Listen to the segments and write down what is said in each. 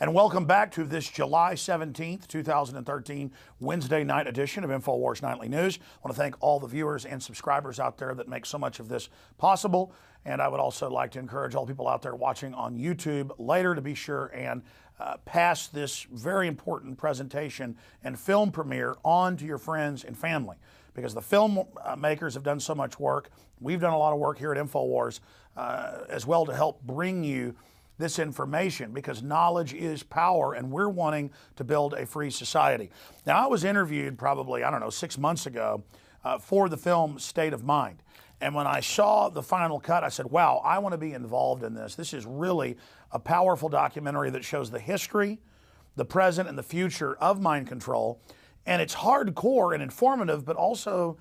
And welcome back to this July 17th, 2013, Wednesday night edition of InfoWars Nightly News. I want to thank all the viewers and subscribers out there that make so much of this possible. And I would also like to encourage all people out there watching on YouTube later to be sure and pass this very important presentation and film premiere on to your friends and family. Because the film makers have done so much work. We've done a lot of work here at InfoWars as well to help bring you this information, because knowledge is power, and we're wanting to build a free society. Now, I was interviewed probably, 6 months ago for the film State of Mind. And when I saw the final cut, I said, wow, I want to be involved in this. This is really a powerful documentary that shows the history, the present, and the future of mind control. And it's hardcore and informative, but also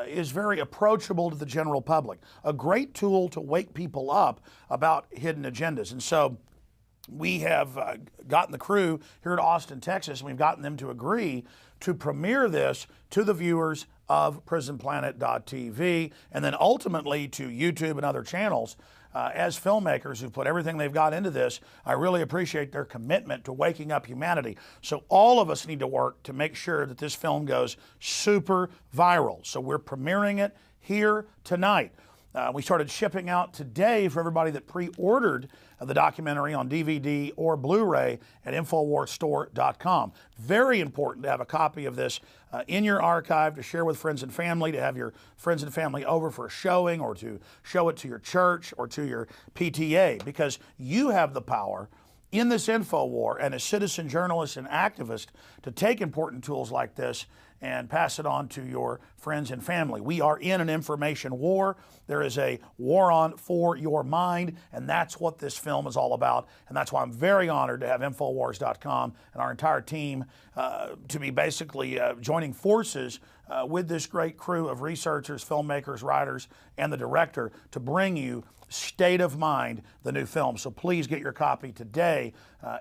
is very approachable to the general public. A great tool to wake people up about hidden agendas. And so we have gotten the crew here at Austin, Texas, and we've gotten them to agree to premiere this to the viewers of PrisonPlanet.tv and then ultimately to YouTube and other channels. As filmmakers who've put everything they've got into this, I really appreciate their commitment to waking up humanity. So all of us need to work to make sure that this film goes super viral. So we're premiering it here tonight. We started shipping out today for everybody that pre-ordered the documentary on DVD or Blu-ray at InfoWarsStore.com. Very important to have a copy of this in your archive to share with friends and family, to have your friends and family over for a showing, or to show it to your church or to your PTA, because you have the power in this info war and as citizen journalists and activists to take important tools like this and pass it on to your friends and family. We are in an information war. There is a war on for your mind, and that's what this film is all about. And that's why I'm very honored to have Infowars.com and our entire team to be basically joining forces with this great crew of researchers, filmmakers, writers, and the director to bring you State of Mind, the new film. So please get your copy today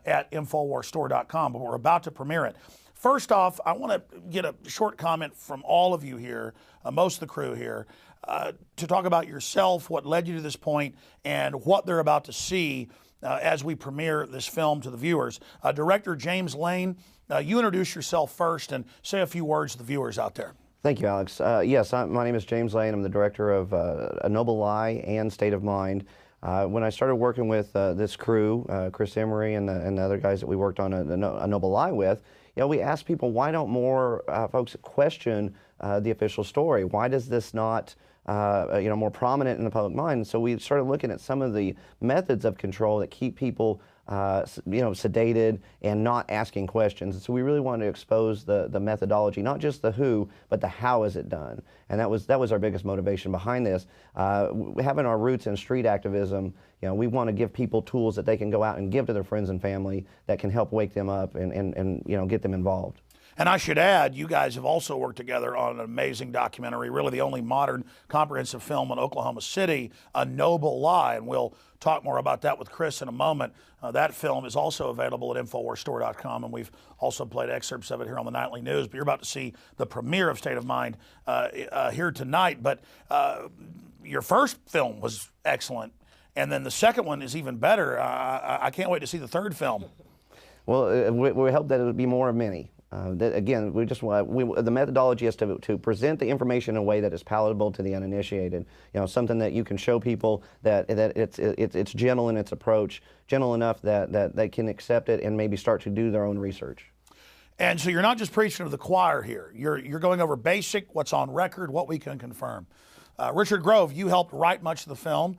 at InfoWarsStore.com, but we're about to premiere it. First off, I want to get a short comment from all of you here, most of the crew here, to talk about yourself, what led you to this point, and what they're about to see as we premiere this film to the viewers. Director James Lane, you introduce yourself first and say a few words to the viewers out there. Thank you, Alex. Yes, my name is James Lane. I'm the director of A Noble Lie and State of Mind. When I started working with this crew, Chris Emery and the other guys that we worked on A Noble Lie with, we asked people, why don't more folks question the official story? Why does this not, more prominent in the public mind? So we started looking at some of the methods of control that keep people sedated and not asking questions. And so we really wanted to expose the methodology, not just the who, but the how is it done. And that was our biggest motivation behind this. Having our roots in street activism, we want to give people tools that they can go out and give to their friends and family that can help wake them up and get them involved. And I should add, you guys have also worked together on an amazing documentary, really the only modern comprehensive film in Oklahoma City, A Noble Lie, and we'll talk more about that with Chris in a moment. That film is also available at InfoWarsStore.com, and we've also played excerpts of it here on the Nightly News, but you're about to see the premiere of State of Mind here tonight. But your first film was excellent, and then the second one is even better. I can't wait to see the third film. Well, we hope that it would be more of many. Again, the methodology is to present the information in a way that is palatable to the uninitiated. Something that you can show people that it's gentle in its approach, gentle enough that they can accept it and maybe start to do their own research. And so you're not just preaching to the choir here. You're going over basic, what's on record, what we can confirm. Richard Grove, you helped write much of the film,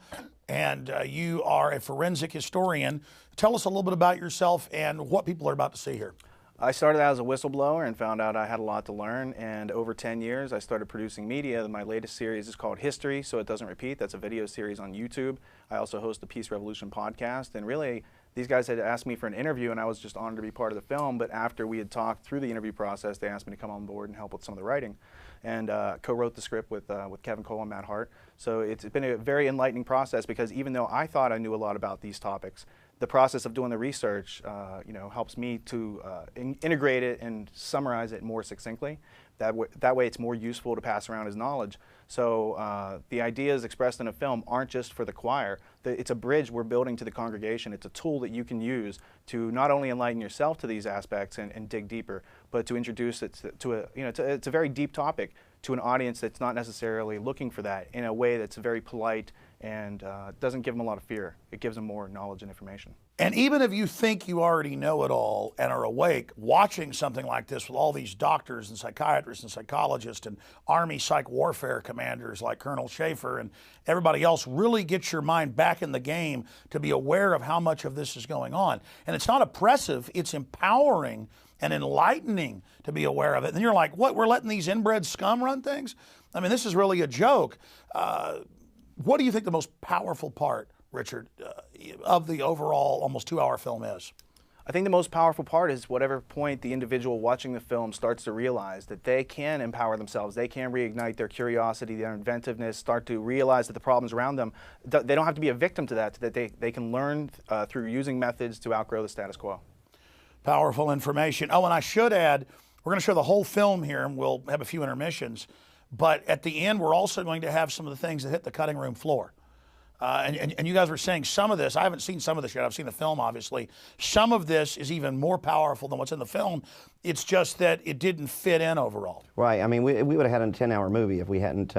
and you are a forensic historian. Tell us a little bit about yourself and what people are about to see here. I started out as a whistleblower and found out I had a lot to learn, and over 10 years I started producing media. My latest series is called History, So It Doesn't Repeat. That's a video series on YouTube. I also host the Peace Revolution podcast, and really these guys had asked me for an interview and I was just honored to be part of the film, but after we had talked through the interview process, they asked me to come on board and help with some of the writing, and co-wrote the script with Kevin Cole and Matt Hart. So it's been a very enlightening process, because even though I thought I knew a lot about these topics, the process of doing the research, helps me to integrate it and summarize it more succinctly. That way it's more useful to pass around as knowledge. So the ideas expressed in a film aren't just for the choir. It's a bridge we're building to the congregation. It's a tool that you can use to not only enlighten yourself to these aspects and dig deeper, but to introduce it it's a very deep topic to an audience that's not necessarily looking for that, in a way that's very polite and doesn't give them a lot of fear. It gives them more knowledge and information. And even if you think you already know it all and are awake, watching something like this with all these doctors and psychiatrists and psychologists and Army psych warfare commanders like Colonel Schaefer and everybody else really gets your mind back in the game to be aware of how much of this is going on. And it's not oppressive, it's empowering and enlightening to be aware of it. And you're like, what, we're letting these inbred scum run things? I mean, this is really a joke. What do you think the most powerful part, Richard, of the overall almost 2-hour film is? I think the most powerful part is whatever point the individual watching the film starts to realize that they can empower themselves, they can reignite their curiosity, their inventiveness, start to realize that the problems around them, they don't have to be a victim to that they can learn through using methods to outgrow the status quo. Powerful information. Oh, and I should add, we're going to show the whole film here, and we'll have a few intermissions. But at the end, we're also going to have some of the things that hit the cutting room floor. And you guys were saying some of this, I haven't seen some of this yet, I've seen the film obviously. Some of this is even more powerful than what's in the film. It's just that it didn't fit in overall. Right, I mean, we would have had a 10-hour movie if we hadn't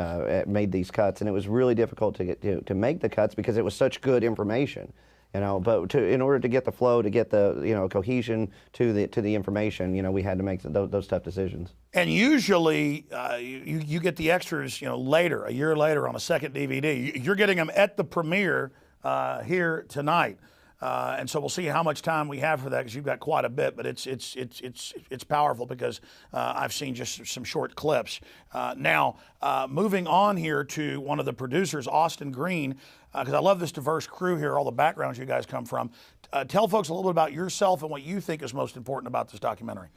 made these cuts, and it was really difficult to make the cuts because it was such good information. But in order to get the flow, to get the cohesion to the information, we had to make those tough decisions. And usually, you get the extras, later, a year later, on a second DVD. You're getting them at the premiere here tonight, and so we'll see how much time we have for that, because you've got quite a bit. But it's powerful because I've seen just some short clips. Now, moving on here to one of the producers, Austin Green. Because I love this diverse crew here, all the backgrounds you guys come from. Tell folks a little bit about yourself and what you think is most important about this documentary.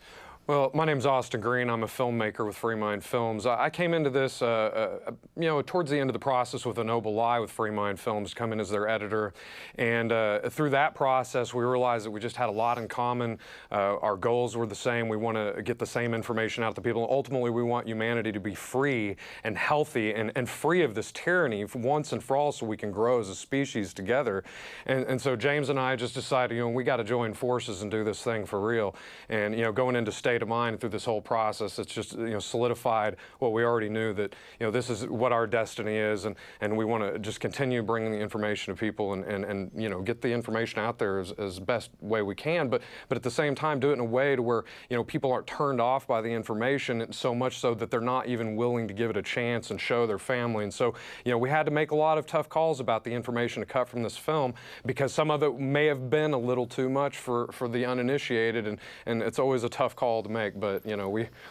Well, my name's Austin Green. I'm a filmmaker with Free Mind Films. I came into this, towards the end of the process with A Noble Lie with Free Mind Films, come in as their editor. And through that process, we realized that we just had a lot in common. Our goals were the same. We want to get the same information out to people. Ultimately, we want humanity to be free and healthy and free of this tyranny once and for all, so we can grow as a species together. And so James and I just decided, we got to join forces and do this thing for real. And, going into State of Mind through this whole process, it's just solidified what we already knew, that this is what our destiny is, and we want to just continue bringing the information to people and get the information out there as best way we can, but at the same time do it in a way to where people aren't turned off by the information so much so that they're not even willing to give it a chance and show their family. And so we had to make a lot of tough calls about the information to cut from this film, because some of it may have been a little too much for the uninitiated, and it's always a tough call to make, but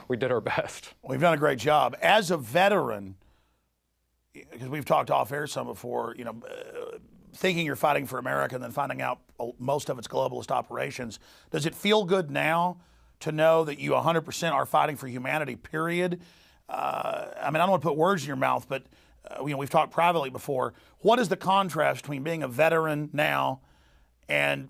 we did our best. We've done a great job. As a veteran, because we've talked off air some before, thinking you're fighting for America and then finding out most of it's globalist operations, does it feel good now to know that you 100% are fighting for humanity, period? I don't want to put words in your mouth, but we've talked privately before. What is the contrast between being a veteran now and,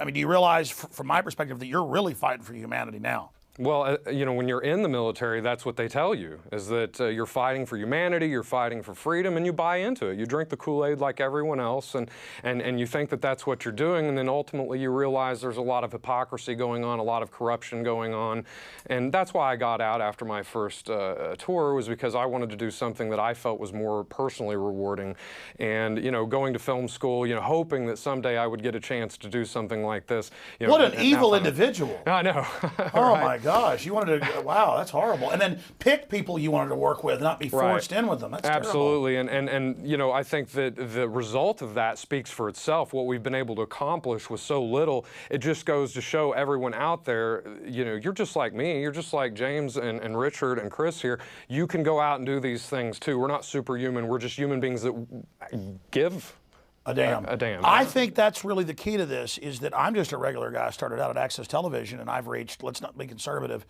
do you realize, from my perspective, that you're really fighting for humanity now? Well, when you're in the military, that's what they tell you, is that you're fighting for humanity, you're fighting for freedom, and you buy into it. You drink the Kool-Aid like everyone else, and you think that that's what you're doing, and then ultimately you realize there's a lot of hypocrisy going on, a lot of corruption going on. And that's why I got out after my first tour, was because I wanted to do something that I felt was more personally rewarding. And, going to film school, hoping that someday I would get a chance to do something like this. What an evil individual. I know. Oh, right. My gosh, you wanted to, wow, that's horrible. And then pick people you wanted to work with, not be forced in with them. That's absolutely. terrible. And I think that the result of that speaks for itself. What we've been able to accomplish with so little, it just goes to show everyone out there, you're just like me, you're just like James and Richard and Chris here. You can go out and do these things too. We're not superhuman, we're just human beings that give a damn. I think that's really the key to this, is that I'm just a regular guy. I started out at Access Television, and I've reached, let's not be conservative,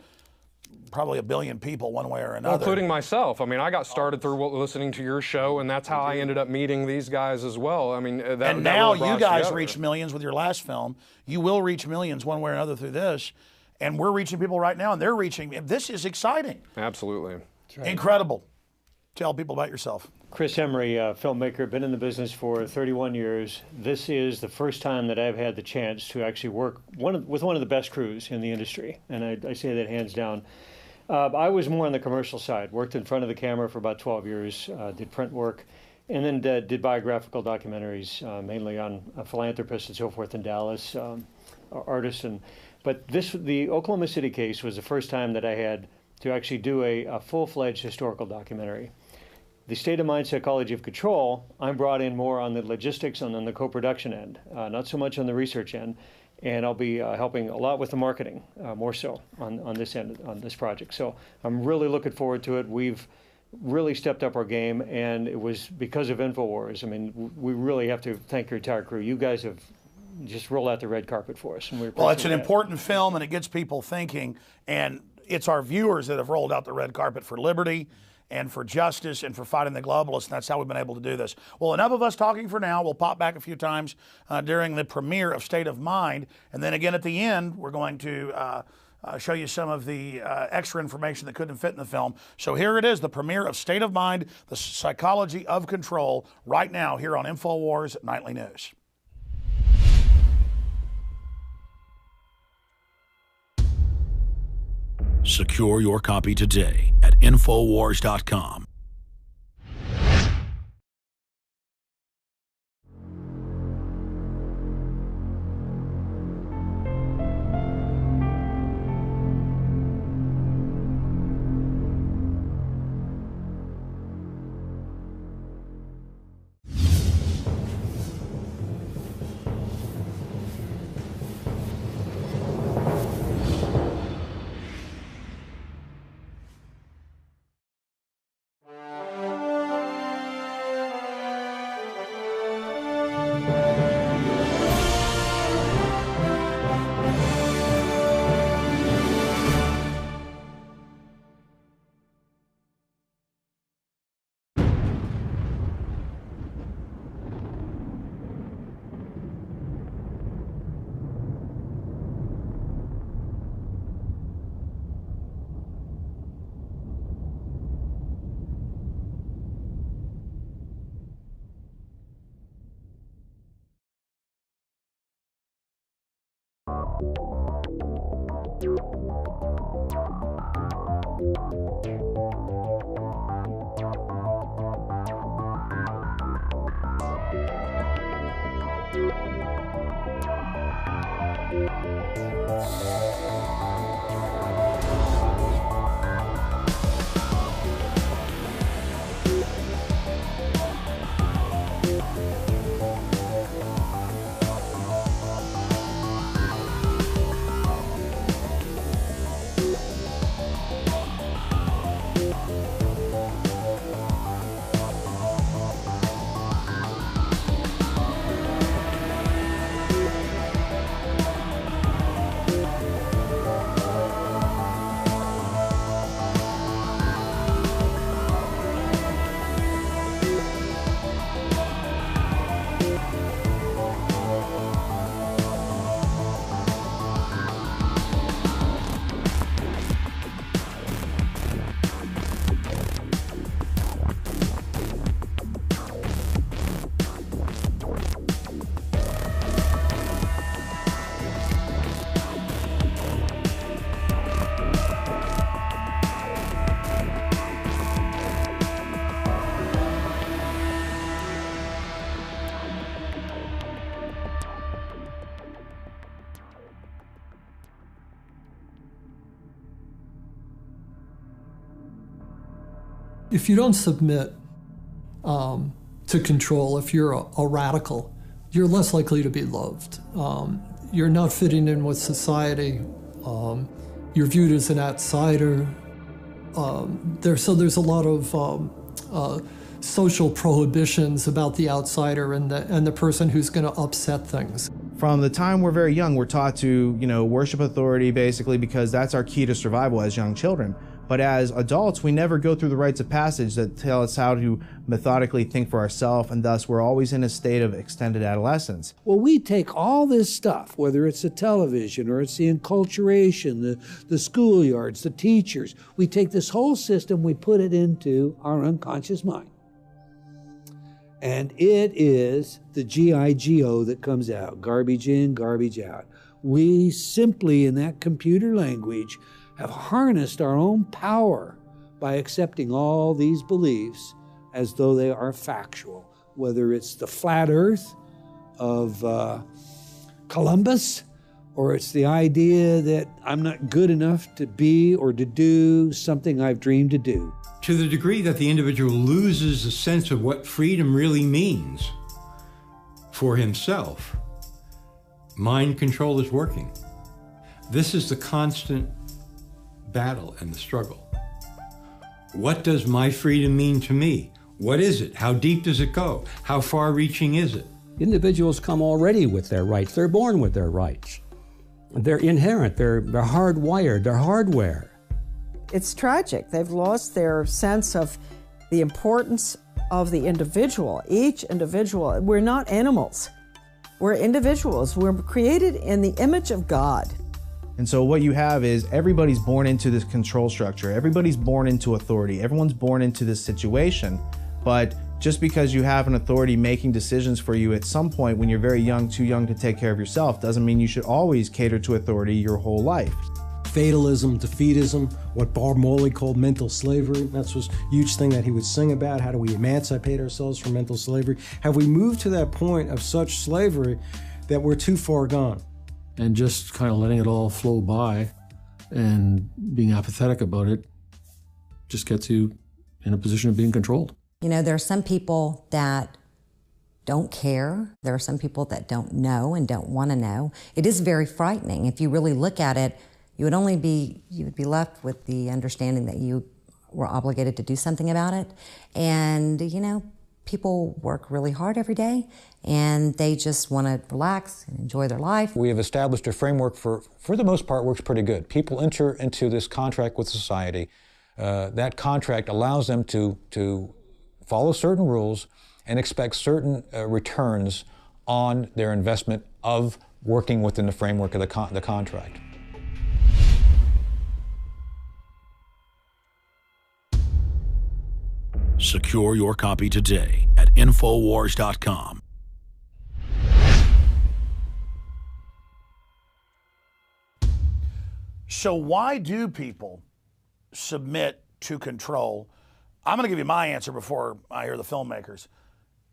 probably a billion people one way or another. Including myself. I mean, I got started through listening to your show, and that's how I ended up meeting these guys as well. I mean, that now really brought you us guys together. reached millions with your last film. You will reach millions one way or another through this. And we're reaching people right now, and they're reaching. This is exciting. Absolutely. Incredible. Tell people about yourself. Chris Emery, filmmaker, been in the business for 31 years. This is the first time that I've had the chance to actually work with one of the best crews in the industry, and I say that hands down. I was more on the commercial side, worked in front of the camera for about 12 years, did print work, and then did biographical documentaries, mainly on philanthropists and so forth in Dallas, artists. But the Oklahoma City case was the first time that I had to actually do a full-fledged historical documentary. The State of Mind Psychology of Control, I'm brought in more on the logistics and on the co-production end, not so much on the research end, and I'll be helping a lot with the marketing, more so on this end, on this project. So I'm really looking forward to it. We've really stepped up our game, and it was because of InfoWars. I mean, we really have to thank your entire crew. You guys have just rolled out the red carpet for us. And Well, it's an important film, and it gets people thinking, and it's our viewers that have rolled out the red carpet for liberty and for justice and for fighting the globalists, and that's how we've been able to do this. Well, enough of us talking for now. We'll pop back a few times during the premiere of State of Mind, and then again at the end, we're going to show you some of the extra information that couldn't fit in the film. So here it is, the premiere of State of Mind, the Psychology of Control, right now here on InfoWars Nightly News. Secure your copy today at Infowars.com. If you don't submit to control, if you're a radical, you're less likely to be loved. You're not fitting in with society. You're viewed as an outsider. So there's a lot of social prohibitions about the outsider and the person who's going to upset things. From the time we're very young, we're taught to, worship authority basically because that's our key to survival as young children. But as adults, we never go through the rites of passage that tell us how to methodically think for ourselves, and thus we're always in a state of extended adolescence. Well, we take all this stuff, whether it's the television or it's the enculturation, the schoolyards, the teachers, we take this whole system, we put it into our unconscious mind. And it is the GIGO that comes out, garbage in, garbage out. We simply, in that computer language, have harnessed our own power by accepting all these beliefs as though they are factual, whether it's the flat earth of Columbus, or it's the idea that I'm not good enough to be or to do something I've dreamed to do. To the degree that the individual loses a sense of what freedom really means for himself, mind control is working. This is the constant battle and the struggle. What does my freedom mean to me? What is it? How deep does it go? How far-reaching is it? Individuals come already with their rights. They're born with their rights. They're inherent. They're hardwired. They're hardware. It's tragic. They've lost their sense of the importance of the individual. Each individual. We're not animals. We're individuals. We're created in the image of God. And so what you have is everybody's born into this control structure. Everybody's born into authority. Everyone's born into this situation. But just because you have an authority making decisions for you at some point when you're very young, too young to take care of yourself, doesn't mean you should always cater to authority your whole life. Fatalism, defeatism, what Bob Marley called mental slavery. That's a huge thing that he would sing about. How do we emancipate ourselves from mental slavery? Have we moved to that point of such slavery that we're too far gone? And just kind of letting it all flow by and being apathetic about it just gets you in a position of being controlled. You know, there are some people that don't care. There are some people that don't know and don't want to know. It is very frightening. If you really look at it, you would be left with the understanding that you were obligated to do something about it. And, you know, people work really hard every day and they just want to relax and enjoy their life. We have established a framework for the most part, works pretty good. People enter into this contract with society. That contract allows them to follow certain rules and expect certain returns on their investment of working within the framework of the contract. Secure your copy today at Infowars.com. So why do people submit to control? I'm going to give you my answer before I hear the filmmakers.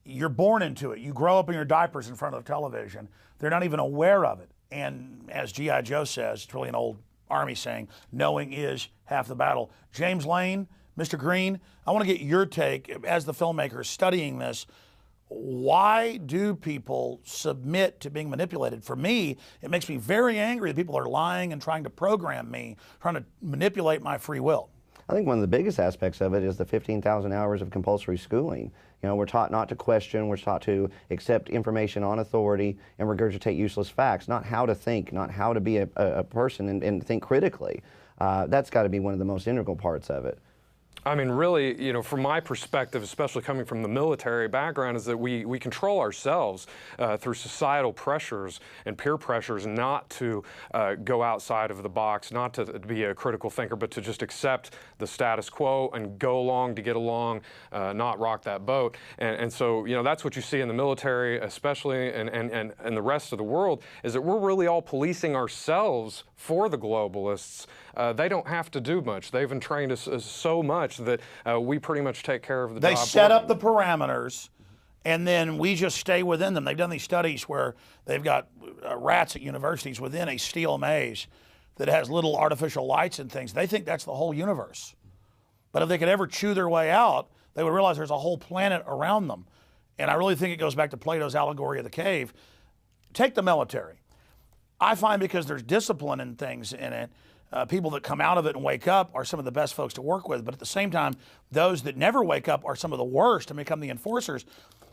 You're born into it. You grow up in your diapers in front of the television. They're not even aware of it. And as G.I. Joe says, it's really an old Army saying, knowing is half the battle. James Lane, Mr. Green, I want to get your take as the filmmaker studying this. Why do people submit to being manipulated? For me, it makes me very angry that people are lying and trying to program me, trying to manipulate my free will. I think one of the biggest aspects of it is the 15,000 hours of compulsory schooling. You know, we're taught not to question, we're taught to accept information on authority and regurgitate useless facts, not how to think, not how to be a person and think critically. That's got to be one of the most integral parts of it. I mean, really, you know, from my perspective, especially coming from the military background, is that we control ourselves through societal pressures and peer pressures not to go outside of the box, not to be a critical thinker, but to just accept the status quo and go along to get along, not rock that boat. And so, you know, that's what you see in the military, especially, and the rest of the world, is that we're really all policing ourselves for the globalists. They don't have to do much. They've entrained us so much that we pretty much take care of the job. They set up the parameters, and then we just stay within them. They've done these studies where they've got rats at universities within a steel maze that has little artificial lights and things. They think that's the whole universe. But if they could ever chew their way out, they would realize there's a whole planet around them. And I really think it goes back to Plato's allegory of the cave. Take the military. I find because there's discipline and things in it, people that come out of it and wake up are some of the best folks to work with. But at the same time, those that never wake up are some of the worst and become the enforcers.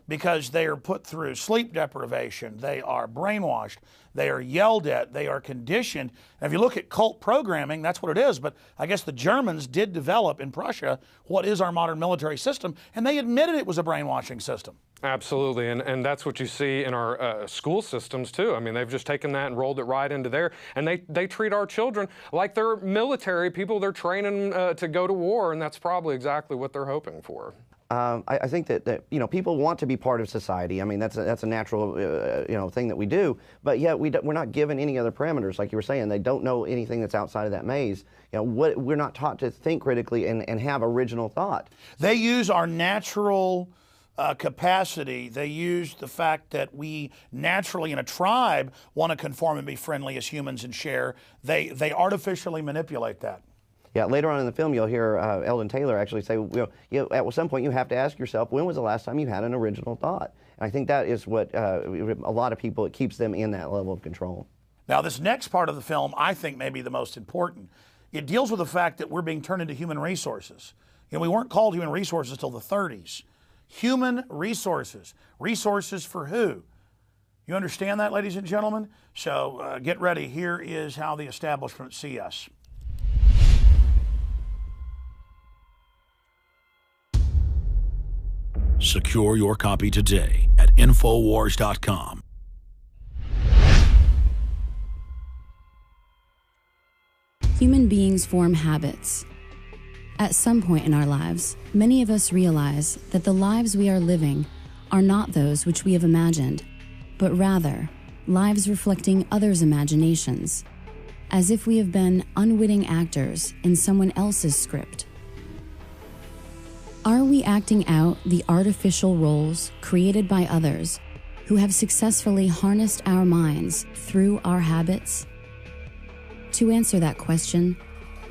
because they are put through sleep deprivation, they are brainwashed, they are yelled at, they are conditioned. And if you look at cult programming, that's what it is. But I guess the Germans did develop in Prussia what is our modern military system, and they admitted it was a brainwashing system. Absolutely, and that's what you see in our school systems too. I mean, they've just taken that and rolled it right into there, and they treat our children like they're military people. They're training to go to war, and that's probably exactly what they're hoping for. I think that people want to be part of society. I mean, that's a natural thing that we do. But yet we're not given any other parameters, like you were saying. They don't know anything that's outside of that maze. We're not taught to think critically and have original thought. They use our natural capacity. They use the fact that we naturally in a tribe want to conform and be friendly as humans and share. They artificially manipulate that. Yeah, later on in the film, you'll hear Eldon Taylor actually say, at some point you have to ask yourself, when was the last time you had an original thought? And I think that is what a lot of people, it keeps them in that level of control. Now, this next part of the film, I think may be the most important. It deals with the fact that we're being turned into human resources. We weren't called human resources until the 30s. Human resources. Resources for who? You understand that, ladies and gentlemen? So get ready. Here is how the establishment see us. Secure your copy today at Infowars.com. Human beings form habits. At some point in our lives, many of us realize that the lives we are living are not those which we have imagined, but rather lives reflecting others' imaginations, as if we have been unwitting actors in someone else's script. Are we acting out the artificial roles created by others who have successfully harnessed our minds through our habits? To answer that question,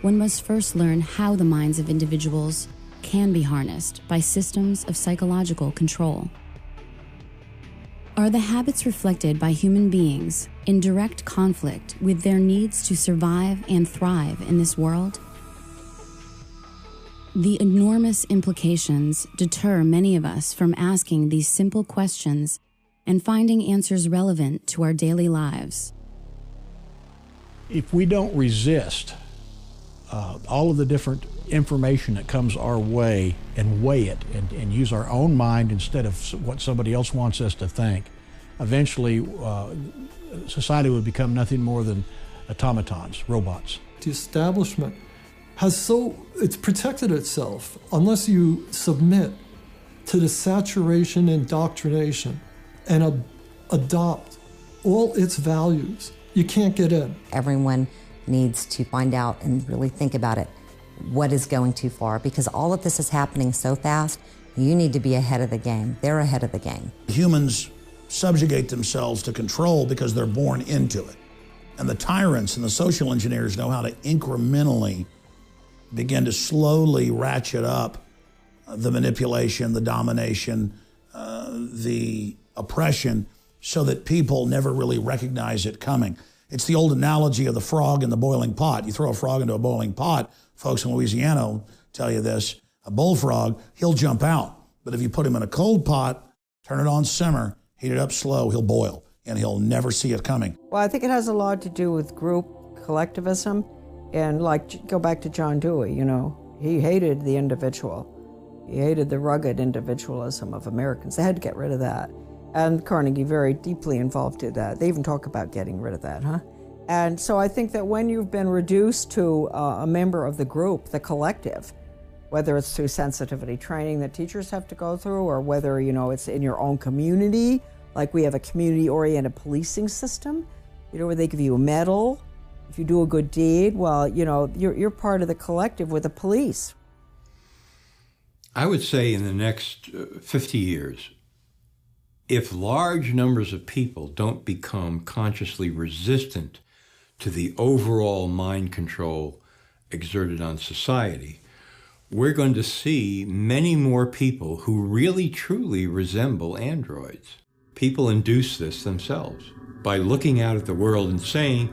one must first learn how the minds of individuals can be harnessed by systems of psychological control. Are the habits reflected by human beings in direct conflict with their needs to survive and thrive in this world? The enormous implications deter many of us from asking these simple questions and finding answers relevant to our daily lives. If we don't resist all of the different information that comes our way and weigh it and use our own mind instead of what somebody else wants us to think, eventually society would become nothing more than automatons, robots. The establishment it's protected itself unless you submit to the saturation indoctrination and adopt all its values. You can't get in. Everyone needs to find out and really think about it. What is going too far? Because all of this is happening so fast, you need to be ahead of the game. They're ahead of the game. Humans subjugate themselves to control because they're born into it. And the tyrants and the social engineers know how to incrementally begin to slowly ratchet up the manipulation, the domination, the oppression, so that people never really recognize it coming. It's the old analogy of the frog in the boiling pot. You throw a frog into a boiling pot, folks in Louisiana will tell you this, a bullfrog, he'll jump out. But if you put him in a cold pot, turn it on simmer, heat it up slow, he'll boil, and he'll never see it coming. Well, I think it has a lot to do with group collectivism. And go back to John Dewey, he hated the individual. He hated the rugged individualism of Americans. They had to get rid of that. And Carnegie very deeply involved in that. They even talk about getting rid of that, huh? And so I think that when you've been reduced to a member of the group, the collective, whether it's through sensitivity training that teachers have to go through, or whether, it's in your own community, like we have a community-oriented policing system, where they give you a medal. If you do a good deed, well, you're part of the collective with the police. I would say in the next 50 years, if large numbers of people don't become consciously resistant to the overall mind control exerted on society, we're going to see many more people who really truly resemble androids. People induce this themselves by looking out at the world and saying,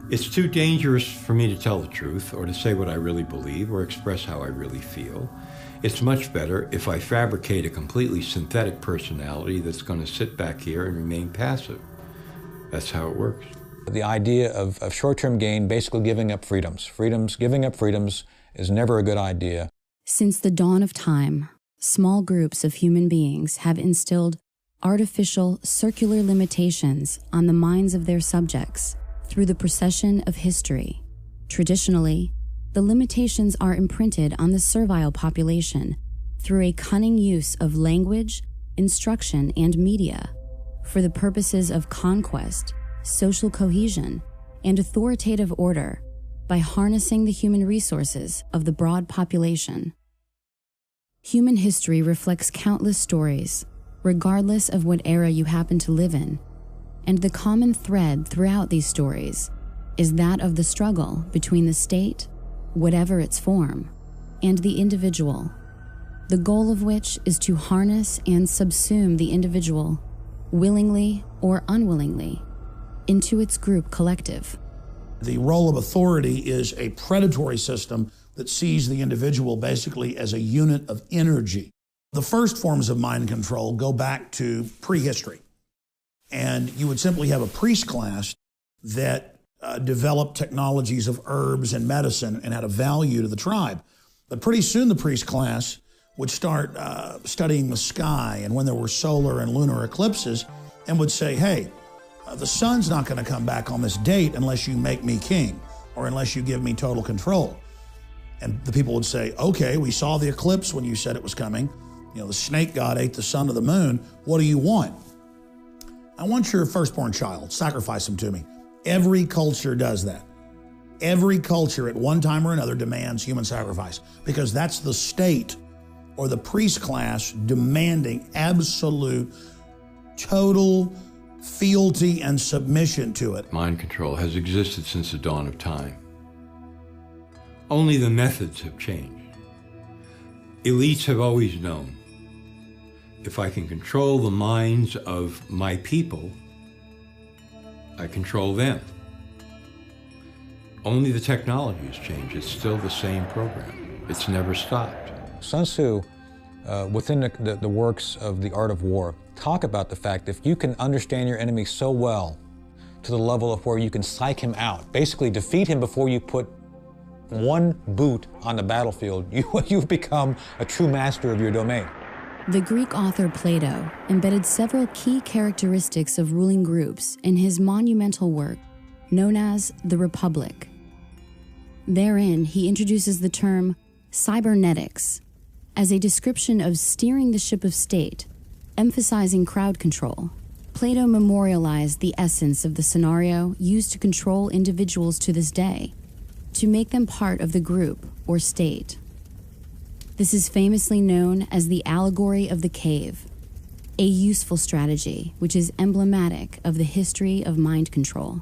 it's too dangerous for me to tell the truth or to say what I really believe or express how I really feel. It's much better if I fabricate a completely synthetic personality that's going to sit back here and remain passive. That's how it works. The idea of short-term gain, basically giving up freedoms. Giving up freedoms is never a good idea. Since the dawn of time, small groups of human beings have instilled artificial circular limitations on the minds of their subjects through the procession of history. Traditionally, the limitations are imprinted on the servile population through a cunning use of language, instruction, and media for the purposes of conquest, social cohesion, and authoritative order by harnessing the human resources of the broad population. Human history reflects countless stories, regardless of what era you happen to live in, and the common thread throughout these stories is that of the struggle between the state, whatever its form, and the individual, the goal of which is to harness and subsume the individual, willingly or unwillingly, into its group collective. The role of authority is a predatory system that sees the individual basically as a unit of energy. The first forms of mind control go back to prehistory. And you would simply have a priest class that developed technologies of herbs and medicine and had a value to the tribe. But pretty soon the priest class would start studying the sky and when there were solar and lunar eclipses and would say, hey, the sun's not going to come back on this date unless you make me king or unless you give me total control. And the people would say, okay, we saw the eclipse when you said it was coming. You know, the snake god ate the sun of the moon. What do you want? I want your firstborn child. Sacrifice him to me. Every culture does that. Every culture at one time or another demands human sacrifice because that's the state or the priest class demanding absolute, total fealty and submission to it. Mind control has existed since the dawn of time. Only the methods have changed. Elites have always known, if I can control the minds of my people, I control them. Only the technology has changed. It's still the same program. It's never stopped. Sun Tzu, within the works of The Art of War, talk about the fact that if you can understand your enemy so well to the level of where you can psych him out, basically defeat him before you put one boot on the battlefield, you've become a true master of your domain. The Greek author Plato embedded several key characteristics of ruling groups in his monumental work known as The Republic. Therein, he introduces the term cybernetics as a description of steering the ship of state, emphasizing crowd control. Plato memorialized the essence of the scenario used to control individuals to this day, to make them part of the group or state. This is famously known as the allegory of the cave, a useful strategy which is emblematic of the history of mind control.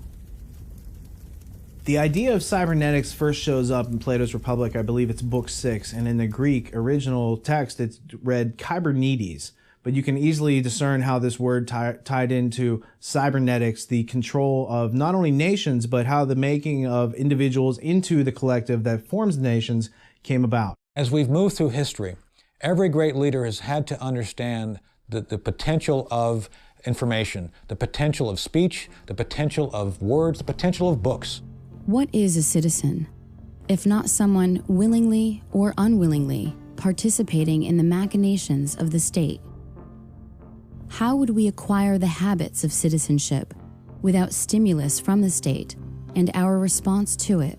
The idea of cybernetics first shows up in Plato's Republic. I believe it's book 6, and in the Greek original text it's read kybernetes, but you can easily discern how this word tied into cybernetics, the control of not only nations, but how the making of individuals into the collective that forms nations came about. As we've moved through history, every great leader has had to understand the potential of information, the potential of speech, the potential of words, the potential of books. What is a citizen, if not someone willingly or unwillingly participating in the machinations of the state? How would we acquire the habits of citizenship without stimulus from the state and our response to it?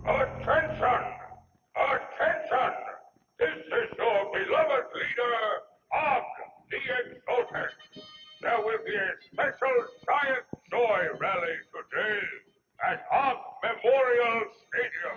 Attention! Attention! This is your beloved leader, Og the Exalted. There will be a special Giant Joy rally today at Og Memorial Stadium.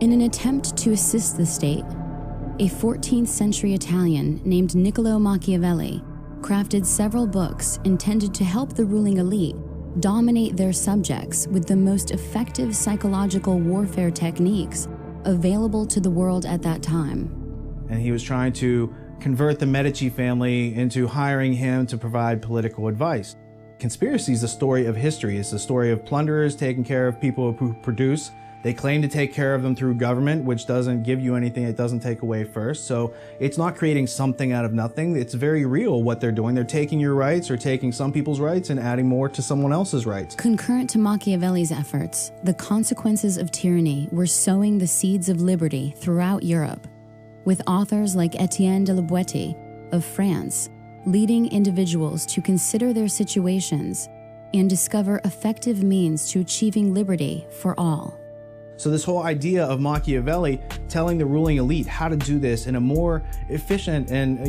In an attempt to assist the state, a 14th century Italian named Niccolo Machiavelli crafted several books intended to help the ruling elite dominate their subjects with the most effective psychological warfare techniques available to the world at that time. And he was trying to convert the Medici family into hiring him to provide political advice. Conspiracy is the story of history. It's the story of plunderers taking care of people who produce. They claim to take care of them through government, which doesn't give you anything, it doesn't take away first. So it's not creating something out of nothing. It's very real what they're doing. They're taking your rights or taking some people's rights and adding more to someone else's rights. Concurrent to Machiavelli's efforts, the consequences of tyranny were sowing the seeds of liberty throughout Europe, with authors like Etienne de la Boétie of France leading individuals to consider their situations and discover effective means to achieving liberty for all. So this whole idea of Machiavelli telling the ruling elite how to do this in a more efficient and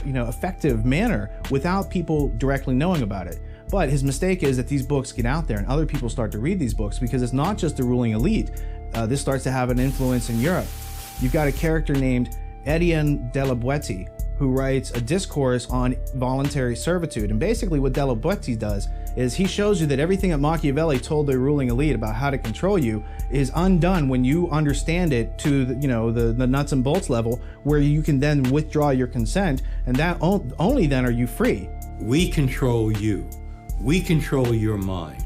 effective manner without people directly knowing about it. But his mistake is that these books get out there and other people start to read these books because it's not just the ruling elite. This starts to have an influence in Europe. You've got a character named Etienne de la Boétie who writes a discourse on voluntary servitude. And basically what de la Boétie does is he shows you that everything that Machiavelli told the ruling elite about how to control you is undone when you understand it to the nuts and bolts level, where you can then withdraw your consent, and that only then are you free. We control you. We control your mind.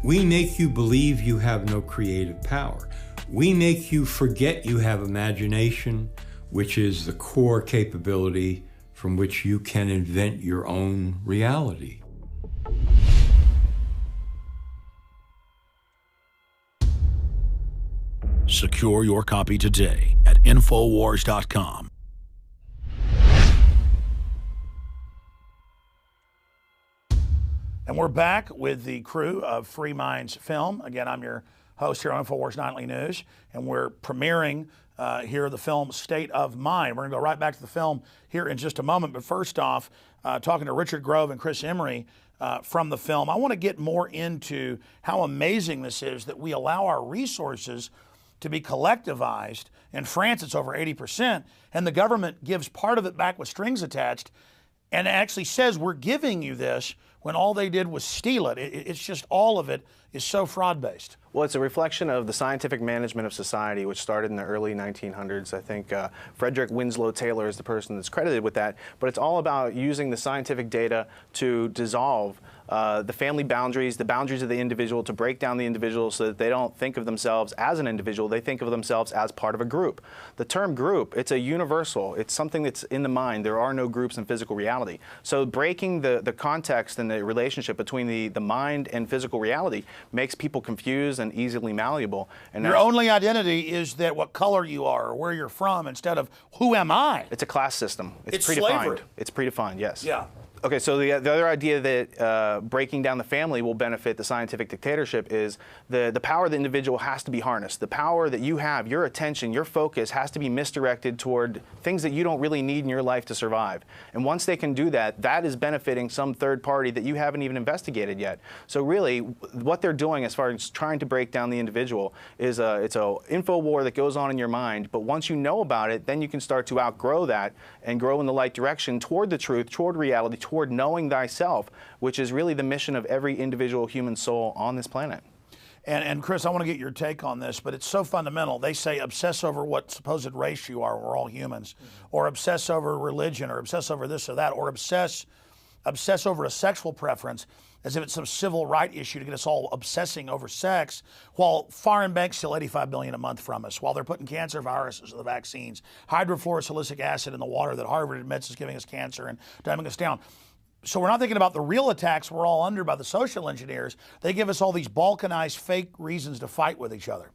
We make you believe you have no creative power. We make you forget you have imagination, which is the core capability from which you can invent your own reality. Secure your copy today at Infowars.com. And we're back with the crew of Free Minds Film. Again, I'm your host here on Infowars Nightly News, and we're premiering here the film State of Mind. We're going to go right back to the film here in just a moment. But first off, talking to Richard Grove and Chris Emery from the film, I want to get more into how amazing this is that we allow our resources to be collectivized. In France, it's over 80%, and the government gives part of it back with strings attached and actually says, we're giving you this, when all they did was steal it. It's just all of it is so fraud-based. Well, it's a reflection of the scientific management of society, which started in the early 1900s. I think Frederick Winslow Taylor is the person that's credited with that. But it's all about using the scientific data to dissolve the family boundaries, the boundaries of the individual, to break down the individual so that they don't think of themselves as an individual, they think of themselves as part of a group. The term group, it's a universal, it's something that's in the mind. There are no groups in physical reality. So breaking the context and the relationship between the mind and physical reality makes people confused and easily malleable. And your only identity is that what color you are or where you're from, instead of who am I? It's a class system. It's predefined. Slavery. It's predefined, yes. Yeah. Okay, so the other idea that breaking down the family will benefit the scientific dictatorship is the power of the individual has to be harnessed. The power that you have, your attention, your focus has to be misdirected toward things that you don't really need in your life to survive. And once they can do that, that is benefiting some third party that you haven't even investigated yet. So really, what they're doing as far as trying to break down the individual is it's a info war that goes on in your mind. But once you know about it, then you can start to outgrow that and grow in the right direction toward the truth, toward reality, toward knowing thyself, which is really the mission of every individual human soul on this planet. And Chris, I want to get your take on this, but it's so fundamental. They say obsess over what supposed race you are, we're all humans, or obsess over religion, or obsess over this or that, or obsess over a sexual preference as if it's some civil right issue to get us all obsessing over sex, while foreign banks steal $85 billion a month from us, while they're putting cancer viruses in the vaccines, hydrofluorosilicic acid in the water that Harvard admits is giving us cancer and dumbing us down. So we're not thinking about the real attacks we're all under by the social engineers. They give us all these balkanized fake reasons to fight with each other.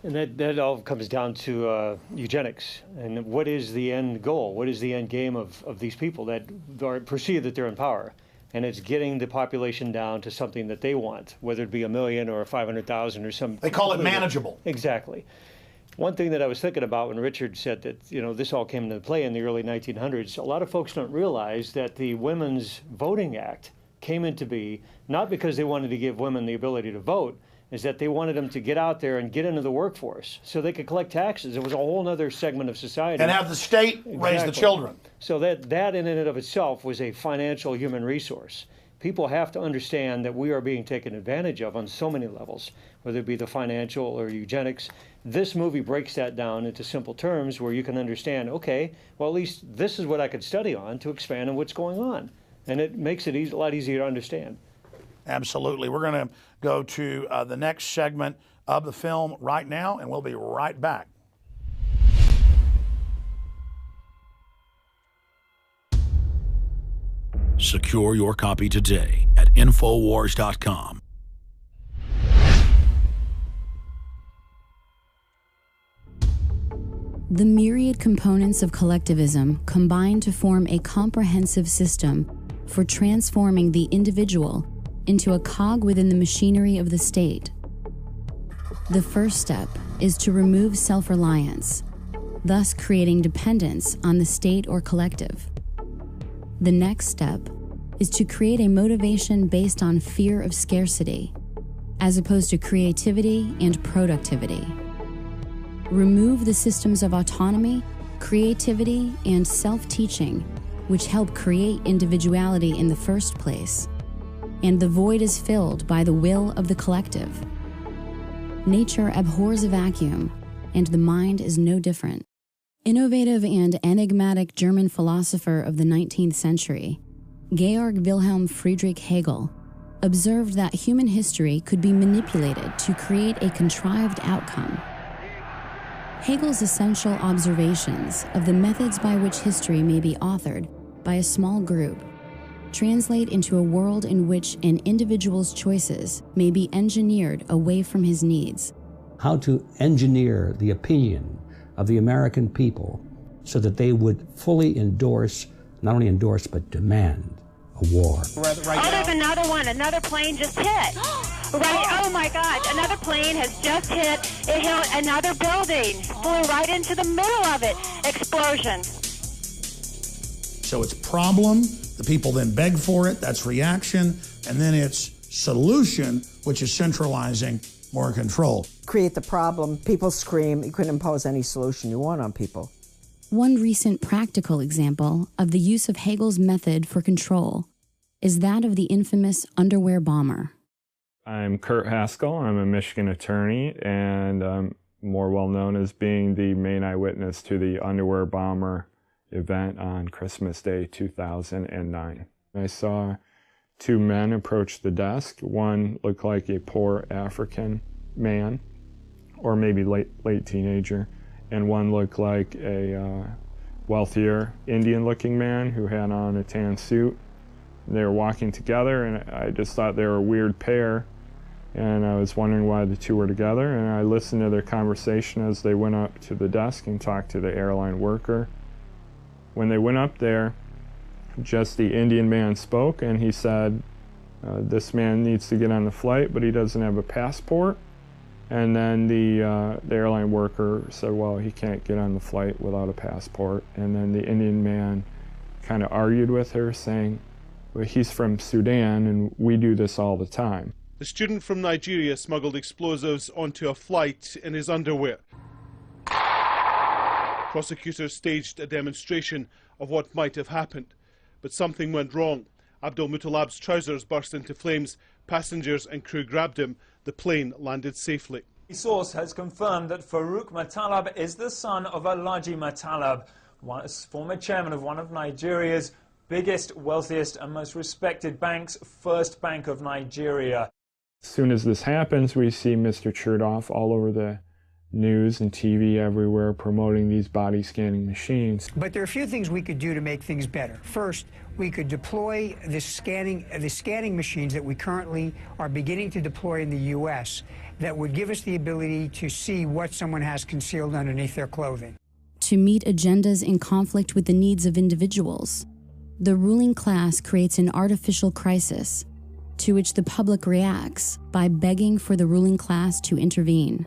And that all comes down to eugenics. And what is the end goal? What is the end game of these people that perceive that they're in power? And it's getting the population down to something that they want, whether it be 1 million or 500,000 or some. They call it manageable. Exactly. One thing that I was thinking about when Richard said that, this all came into play in the early 1900s, a lot of folks don't realize that the Women's Voting Act came into being not because they wanted to give women the ability to vote, is that they wanted them to get out there and get into the workforce so they could collect taxes. It was a whole other segment of society. And have the state raise the children. So that in and of itself was a financial human resource. People have to understand that we are being taken advantage of on so many levels, whether it be the financial or eugenics. This movie breaks that down into simple terms where you can understand, okay, well, at least this is what I could study on to expand on what's going on. And it makes it a lot easier to understand. Absolutely. We're going to go to the next segment of the film right now, and we'll be right back. Secure your copy today at Infowars.com. The myriad components of collectivism combine to form a comprehensive system for transforming the individual into a cog within the machinery of the state. The first step is to remove self-reliance, thus creating dependence on the state or collective. The next step is to create a motivation based on fear of scarcity, as opposed to creativity and productivity. Remove the systems of autonomy, creativity, and self-teaching, which help create individuality in the first place, and the void is filled by the will of the collective. Nature abhors a vacuum, and the mind is no different. Innovative and enigmatic German philosopher of the 19th century, Georg Wilhelm Friedrich Hegel, observed that human history could be manipulated to create a contrived outcome. Hegel's essential observations of the methods by which history may be authored by a small group translate into a world in which an individual's choices may be engineered away from his needs. How to engineer the opinion of the American people so that they would fully endorse, not only endorse, but demand a war. There's another one. Another plane just hit. Oh my God, another plane has just hit. It hit another building. Flew right into the middle of it. Explosion. So it's problem, the people then beg for it, that's reaction, and then it's solution, which is centralizing more control. Create the problem, people scream, you couldn't impose any solution you want on people. One recent practical example of the use of Hegel's method for control is that of the infamous underwear bomber. I'm Kurt Haskell. I'm a Michigan attorney, and I'm more well known as being the main eyewitness to the underwear bomber event on Christmas Day 2009. I saw two men approach the desk. One looked like a poor African man, or maybe late teenager, and one looked like a wealthier Indian-looking man who had on a tan suit. They were walking together, and I just thought they were a weird pair, and I was wondering why the two were together, and I listened to their conversation as they went up to the desk and talked to the airline worker. When they went up there, just the Indian man spoke, and he said, this man needs to get on the flight, but he doesn't have a passport. And then the airline worker said, well, he can't get on the flight without a passport. And then the Indian man kind of argued with her, saying, well, he's from Sudan, and we do this all the time. The student from Nigeria smuggled explosives onto a flight in his underwear. Prosecutors staged a demonstration of what might have happened, but something went wrong. Abdul Muttalab's trousers burst into flames. Passengers and crew grabbed him. The plane landed safely. A source has confirmed that Farouk Muttalab is the son of Alhaji Muttalab, former chairman of one of Nigeria's biggest, wealthiest and most respected banks, First Bank of Nigeria. As soon as this happens, we see Mr. Chertoff all over the news and TV everywhere promoting these body scanning machines. But there are a few things we could do to make things better. First, we could deploy the scanning machines that we currently are beginning to deploy in the U.S. that would give us the ability to see what someone has concealed underneath their clothing. To meet agendas in conflict with the needs of individuals, the ruling class creates an artificial crisis to which the public reacts by begging for the ruling class to intervene.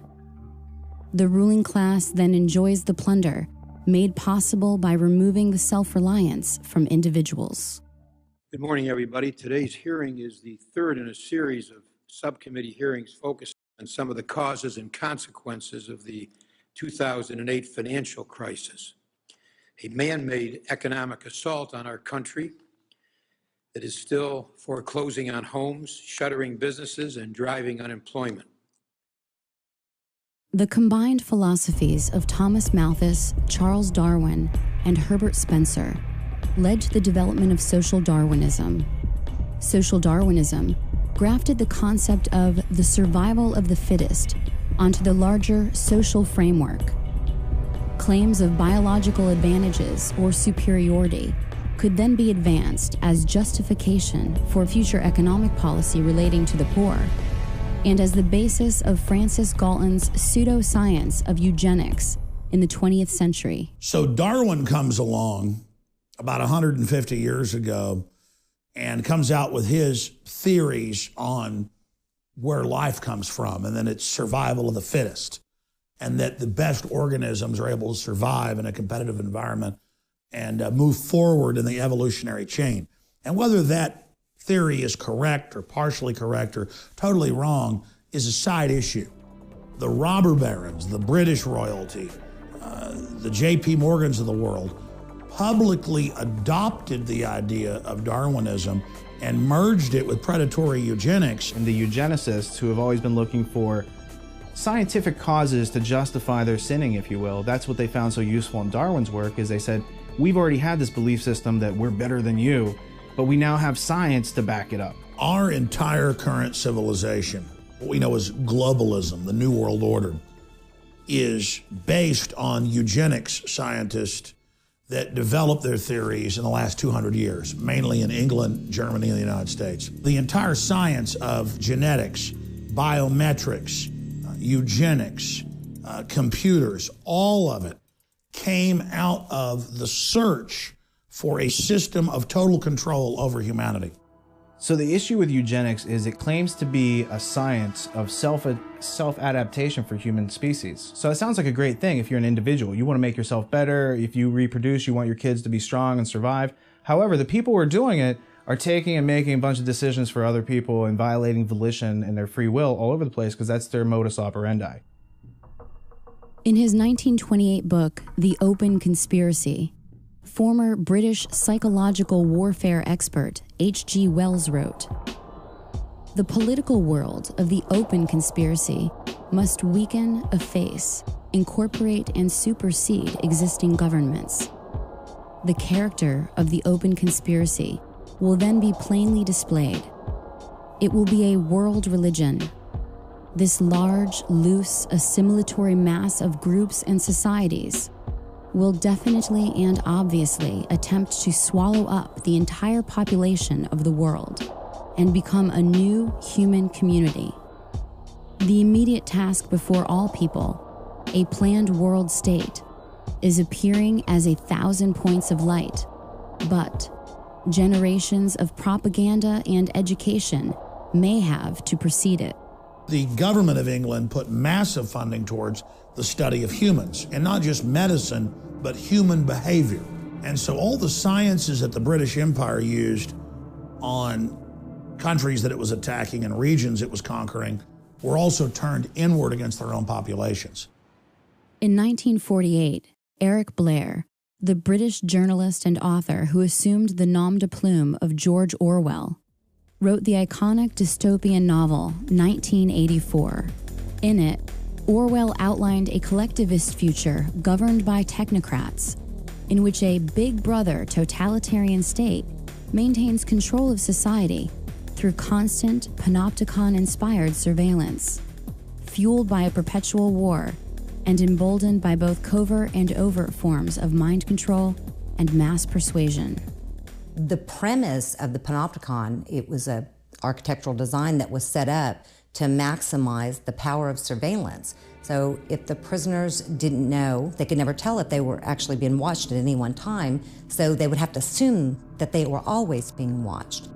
The ruling class then enjoys the plunder made possible by removing the self-reliance from individuals. Good morning, everybody. Today's hearing is the third in a series of subcommittee hearings focused on some of the causes and consequences of the 2008 financial crisis, a man-made economic assault on our country that is still foreclosing on homes, shuttering businesses, and driving unemployment. The combined philosophies of Thomas Malthus, Charles Darwin, and Herbert Spencer led to the development of social Darwinism. Social Darwinism grafted the concept of the survival of the fittest onto the larger social framework. Claims of biological advantages or superiority could then be advanced as justification for future economic policy relating to the poor, and as the basis of Francis Galton's pseudoscience of eugenics in the 20th century. So Darwin comes along about 150 years ago and comes out with his theories on where life comes from, and then it's survival of the fittest, and that the best organisms are able to survive in a competitive environment and move forward in the evolutionary chain. And whether that theory is correct or partially correct or totally wrong is a side issue. The robber barons, the British royalty, the J.P. Morgans of the world publicly adopted the idea of Darwinism and merged it with predatory eugenics. And the eugenicists, who have always been looking for scientific causes to justify their sinning, if you will, that's what they found so useful in Darwin's work, is they said, we've already had this belief system that we're better than you, but we now have science to back it up. Our entire current civilization, what we know as globalism, the New World Order, is based on eugenics scientists that developed their theories in the last 200 years, mainly in England, Germany, and the United States. The entire science of genetics, biometrics, eugenics, computers, all of it came out of the search for a system of total control over humanity. So the issue with eugenics is it claims to be a science of self-adaptation for human species. So it sounds like a great thing if you're an individual. You want to make yourself better. If you reproduce, you want your kids to be strong and survive. However, the people who are doing it are taking and making a bunch of decisions for other people and violating volition and their free will all over the place because that's their modus operandi. In his 1928 book, The Open Conspiracy, former British psychological warfare expert H.G. Wells wrote, "The political world of the open conspiracy must weaken, efface, incorporate, and supersede existing governments. The character of the open conspiracy will then be plainly displayed. It will be a world religion. This large, loose, assimilatory mass of groups and societies will definitely and obviously attempt to swallow up the entire population of the world and become a new human community. The immediate task before all people, a planned world state, is appearing as 1,000 points of light, but generations of propaganda and education may have to precede it." The government of England put massive funding towards the study of humans, and not just medicine, but human behavior. And so all the sciences that the British Empire used on countries that it was attacking and regions it was conquering were also turned inward against their own populations. In 1948, Eric Blair, the British journalist and author who assumed the nom de plume of George Orwell, wrote the iconic dystopian novel 1984. In it, Orwell outlined a collectivist future governed by technocrats, in which a Big Brother totalitarian state maintains control of society through constant panopticon-inspired surveillance, fueled by a perpetual war and emboldened by both covert and overt forms of mind control and mass persuasion. The premise of the panopticon, it was an architectural design that was set up to maximize the power of surveillance. So if the prisoners didn't know, they could never tell if they were actually being watched at any one time, so they would have to assume that they were always being watched.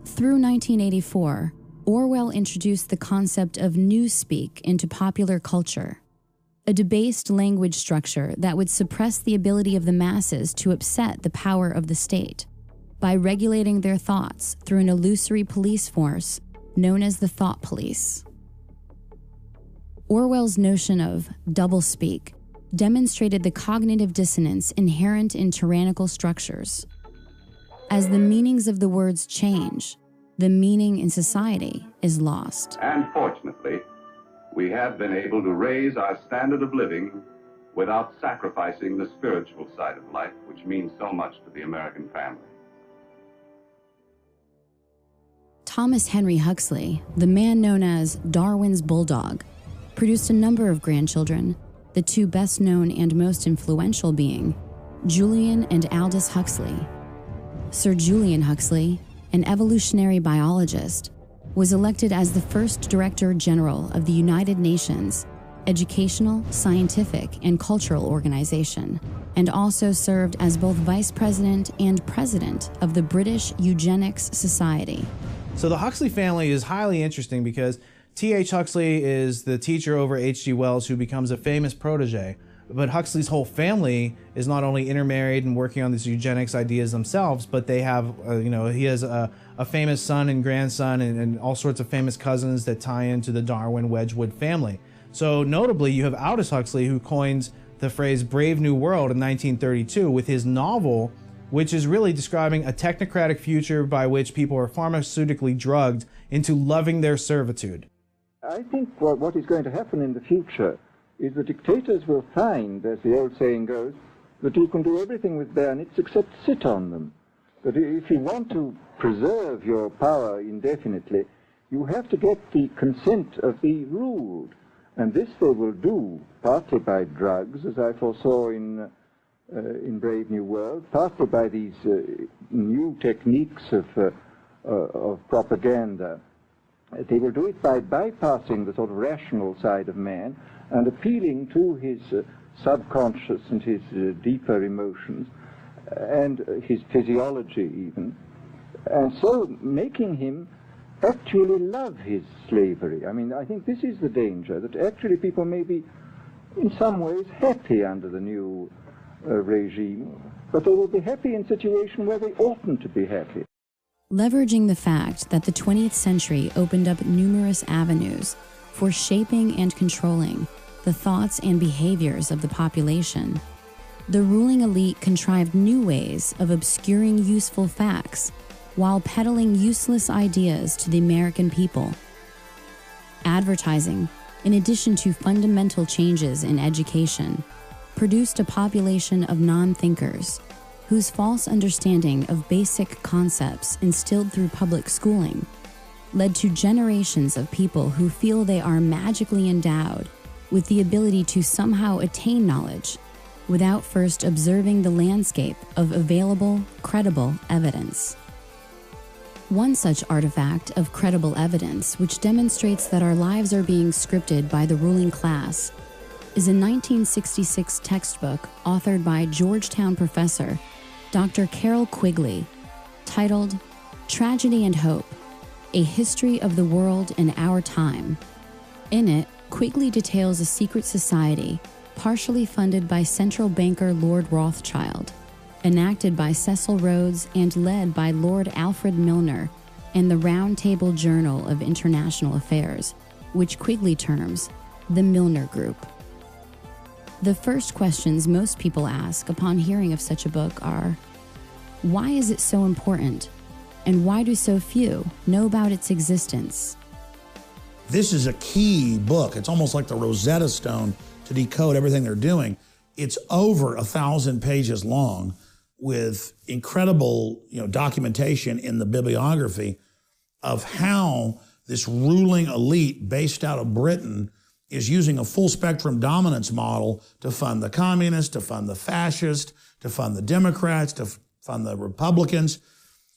Through 1984, Orwell introduced the concept of newspeak into popular culture, a debased language structure that would suppress the ability of the masses to upset the power of the state by regulating their thoughts through an illusory police force known as the thought police. Orwell's notion of doublespeak demonstrated the cognitive dissonance inherent in tyrannical structures. As the meanings of the words change, the meaning in society is lost. And fortunately, we have been able to raise our standard of living without sacrificing the spiritual side of life, which means so much to the American family. Thomas Henry Huxley, the man known as Darwin's bulldog, produced a number of grandchildren, the two best known and most influential being Julian and Aldous Huxley. Sir Julian Huxley, an evolutionary biologist, was elected as the first Director General of the United Nations Educational, Scientific, and Cultural Organization, and also served as both Vice President and President of the British Eugenics Society. So the Huxley family is highly interesting because T.H. Huxley is the teacher over H.G. Wells, who becomes a famous protege. But Huxley's whole family is not only intermarried and working on these eugenics ideas themselves, but they have, he has a famous son and grandson and all sorts of famous cousins that tie into the Darwin Wedgwood family. So notably, you have Aldous Huxley, who coins the phrase Brave New World in 1932 with his novel, which is really describing a technocratic future by which people are pharmaceutically drugged into loving their servitude. I think what is going to happen in the future is the dictators will find, as the old saying goes, that you can do everything with bayonets except sit on them. That if you want to preserve your power indefinitely, you have to get the consent of the ruled. And this they will do partly by drugs, as I foresaw in Brave New World, partly by these new techniques of propaganda. They will do it by bypassing the sort of rational side of man and appealing to his subconscious and his deeper emotions and his physiology even, and so making him actually love his slavery. I mean, I think this is the danger, that actually people may be in some ways happy under the new regime, but they will be happy in a situation where they oughtn't to be happy. Leveraging the fact that the 20th century opened up numerous avenues for shaping and controlling the thoughts and behaviors of the population, the ruling elite contrived new ways of obscuring useful facts while peddling useless ideas to the American people. Advertising, in addition to fundamental changes in education, produced a population of non-thinkers whose false understanding of basic concepts instilled through public schooling led to generations of people who feel they are magically endowed with the ability to somehow attain knowledge without first observing the landscape of available, credible evidence. One such artifact of credible evidence which demonstrates that our lives are being scripted by the ruling class is a 1966 textbook authored by Georgetown professor Dr. Carroll Quigley, titled Tragedy and Hope, A History of the World in Our Time. In it, Quigley details a secret society, partially funded by central banker Lord Rothschild, enacted by Cecil Rhodes and led by Lord Alfred Milner, and the Round Table Journal of International Affairs, which Quigley terms the Milner Group. The first questions most people ask upon hearing of such a book are, why is it so important? And why do so few know about its existence? This is a key book. It's almost like the Rosetta Stone to decode everything they're doing. It's over 1,000 pages long with incredible, documentation in the bibliography of how this ruling elite based out of Britain is using a full spectrum dominance model to fund the communists, to fund the fascists, to fund the Democrats, to fund the Republicans,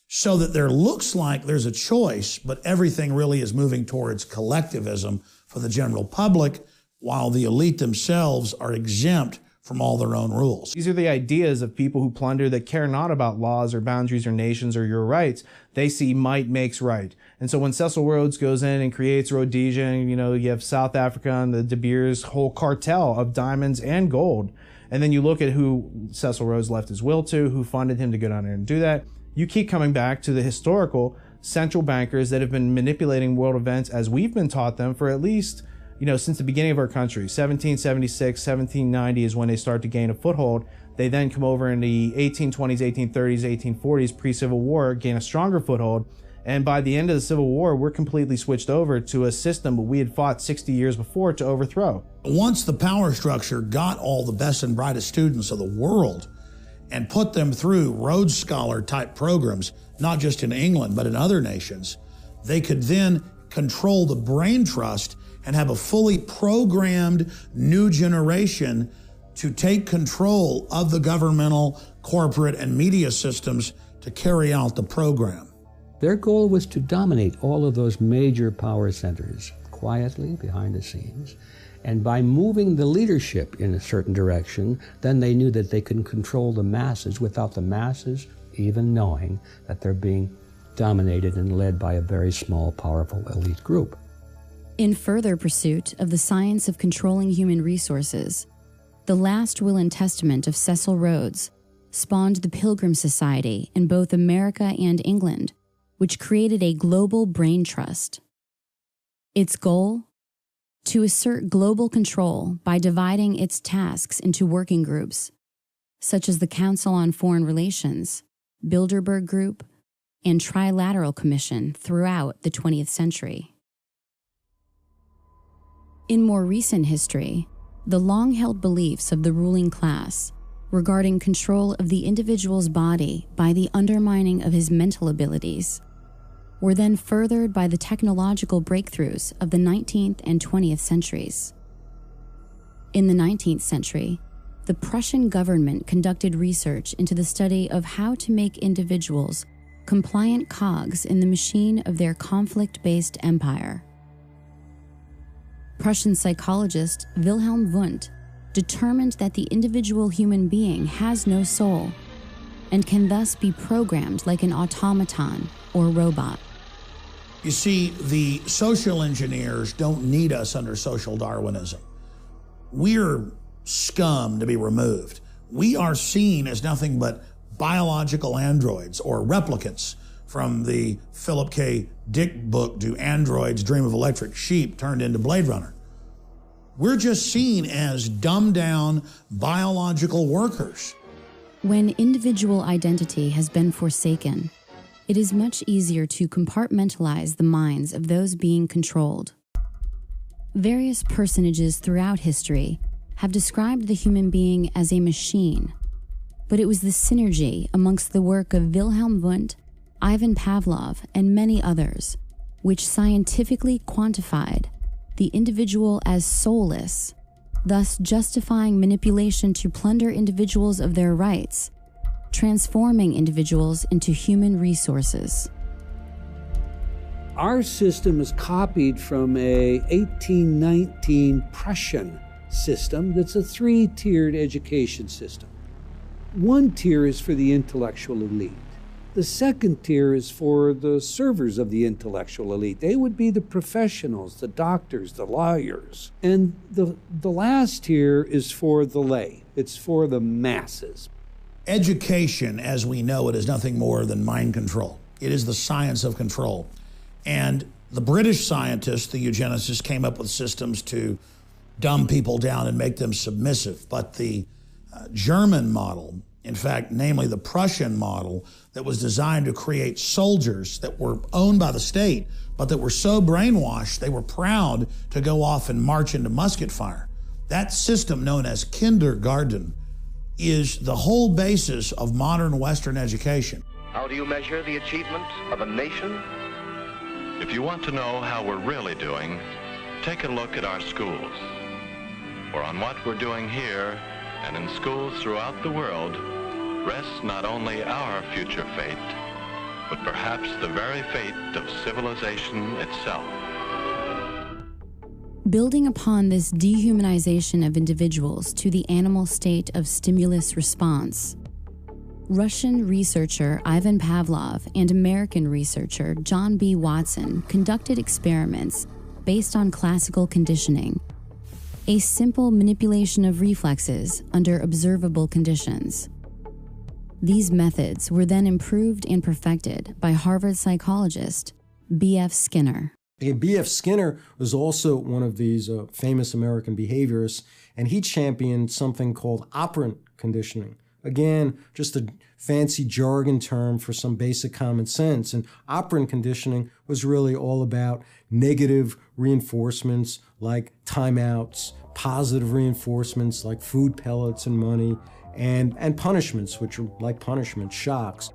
so that there looks like there's a choice, but everything really is moving towards collectivism for the general public, while the elite themselves are exempt from all their own rules. These are the ideas of people who plunder that care not about laws or boundaries or nations or your rights. They see might makes right. And so when Cecil Rhodes goes in and creates Rhodesia, you have South Africa and the De Beers whole cartel of diamonds and gold. And then you look at who Cecil Rhodes left his will to, who funded him to go down there and do that. You keep coming back to the historical central bankers that have been manipulating world events as we've been taught them for at least since the beginning of our country. 1776, 1790 is when they start to gain a foothold. They then come over in the 1820s, 1830s, 1840s, pre-Civil War, gain a stronger foothold. And by the end of the Civil War, we're completely switched over to a system that we had fought 60 years before to overthrow. Once the power structure got all the best and brightest students of the world and put them through Rhodes Scholar type programs, not just in England, but in other nations, they could then control the brain trust and have a fully programmed new generation to take control of the governmental, corporate, and media systems to carry out the program. Their goal was to dominate all of those major power centers quietly behind the scenes. And by moving the leadership in a certain direction, then they knew that they could control the masses without the masses even knowing that they're being dominated and led by a very small, powerful elite group. In further pursuit of the science of controlling human resources, the last will and testament of Cecil Rhodes spawned the Pilgrim Society in both America and England, which created a global brain trust. Its goal? To assert global control by dividing its tasks into working groups, such as the Council on Foreign Relations, Bilderberg Group, and Trilateral Commission throughout the 20th century. In more recent history, the long-held beliefs of the ruling class regarding control of the individual's body by the undermining of his mental abilities were then furthered by the technological breakthroughs of the 19th and 20th centuries. In the 19th century, the Prussian government conducted research into the study of how to make individuals compliant cogs in the machine of their conflict-based empire. Prussian psychologist Wilhelm Wundt determined that the individual human being has no soul and can thus be programmed like an automaton or robot. You see, the social engineers don't need us under social Darwinism. We're scum to be removed. We are seen as nothing but biological androids or replicants from the Philip K. Dick book, Do Androids Dream of Electric Sheep, turned into Blade Runner. We're just seen as dumbed down biological workers. When individual identity has been forsaken, it is much easier to compartmentalize the minds of those being controlled. Various personages throughout history have described the human being as a machine, but it was the synergy amongst the work of Wilhelm Wundt, Ivan Pavlov, and many others, which scientifically quantified the individual as soulless, thus justifying manipulation to plunder individuals of their rights, transforming individuals into human resources. Our system is copied from a 1819 Prussian system that's a three-tiered education system. One tier is for the intellectual elite. The second tier is for the servers of the intellectual elite. They would be the professionals, the doctors, the lawyers. And the last tier is for the lay. It's for the masses. Education, as we know it, is nothing more than mind control. It is the science of control. And the British scientists, the eugenicists, came up with systems to dumb people down and make them submissive. But the German model, in fact, namely the Prussian model, that was designed to create soldiers that were owned by the state, but that were so brainwashed they were proud to go off and march into musket fire. That system, known as kindergarten, is the whole basis of modern Western education. How do you measure the achievement of a nation? If you want to know how we're really doing, take a look at our schools. For on what we're doing here and in schools throughout the world rests not only our future fate, but perhaps the very fate of civilization itself. Building upon this dehumanization of individuals to the animal state of stimulus response, Russian researcher Ivan Pavlov and American researcher John B. Watson conducted experiments based on classical conditioning, a simple manipulation of reflexes under observable conditions. These methods were then improved and perfected by Harvard psychologist B.F. Skinner. B.F. Skinner was also one of these famous American behaviorists, and he championed something called operant conditioning. Again, just a fancy jargon term for some basic common sense. And operant conditioning was really all about negative reinforcements like timeouts, positive reinforcements like food pellets and money, and punishments, which are like punishment, shocks.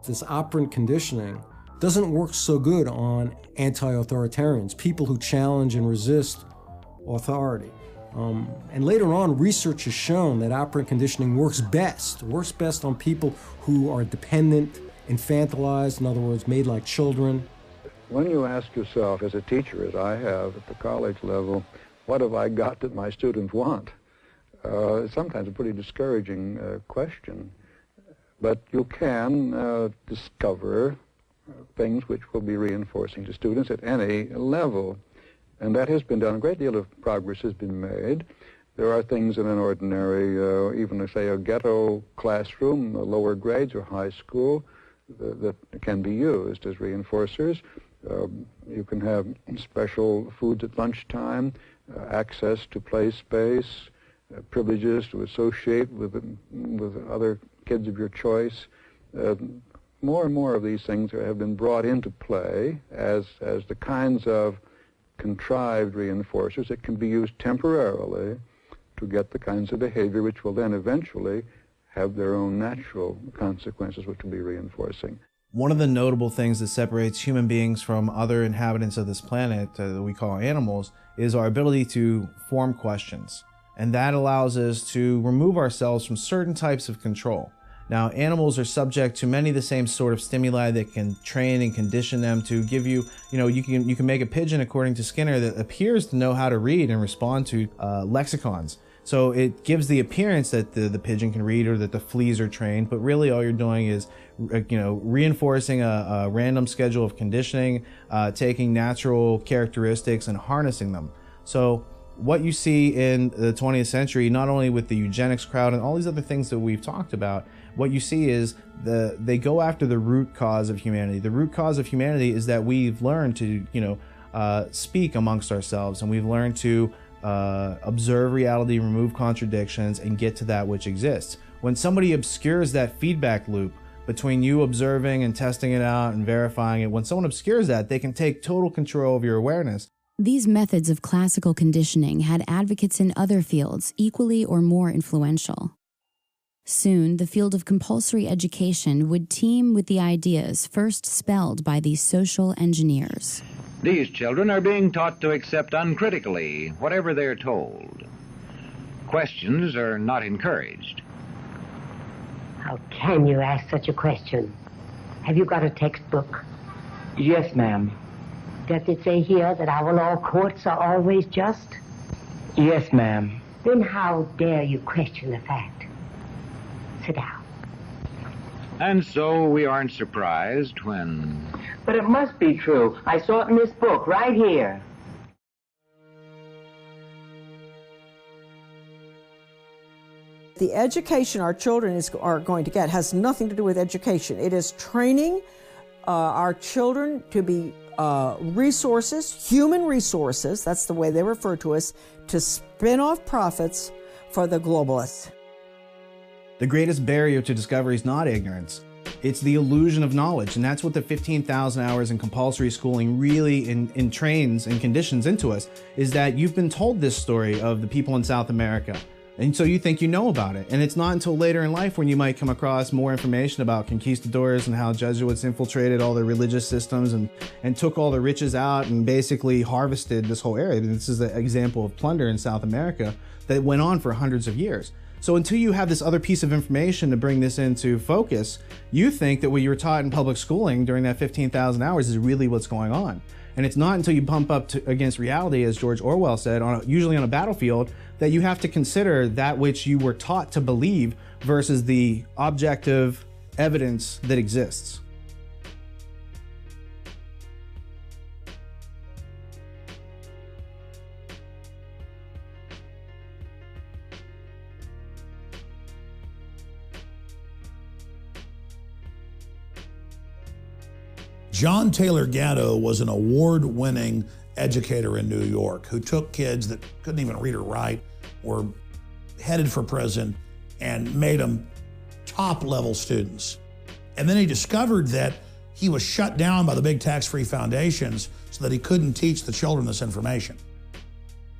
This operant conditioning doesn't work so good on anti-authoritarians, people who challenge and resist authority. And later on, research has shown that operant conditioning works best on people who are dependent, infantilized, in other words, made like children. When you ask yourself, as a teacher, as I have at the college level, what have I got that my students want? It's sometimes a pretty discouraging question. But you can discover things which will be reinforcing to students at any level. And that has been done. A great deal of progress has been made. There are things in an ordinary, even say a ghetto classroom, lower grades or high school, that can be used as reinforcers. You can have special foods at lunchtime, access to play space, privileges to associate with other kids of your choice. More and more of these things have been brought into play as the kinds of contrived reinforcers that can be used temporarily to get the kinds of behavior which will then eventually have their own natural consequences, which will be reinforcing. One of the notable things that separates human beings from other inhabitants of this planet that we call animals is our ability to form questions. And that allows us to remove ourselves from certain types of control. Now, animals are subject to many of the same sort of stimuli that can train and condition them to give you, you can make a pigeon, according to Skinner, that appears to know how to read and respond to lexicons. So it gives the appearance that the pigeon can read or that the fleas are trained, but really all you're doing is, reinforcing a random schedule of conditioning, taking natural characteristics and harnessing them. So what you see in the 20th century, not only with the eugenics crowd and all these other things that we've talked about, what you see is they go after the root cause of humanity. The root cause of humanity is that we've learned to, speak amongst ourselves, and we've learned to observe reality, remove contradictions, and get to that which exists. When somebody obscures that feedback loop between you observing and testing it out and verifying it, when someone obscures that, they can take total control of your awareness. These methods of classical conditioning had advocates in other fields equally or more influential. Soon, the field of compulsory education would teem with the ideas first spelled by these social engineers. These children are being taught to accept uncritically whatever they're told. Questions are not encouraged. How can you ask such a question? Have you got a textbook? Yes, ma'am. Does it say here that our law courts are always just? Yes, ma'am. Then how dare you question the fact? Sit down. And so we aren't surprised when... But it must be true. I saw it in this book right here. The education our children are going to get has nothing to do with education. It is training our children to be resources, human resources, that's the way they refer to us, to spin off profits for the globalists. The greatest barrier to discovery is not ignorance. It's the illusion of knowledge, and that's what the 15,000 hours in compulsory schooling really entrains and conditions into us, is that you've been told this story of the people in South America, and so you think you know about it. And it's not until later in life when you might come across more information about conquistadors and how Jesuits infiltrated all the religious systems and took all the riches out and basically harvested this whole area. This is an example of plunder in South America that went on for hundreds of years. So until you have this other piece of information to bring this into focus, you think that what you were taught in public schooling during that 15,000 hours is really what's going on. And it's not until you bump up against reality, as George Orwell said, usually on a battlefield, that you have to consider that which you were taught to believe versus the objective evidence that exists. John Taylor Gatto was an award-winning educator in New York who took kids that couldn't even read or write, were headed for prison, and made them top-level students. And then he discovered that he was shut down by the big tax-free foundations so that he couldn't teach the children this information.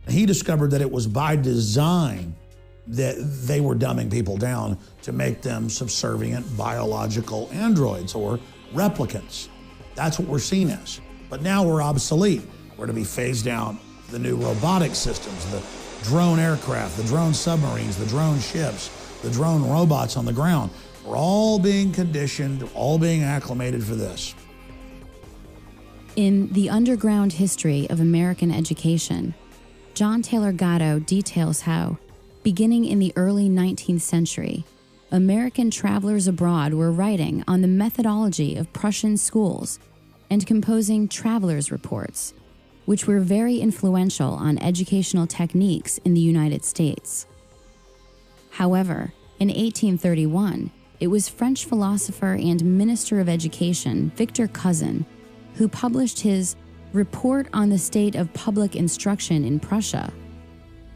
He discovered that it was by design that they were dumbing people down to make them subservient biological androids or replicants. That's what we're seen as. But now we're obsolete. We're to be phased down the new robotic systems, the drone aircraft, the drone submarines, the drone ships, the drone robots on the ground. We're all being conditioned, all being acclimated for this. In The Underground History of American Education, John Taylor Gatto details how, beginning in the early 19th century, American travelers abroad were writing on the methodology of Prussian schools and composing travelers' reports, which were very influential on educational techniques in the United States. However, in 1831, it was French philosopher and Minister of Education Victor Cousin who published his Report on the State of Public Instruction in Prussia,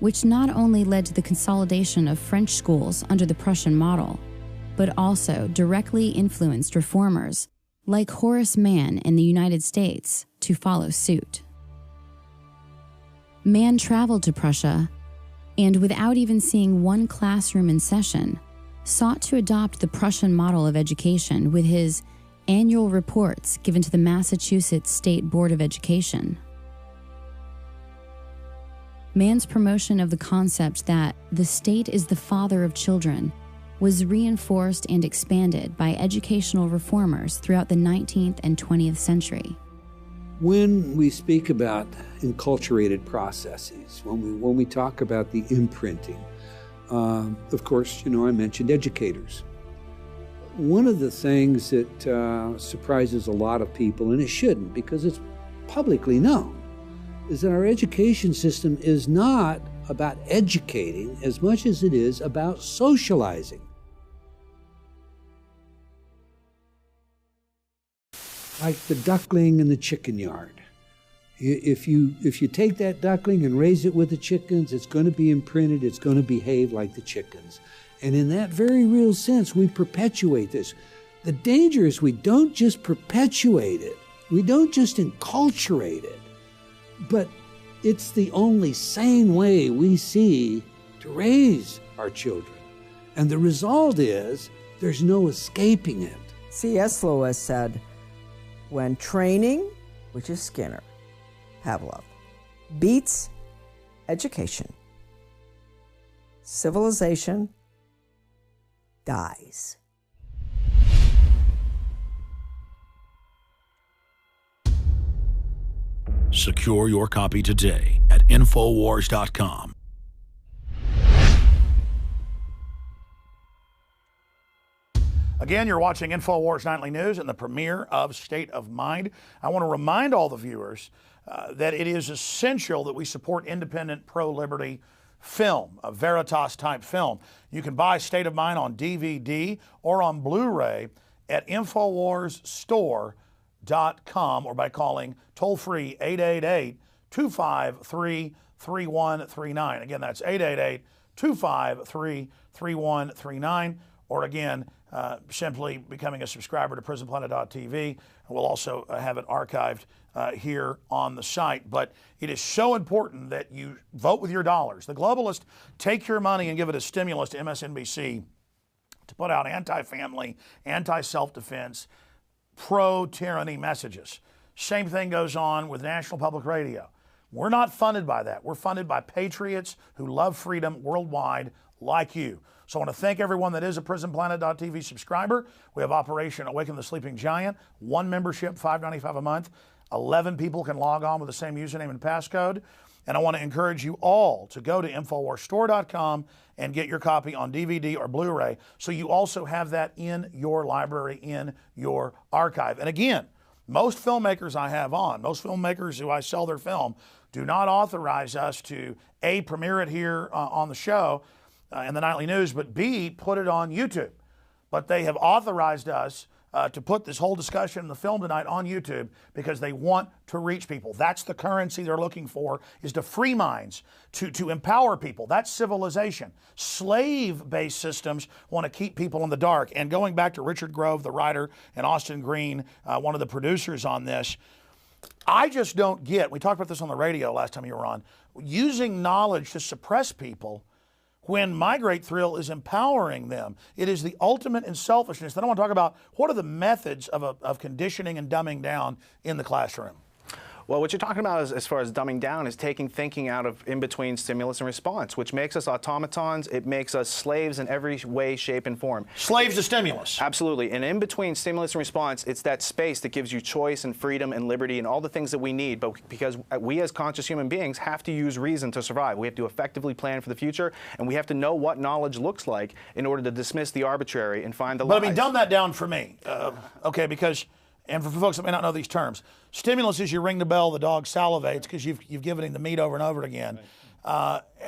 which not only led to the consolidation of French schools under the Prussian model, but also directly influenced reformers like Horace Mann in the United States to follow suit. Mann traveled to Prussia and, without even seeing one classroom in session, sought to adopt the Prussian model of education with his annual reports given to the Massachusetts State Board of Education. Mann's promotion of the concept that the state is the father of children was reinforced and expanded by educational reformers throughout the 19th and 20th century. When we speak about enculturated processes, when we talk about the imprinting, of course, I mentioned educators. One of the things that surprises a lot of people, and it shouldn't because it's publicly known, is that our education system is not about educating as much as it is about socializing. Like the duckling in the chicken yard. If you take that duckling and raise it with the chickens, it's going to be imprinted, it's going to behave like the chickens. And in that very real sense, we perpetuate this. The danger is we don't just perpetuate it, we don't just enculturate it, but it's the only sane way we see to raise our children. And the result is there's no escaping it. C.S. Lewis said, when training, which is Skinner, Pavlov, beats education, civilization dies. Secure your copy today at Infowars.com. Again, you're watching InfoWars Nightly News and the premiere of State of Mind. I want to remind all the viewers that it is essential that we support independent pro-liberty film, a Veritas-type film. You can buy State of Mind on DVD or on Blu-ray at InfoWarsStore.com or by calling toll-free 888-253-3139. Again, that's 888-253-3139. Or again, simply becoming a subscriber to PrisonPlanet.tv. We'll also have it archived here on the site. But it is so important that you vote with your dollars. The globalists take your money and give it as stimulus to MSNBC to put out anti-family, anti-self-defense, pro-tyranny messages. Same thing goes on with National Public Radio. We're not funded by that. We're funded by patriots who love freedom worldwide like you. So I want to thank everyone that is a PrisonPlanet.tv subscriber. We have Operation Awaken the Sleeping Giant, one membership, $5.95 a month. 11 people can log on with the same username and passcode. And I want to encourage you all to go to InfoWarsStore.com and get your copy on DVD or Blu-ray so you also have that in your library, in your archive. And again, most filmmakers I have on, most filmmakers who I sell their film, do not authorize us to A, premiere it here on the show in the Nightly News, but B, put it on YouTube. But they have authorized us to put this whole discussion in the film tonight on YouTube because they want to reach people. That's the currency they're looking for, is to free minds, to empower people. That's civilization. Slave-based systems want to keep people in the dark. And going back to Richard Grove, the writer, and Austin Green, one of the producers on this, I just don't get, we talked about this on the radio last time you were on, using knowledge to suppress people when My Great Thrill is empowering them. It is the ultimate in selfishness. Then I want to talk about what are the methods of conditioning and dumbing down in the classroom. Well, what you're talking about as far as dumbing down is taking thinking out of in-between stimulus and response, which makes us automatons. It makes us slaves in every way, shape, and form. Slaves to stimulus. Absolutely. And in between stimulus and response, it's that space that gives you choice and freedom and liberty and all the things that we need. But because we as conscious human beings have to use reason to survive. We have to effectively plan for the future, and we have to know what knowledge looks like in order to dismiss the arbitrary and find the lies. But I mean, dumb that down for me, okay, because, and for folks that may not know these terms, stimulus is you ring the bell, the dog salivates because you've given him the meat over and over again.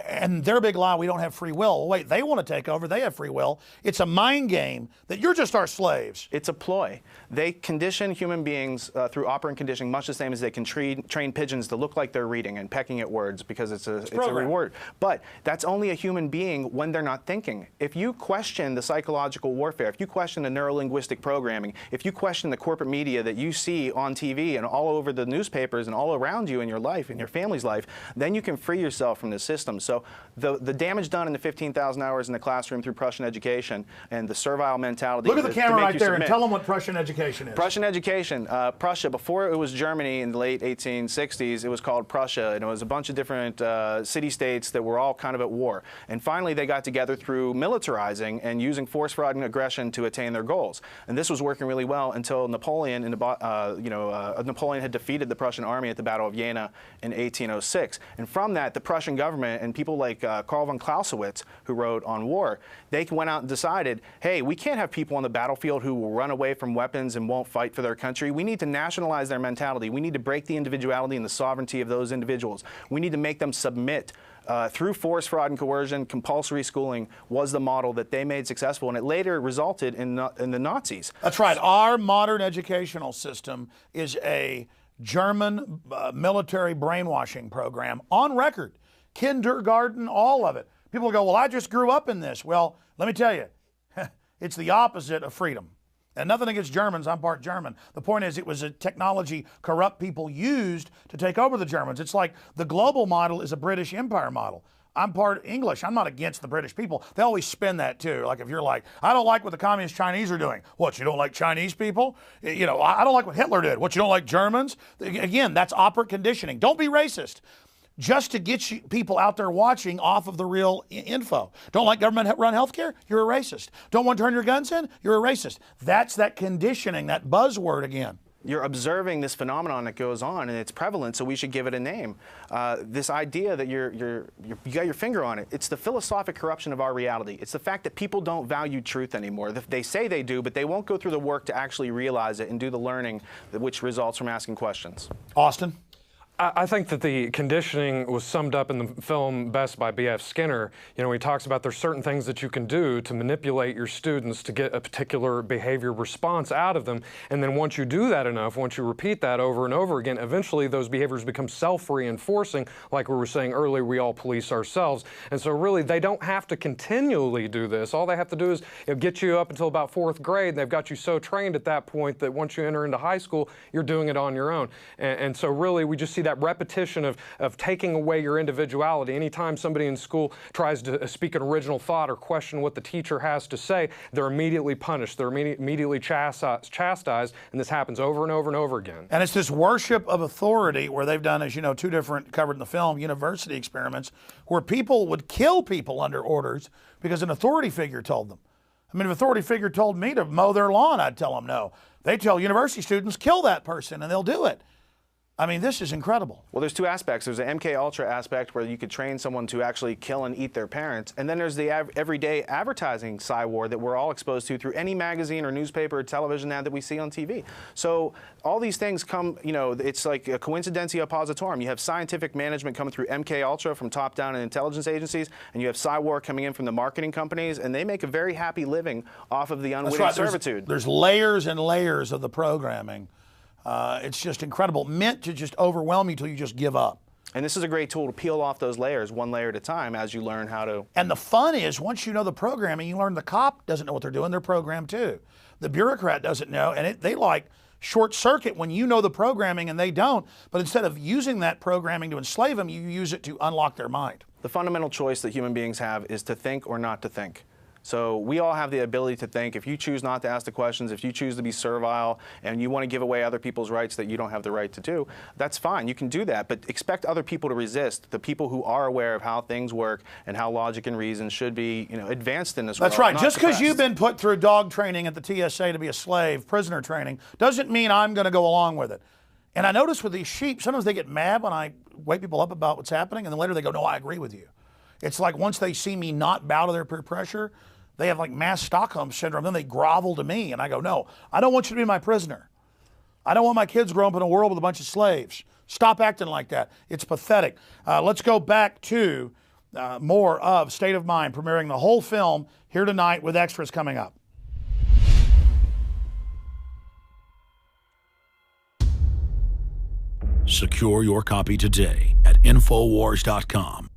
And their big lie, we don't have free will. Well, wait, they want to take over. They have free will. It's a mind game that you're just our slaves. It's a ploy. They condition human beings through operant conditioning, much the same as they can train pigeons to look like they're reading and pecking at words because it's a reward. But that's only a human being when they're not thinking. If you question the psychological warfare, if you question the neurolinguistic programming, if you question the corporate media that you see on TV and all over the newspapers and all around you in your life, in your family's life, then you can free yourself from this system. So the damage done in the 15,000 hours in the classroom through Prussian education and the servile mentality. Look at the camera right there and tell them what Prussian education is. Prussian education. Prussia, before it was Germany in the late 1860s, it was called Prussia, and it was a bunch of different city-states that were all kind of at war. And finally, they got together through militarizing and using force, fraud, and aggression to attain their goals. And this was working really well until Napoleon, Napoleon had defeated the Prussian army at the Battle of Jena in 1806. And from that, the Prussian government and people like Karl von Clausewitz, who wrote on war, they went out and decided, hey, we can't have people on the battlefield who will run away from weapons and won't fight for their country. We need to nationalize their mentality. We need to break the individuality and the sovereignty of those individuals. We need to make them submit. Through force, fraud, and coercion, compulsory schooling was the model that they made successful, and it later resulted in the Nazis. That's right. Our modern educational system is a German military brainwashing program on record. Kindergarten, all of it. People go, well, I just grew up in this. Well, let me tell you, it's the opposite of freedom. And nothing against Germans, I'm part German. The point is it was a technology corrupt people used to take over the Germans. It's like the global model is a British Empire model. I'm part English. I'm not against the British people. They always spin that too. Like if you're like, I don't like what the communist Chinese are doing. What, you don't like Chinese people? You know, I don't like what Hitler did. What, you don't like Germans? Again, that's operant conditioning. Don't be racist. Just to get people out there watching off of the real info. Don't like government-run healthcare? You're a racist. Don't want to turn your guns in? You're a racist. That's that conditioning, that buzzword again. You're observing this phenomenon that goes on, and it's prevalent, so we should give it a name. This idea that you got your finger on it, it's the philosophic corruption of our reality. It's the fact that people don't value truth anymore. They say they do, but they won't go through the work to actually realize it and do the learning which results from asking questions. Austin? I think that the conditioning was summed up in the film best by B.F. Skinner. You know, he talks about there's certain things that you can do to manipulate your students to get a particular behavior response out of them. And then once you do that enough, once you repeat that over and over again, eventually those behaviors become self-reinforcing. Like we were saying earlier, we all police ourselves. And so really, they don't have to continually do this. All they have to do is get you up until about 4th grade. And they've got you so trained at that point that once you enter into high school, you're doing it on your own. And so really, we just see that repetition of taking away your individuality. Anytime somebody in school tries to speak an original thought or question what the teacher has to say, they're immediately punished. They're immediately chastised, and this happens over and over and over again. And it's this worship of authority where they've done, as you know, 2 different, covered in the film, university experiments, where people would kill people under orders because an authority figure told them. I mean, if an authority figure told me to mow their lawn, I'd tell them no. They tell university students, kill that person, and they'll do it. I mean, this is incredible. Well, there's two aspects. There's an MK Ultra aspect where you could train someone to actually kill and eat their parents, and then there's the everyday advertising war that we're all exposed to through any magazine or newspaper or television ad that we see on TV. So all these things come, you know, it's like a coincidentia positorum. You have scientific management coming through MK Ultra from top down in intelligence agencies, and you have war coming in from the marketing companies, and they make a very happy living off of the unwitting servitude. There's layers and layers of the programming. It's just incredible, meant to just overwhelm you till you just give up. And this is a great tool to peel off those layers one layer at a time as you learn how to. And the fun is, once you know the programming, you learn the cop doesn't know what they're doing. They're programmed too. The bureaucrat doesn't know, and they like short circuit when you know the programming and they don't. But instead of using that programming to enslave them, you use it to unlock their mind. The fundamental choice that human beings have is to think or not to think. So we all have the ability to think. If you choose not to ask the questions, if you choose to be servile and you want to give away other people's rights that you don't have the right to do, that's fine. You can do that, but expect other people to resist, the people who are aware of how things work and how logic and reason should be, you know, advanced in this world. That's right. Just because you've been put through dog training at the TSA to be a slave, prisoner training, doesn't mean I'm going to go along with it. And I notice with these sheep, sometimes they get mad when I wake people up about what's happening, and then later they go, no, I agree with you. It's like once they see me not bow to their peer pressure, they have like mass Stockholm syndrome. Then they grovel to me, and I go, no, I don't want you to be my prisoner. I don't want my kids growing up in a world with a bunch of slaves. Stop acting like that. It's pathetic. Let's go back to more of State of Mind, premiering the whole film here tonight with extras coming up. Secure your copy today at Infowars.com.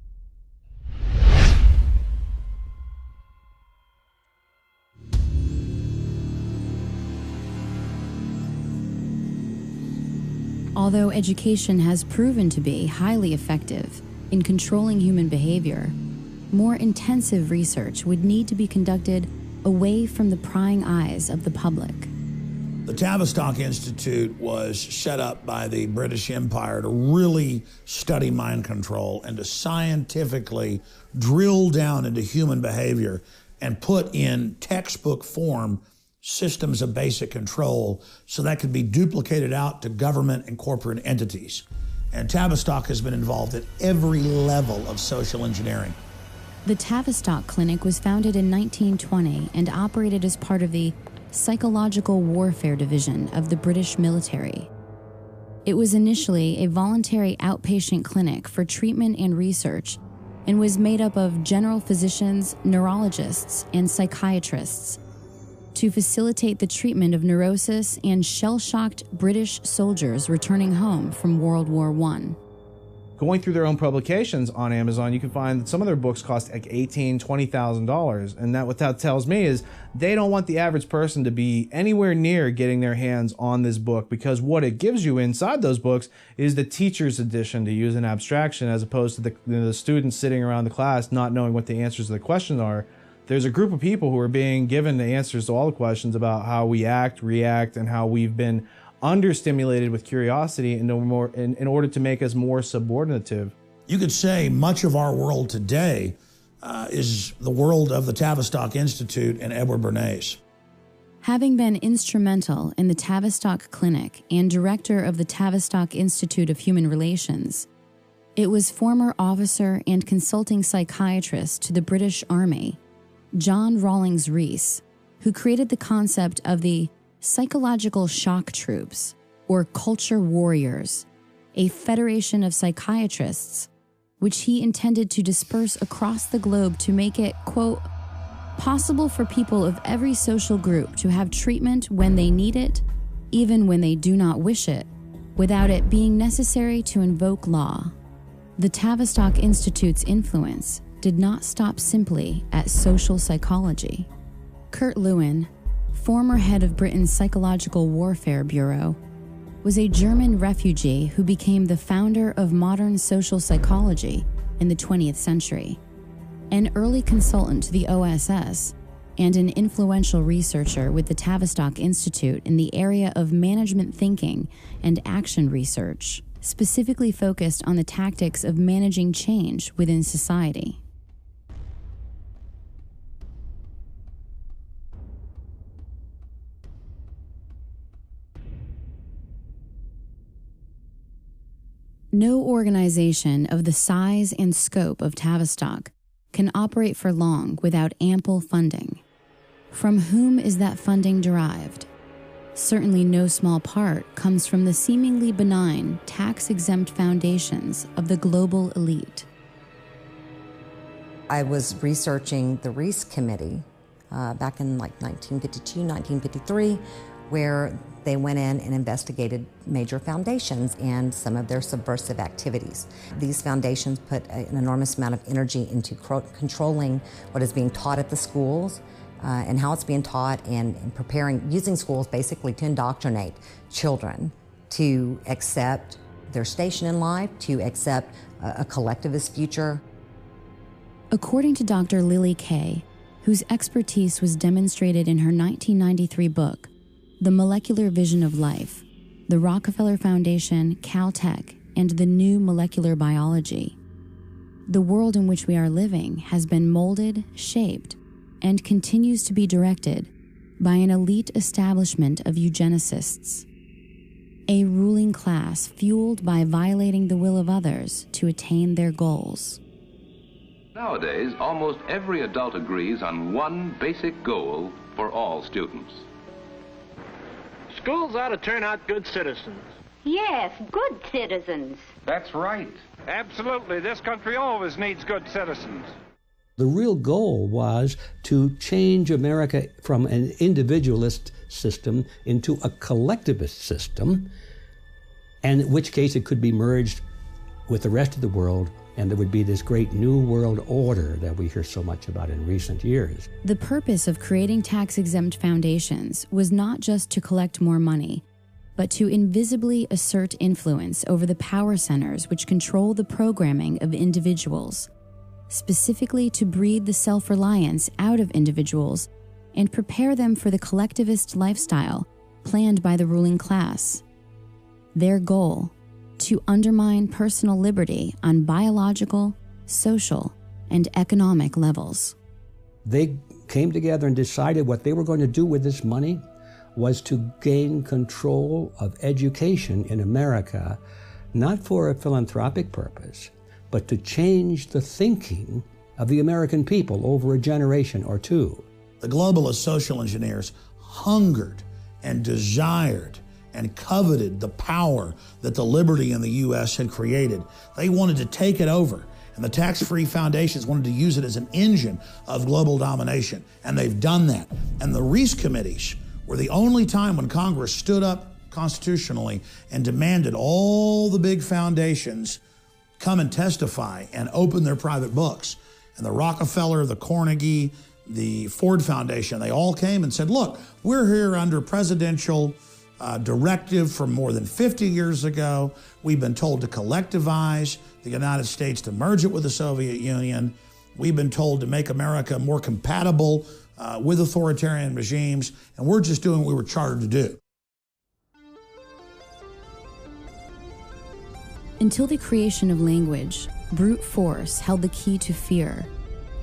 Although education has proven to be highly effective in controlling human behavior, more intensive research would need to be conducted away from the prying eyes of the public. The Tavistock Institute was set up by the British Empire to really study mind control and to scientifically drill down into human behavior and put in textbook form systems of basic control so that could be duplicated out to government and corporate entities. And Tavistock has been involved at every level of social engineering. The Tavistock Clinic was founded in 1920 and operated as part of the Psychological Warfare Division of the British military. It was initially a voluntary outpatient clinic for treatment and research and was made up of general physicians, neurologists, and psychiatrists to facilitate the treatment of neurosis and shell-shocked British soldiers returning home from World War I. Going through their own publications on Amazon, you can find that some of their books cost like $18,000, $20,000. And what that tells me is they don't want the average person to be anywhere near getting their hands on this book, because what it gives you inside those books is the teacher's edition, to use an abstraction, as opposed to the students sitting around the class not knowing what the answers to the questions are. There's a group of people who are being given the answers to all the questions about how we act, react, and how we've been understimulated with curiosity in order to make us more subordinative. You could say much of our world today is the world of the Tavistock Institute and Edward Bernays. Having been instrumental in the Tavistock Clinic and director of the Tavistock Institute of Human Relations, it was former officer and consulting psychiatrist to the British Army, John Rawlings Rees, who created the concept of the psychological shock troops, or culture warriors, a federation of psychiatrists, which he intended to disperse across the globe to make it, quote, possible for people of every social group to have treatment when they need it, even when they do not wish it, without it being necessary to invoke law. The Tavistock Institute's influence did not stop simply at social psychology. Kurt Lewin, former head of Britain's Psychological Warfare Bureau, was a German refugee who became the founder of modern social psychology in the 20th century, an early consultant to the OSS, and an influential researcher with the Tavistock Institute in the area of management thinking and action research, specifically focused on the tactics of managing change within society. No organization of the size and scope of Tavistock can operate for long without ample funding. From whom is that funding derived? Certainly no small part comes from the seemingly benign, tax-exempt foundations of the global elite. I was researching the Reece Committee back in like 1952, 1953, where they went in and investigated major foundations and some of their subversive activities. These foundations put an enormous amount of energy into controlling what is being taught at the schools and how it's being taught, and preparing, using schools basically to indoctrinate children to accept their station in life, to accept a collectivist future. According to Dr. Lily Kay, whose expertise was demonstrated in her 1993 book, The Molecular Vision of Life, the Rockefeller Foundation, Caltech, and the New Molecular Biology, the world in which we are living has been molded, shaped, and continues to be directed by an elite establishment of eugenicists, a ruling class fueled by violating the will of others to attain their goals. Nowadays, almost every adult agrees on one basic goal for all students. Schools ought to turn out good citizens. Yes, good citizens. That's right. Absolutely. This country always needs good citizens. The real goal was to change America from an individualist system into a collectivist system, and in which case it could be merged with the rest of the world, and there would be this great new world order that we hear so much about in recent years. The purpose of creating tax-exempt foundations was not just to collect more money, but to invisibly assert influence over the power centers which control the programming of individuals, specifically to breed the self-reliance out of individuals and prepare them for the collectivist lifestyle planned by the ruling class. Their goal: to undermine personal liberty on biological, social, and economic levels. They came together and decided what they were going to do with this money was to gain control of education in America, not for a philanthropic purpose, but to change the thinking of the American people over a generation or two. The globalist social engineers hungered and desired and coveted the power that the liberty in the U.S. had created. They wanted to take it over, and the tax-free foundations wanted to use it as an engine of global domination, and they've done that. And the Reece committees were the only time when Congress stood up constitutionally and demanded all the big foundations come and testify and open their private books. And the Rockefeller, the Carnegie, the Ford Foundation, they all came and said, look, we're here under presidential directive from more than 50 years ago. We've been told to collectivize the United States, to merge it with the Soviet Union. We've been told to make America more compatible with authoritarian regimes, and we're just doing what we were chartered to do. Until the creation of language, brute force held the key to fear,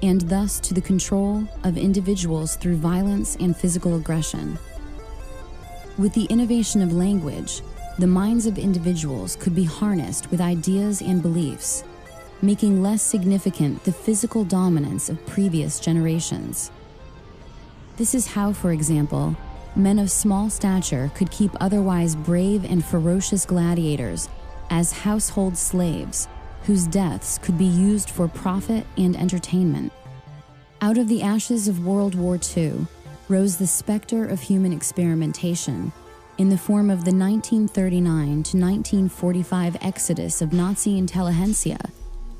and thus to the control of individuals through violence and physical aggression. With the innovation of language, the minds of individuals could be harnessed with ideas and beliefs, making less significant the physical dominance of previous generations. This is how, for example, men of small stature could keep otherwise brave and ferocious gladiators as household slaves, whose deaths could be used for profit and entertainment. Out of the ashes of World War II rose the specter of human experimentation in the form of the 1939 to 1945 exodus of Nazi intelligentsia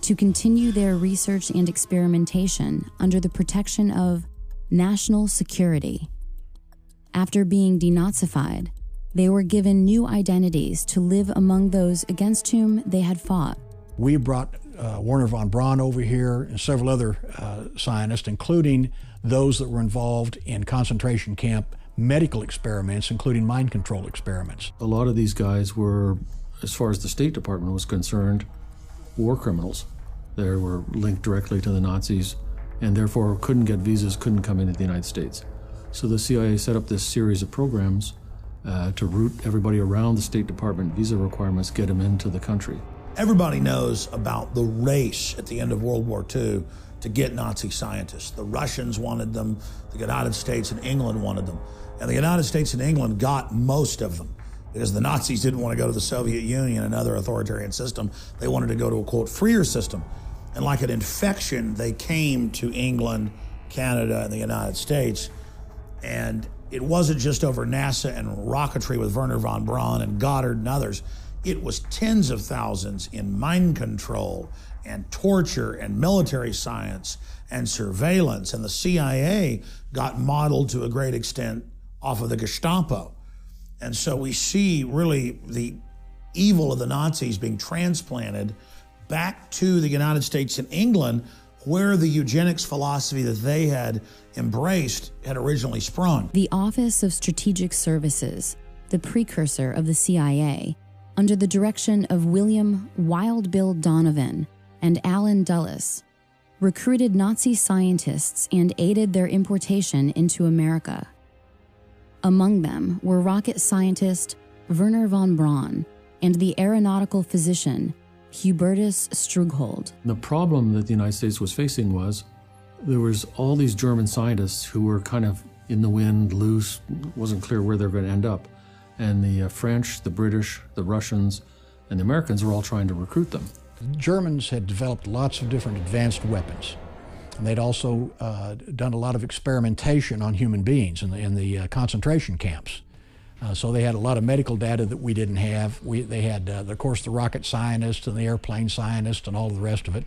to continue their research and experimentation under the protection of national security. After being denazified, they were given new identities to live among those against whom they had fought. We brought Werner von Braun over here and several other scientists, including those that were involved in concentration camp medical experiments, including mind control experiments. A lot of these guys were, as far as the State Department was concerned, war criminals. They were linked directly to the Nazis and therefore couldn't get visas, couldn't come into the United States. So the CIA set up this series of programs to route everybody around the State Department visa requirements, get them into the country. Everybody knows about the race at the end of World War II to get Nazi scientists. The Russians wanted them, the United States and England wanted them. And the United States and England got most of them because the Nazis didn't want to go to the Soviet Union, another authoritarian system. They wanted to go to a, quote, freer system. And like an infection, they came to England, Canada, and the United States. And it wasn't just over NASA and rocketry with Wernher von Braun and Goddard and others. It was tens of thousands in mind control and torture and military science and surveillance. And the CIA got modeled to a great extent off of the Gestapo. And so we see really the evil of the Nazis being transplanted back to the United States and England, where the eugenics philosophy that they had embraced had originally sprung. The Office of Strategic Services, the precursor of the CIA, under the direction of William Wild Bill Donovan and Allen Dulles, recruited Nazi scientists and aided their importation into America. Among them were rocket scientist Wernher von Braun and the aeronautical physician Hubertus Strughold. The problem that the United States was facing was there was all these German scientists who were kind of in the wind, loose, wasn't clear where they were going to end up. And the French, the British, the Russians, and the Americans were all trying to recruit them. The Germans had developed lots of different advanced weapons. And they'd also done a lot of experimentation on human beings in the concentration camps. So they had a lot of medical data that we didn't have. They had, of course, the rocket scientists and the airplane scientists and all the rest of it.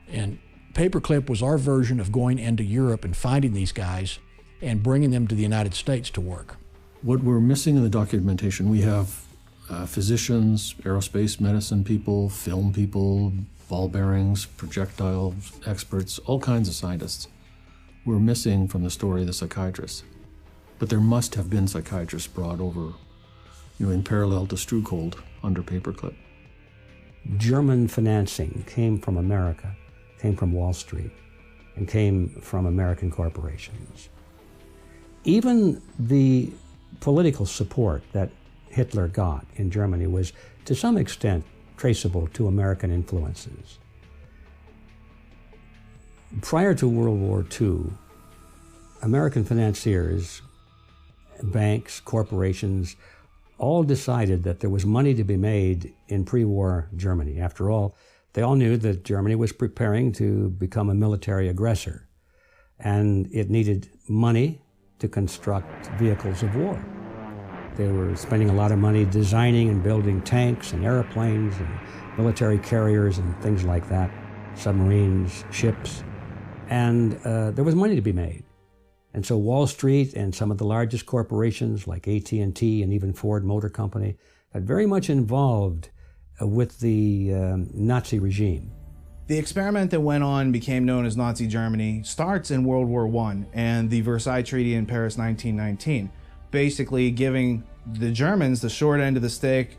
And Paperclip was our version of going into Europe and finding these guys and bringing them to the United States to work. What we're missing in the documentation, we have physicians, aerospace medicine people, film people, ball bearings, projectile experts, all kinds of scientists. We're missing from the story the psychiatrists. But there must have been psychiatrists brought over, in parallel to Strughold under Paperclip. German financing came from America, came from Wall Street, and came from American corporations. Even the political support that Hitler got in Germany was, to some extent, traceable to American influences. Prior to World War II, American financiers, banks, corporations, all decided that there was money to be made in pre-war Germany. After all, they all knew that Germany was preparing to become a military aggressor, and it needed money to construct vehicles of war. They were spending a lot of money designing and building tanks and airplanes and military carriers and things like that, submarines, ships, and there was money to be made. And so Wall Street and some of the largest corporations like AT&T and even Ford Motor Company got very much involved with the Nazi regime. The experiment that went on became known as Nazi Germany starts in World War I and the Versailles Treaty in Paris 1919, basically giving the Germans the short end of the stick,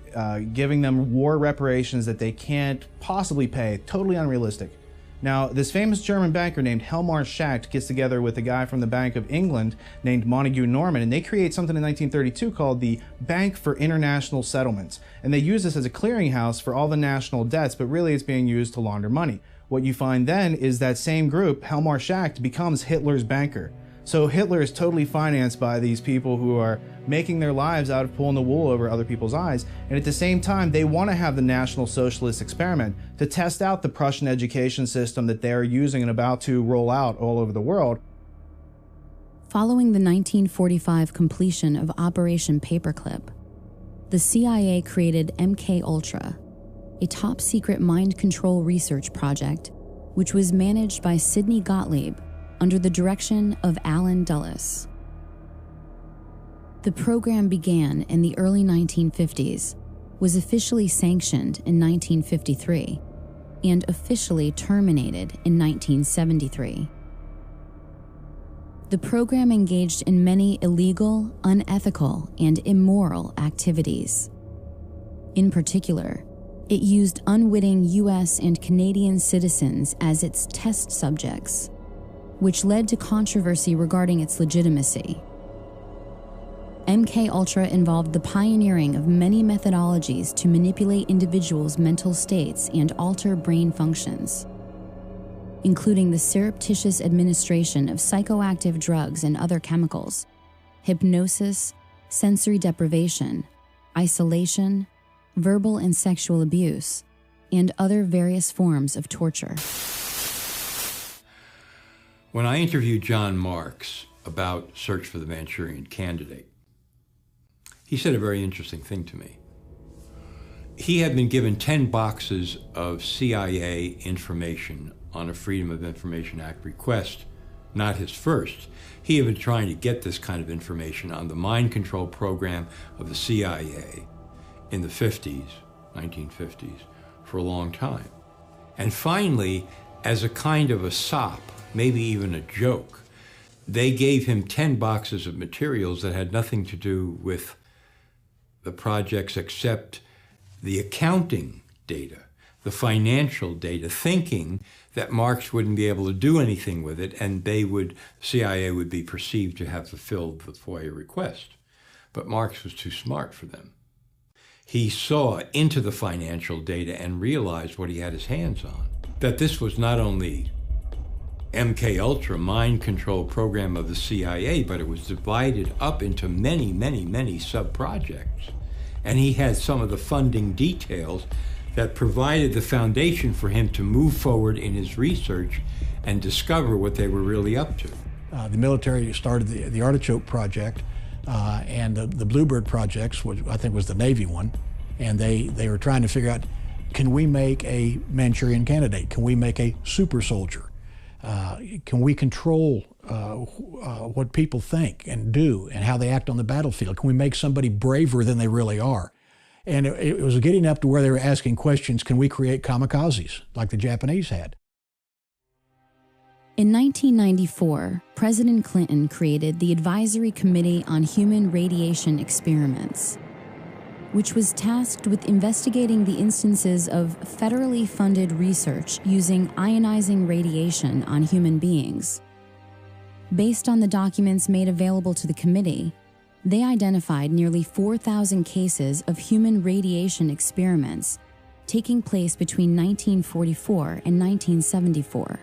giving them war reparations that they can't possibly pay, totally unrealistic. Now, this famous German banker named Helmar Schacht gets together with a guy from the Bank of England named Montague Norman, and they create something in 1932 called the Bank for International Settlements. And they use this as a clearinghouse for all the national debts, but really it's being used to launder money. What you find then is that same group, Helmar Schacht, becomes Hitler's banker. So Hitler is totally financed by these people who are making their lives out of pulling the wool over other people's eyes. And at the same time, they want to have the National Socialist experiment to test out the Prussian education system that they're using and about to roll out all over the world. Following the 1945 completion of Operation Paperclip, the CIA created MK-Ultra, a top-secret mind control research project, which was managed by Sidney Gottlieb under the direction of Allen Dulles. The program began in the early 1950s, was officially sanctioned in 1953, and officially terminated in 1973. The program engaged in many illegal, unethical, and immoral activities. In particular, it used unwitting US and Canadian citizens as its test subjects, which led to controversy regarding its legitimacy. MKUltra involved the pioneering of many methodologies to manipulate individuals' mental states and alter brain functions, including the surreptitious administration of psychoactive drugs and other chemicals, hypnosis, sensory deprivation, isolation, verbal and sexual abuse, and other various forms of torture. When I interviewed John Marks about Search for the Manchurian Candidate, he said a very interesting thing to me. He had been given 10 boxes of CIA information on a Freedom of Information Act request, not his first. He had been trying to get this kind of information on the mind control program of the CIA in the 1950s, for a long time. And finally, as a kind of a sop, maybe even a joke, they gave him 10 boxes of materials that had nothing to do with the projects except the accounting data, the financial data, thinking that Marks wouldn't be able to do anything with it and CIA would be perceived to have fulfilled the FOIA request. But Marks was too smart for them. He saw into the financial data and realized what he had his hands on, that this was not only MKUltra, mind control program of the CIA, but it was divided up into many, many, many sub-projects. And he had some of the funding details that provided the foundation for him to move forward in his research and discover what they were really up to. The military started the Artichoke Project and the Bluebird projects, which I think was the Navy one, and they were trying to figure out, can we make a Manchurian Candidate? Can we make a super soldier? Can we control what people think and do and how they act on the battlefield? Can we make somebody braver than they really are? And it was getting up to where they were asking questions, can we create kamikazes like the Japanese had? In 1994, President Clinton created the Advisory Committee on Human Radiation Experiments, which was tasked with investigating the instances of federally funded research using ionizing radiation on human beings. Based on the documents made available to the committee, they identified nearly 4,000 cases of human radiation experiments taking place between 1944 and 1974.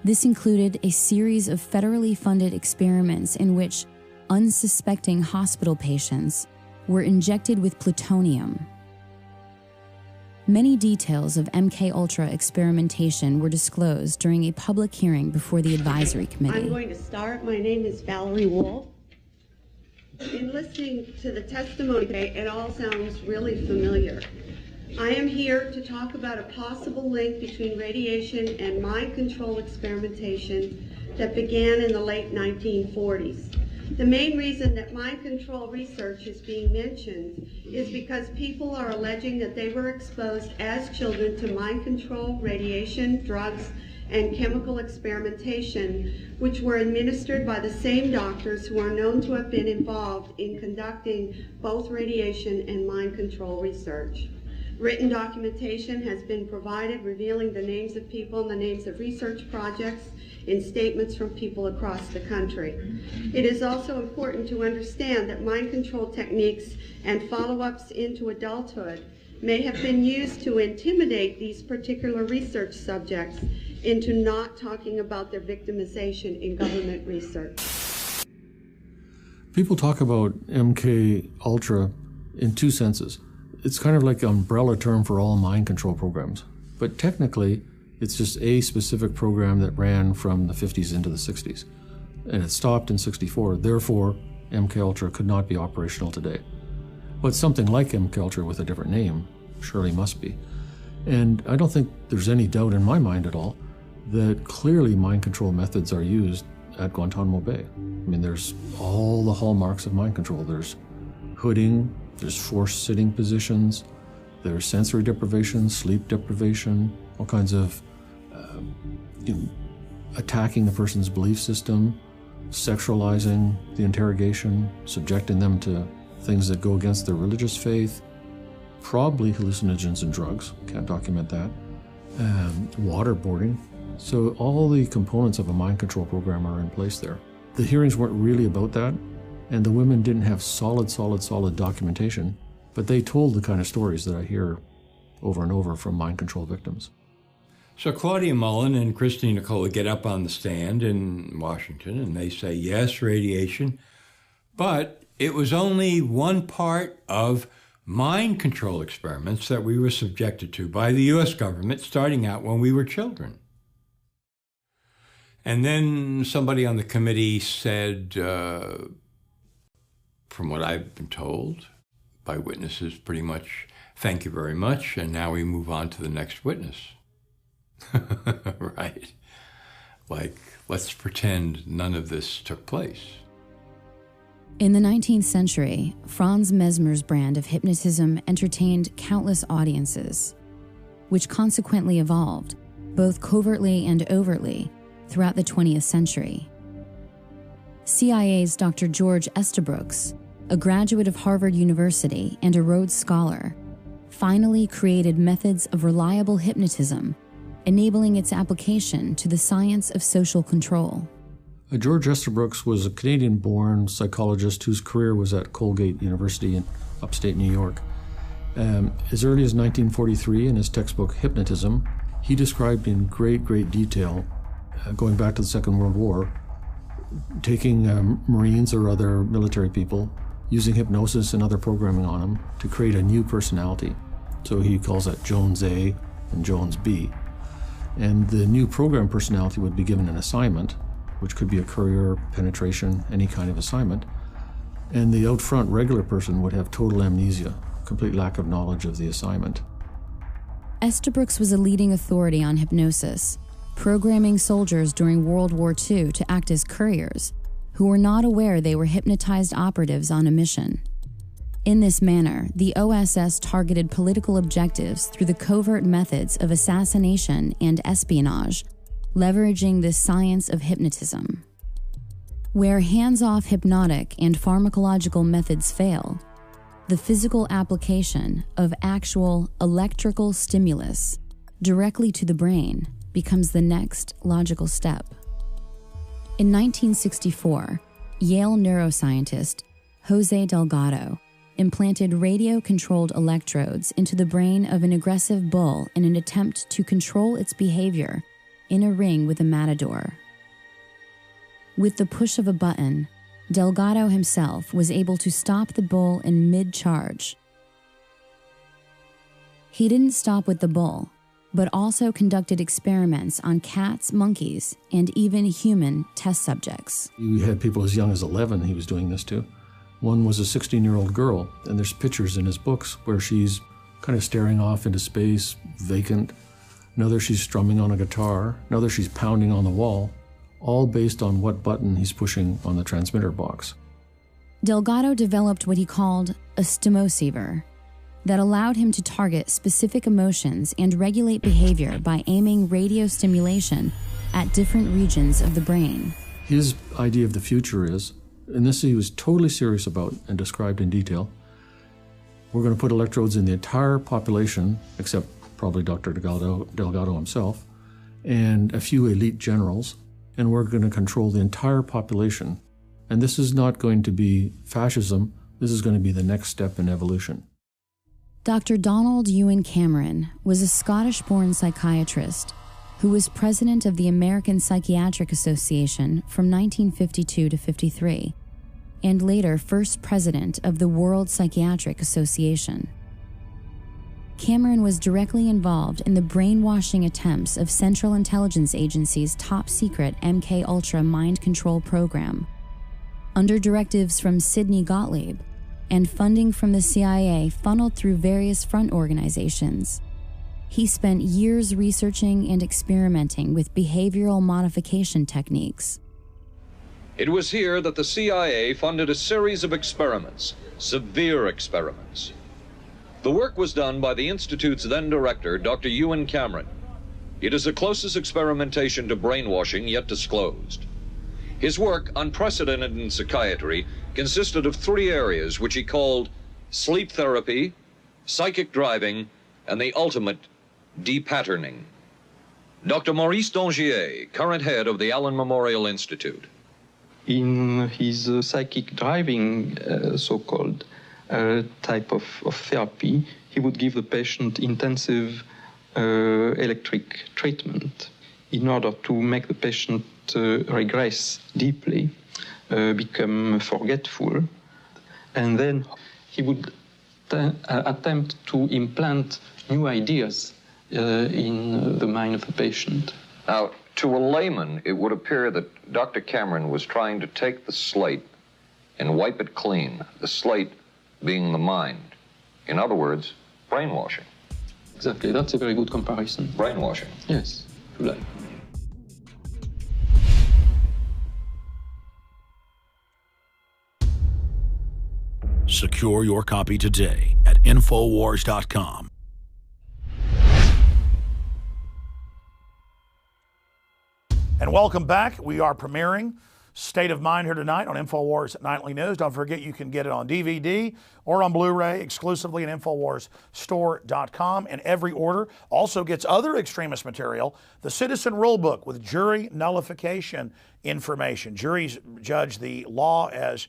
This included a series of federally funded experiments in which unsuspecting hospital patients were injected with plutonium. Many details of MKUltra experimentation were disclosed during a public hearing before the advisory committee. I'm going to start. My name is Valerie Wolf. In listening to the testimony today, it all sounds really familiar. I am here to talk about a possible link between radiation and mind control experimentation that began in the late 1940s. The main reason that mind control research is being mentioned is because people are alleging that they were exposed as children to mind control, radiation, drugs, and chemical experimentation, which were administered by the same doctors who are known to have been involved in conducting both radiation and mind control research. Written documentation has been provided revealing the names of people and the names of research projects in statements from people across the country. It is also important to understand that mind control techniques and follow-ups into adulthood may have been used to intimidate these particular research subjects into not talking about their victimization in government research. People talk about MKUltra in two senses. It's kind of like an umbrella term for all mind control programs. But technically, it's just a specific program that ran from the 50s into the 60s. And it stopped in 64. Therefore, MKUltra could not be operational today. But something like MKUltra with a different name surely must be. And I don't think there's any doubt in my mind at all that clearly mind control methods are used at Guantanamo Bay. I mean, there's all the hallmarks of mind control. There's hooding, there's forced sitting positions, there's sensory deprivation, sleep deprivation, all kinds of attacking the person's belief system, sexualizing the interrogation, subjecting them to things that go against their religious faith, probably hallucinogens and drugs, can't document that, waterboarding. So all the components of a mind control program are in place there. The hearings weren't really about that. And the women didn't have solid documentation, but they told the kind of stories that I hear over and over from mind control victims. So Claudia Mullen and Christine Nicola get up on the stand in Washington and they say, yes, radiation, but it was only one part of mind control experiments that we were subjected to by the U.S. government starting out when we were children. And then somebody on the committee said, from what I've been told by witnesses, pretty much, thank you very much, and now we move on to the next witness. Right. Like, let's pretend none of this took place. In the 19th century, Franz Mesmer's brand of hypnotism entertained countless audiences, which consequently evolved, both covertly and overtly, throughout the 20th century. CIA's Dr. George Estabrooks, a graduate of Harvard University and a Rhodes Scholar, finally created methods of reliable hypnotism, enabling its application to the science of social control. George Estabrooks was a Canadian-born psychologist whose career was at Colgate University in upstate New York. As early as 1943, in his textbook Hypnotism, he described in great detail, going back to the Second World War, taking Marines or other military people, using hypnosis and other programming on them to create a new personality. So he calls that Jones A and Jones B. And the new program personality would be given an assignment, which could be a courier, penetration, any kind of assignment. And the out front regular person would have total amnesia, complete lack of knowledge of the assignment. Estabrooks was a leading authority on hypnosis, programming soldiers during World War II to act as couriers, who were not aware they were hypnotized operatives on a mission. In this manner, the OSS targeted political objectives through the covert methods of assassination and espionage, leveraging the science of hypnotism. Where hands-off hypnotic and pharmacological methods fail, the physical application of actual electrical stimulus directly to the brain becomes the next logical step. In 1964, Yale neuroscientist Jose Delgado implanted radio-controlled electrodes into the brain of an aggressive bull in an attempt to control its behavior in a ring with a matador. With the push of a button, Delgado himself was able to stop the bull in mid-charge. He didn't stop with the bull, but also conducted experiments on cats, monkeys, and even human test subjects. You had people as young as 11 he was doing this to. One was a 16-year-old girl, and there's pictures in his books where she's kind of staring off into space, vacant. Another, she's strumming on a guitar. Another, she's pounding on the wall, all based on what button he's pushing on the transmitter box. Delgado developed what he called a stimoceiver that allowed him to target specific emotions and regulate behavior by aiming radio stimulation at different regions of the brain. His idea of the future is, and this he was totally serious about and described in detail, we're going to put electrodes in the entire population, except probably Dr. Delgado himself, and a few elite generals, and we're going to control the entire population. And this is not going to be fascism, this is going to be the next step in evolution. Dr. Donald Ewan Cameron was a Scottish-born psychiatrist who was president of the American Psychiatric Association from 1952 to 53, and later first president of the World Psychiatric Association. Cameron was directly involved in the brainwashing attempts of Central Intelligence Agency's top-secret MK-Ultra mind control program. Under directives from Sidney Gottlieb and funding from the CIA funneled through various front organizations, he spent years researching and experimenting with behavioral modification techniques. It was here that the CIA funded a series of experiments, severe experiments. The work was done by the Institute's then director, Dr. Ewan Cameron. It is the closest experimentation to brainwashing yet disclosed. His work, unprecedented in psychiatry, consisted of 3 areas which he called sleep therapy, psychic driving, and the ultimate depatterning. Dr. Maurice Dongier, current head of the Allen Memorial Institute. in his psychic driving, so-called type of therapy, he would give the patient intensive electric treatment in order to make the patient regress deeply, become forgetful, and then he would attempt to implant new ideas in the mind of the patient. Now, to a layman, it would appear that Dr. Cameron was trying to take the slate and wipe it clean, the slate being the mind. In other words, brainwashing. Exactly, that's a very good comparison. Brainwashing. Yes, if you like. Secure your copy today at Infowars.com. And welcome back. We are premiering State of Mind here tonight on InfoWars Nightly News. Don't forget you can get it on DVD or on Blu-ray exclusively at InfoWarsStore.com. And every order also gets other extremist material, the Citizen Rulebook with jury nullification information. Juries judge the law as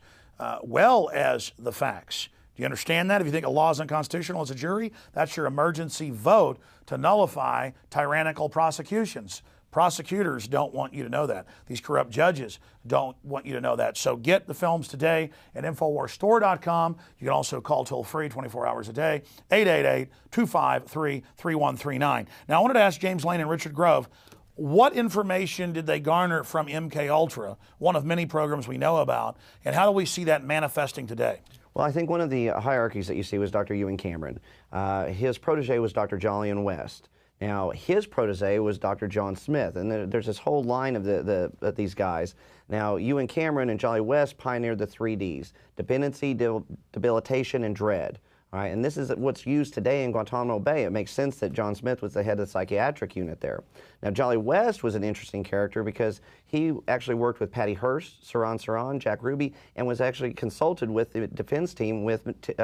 well as the facts. Do you understand that? If you think a law is unconstitutional as a jury, that's your emergency vote to nullify tyrannical prosecutions. Prosecutors don't want you to know that. These corrupt judges don't want you to know that. So get the films today at InfoWarsStore.com. You can also call toll-free 24 hours a day, 888-253-3139. Now, I wanted to ask James Lane and Richard Grove, what information did they garner from MKUltra, one of many programs we know about, and how do we see that manifesting today? Well, I think one of the hierarchies that you see was Dr. Ewan Cameron. His protege was Dr. Jolyon West. Now, his protege was Dr. John Smith, and there's this whole line of these guys. Now, Ewan Cameron and Jolly West pioneered the 3 Ds, dependency, debilitation, and dread. All right, and this is what's used today in Guantanamo Bay. It makes sense that John Smith was the head of the psychiatric unit there. Now, Jolly West was an interesting character because he actually worked with Patty Hearst, Saran, Jack Ruby, and was actually consulted with the defense team with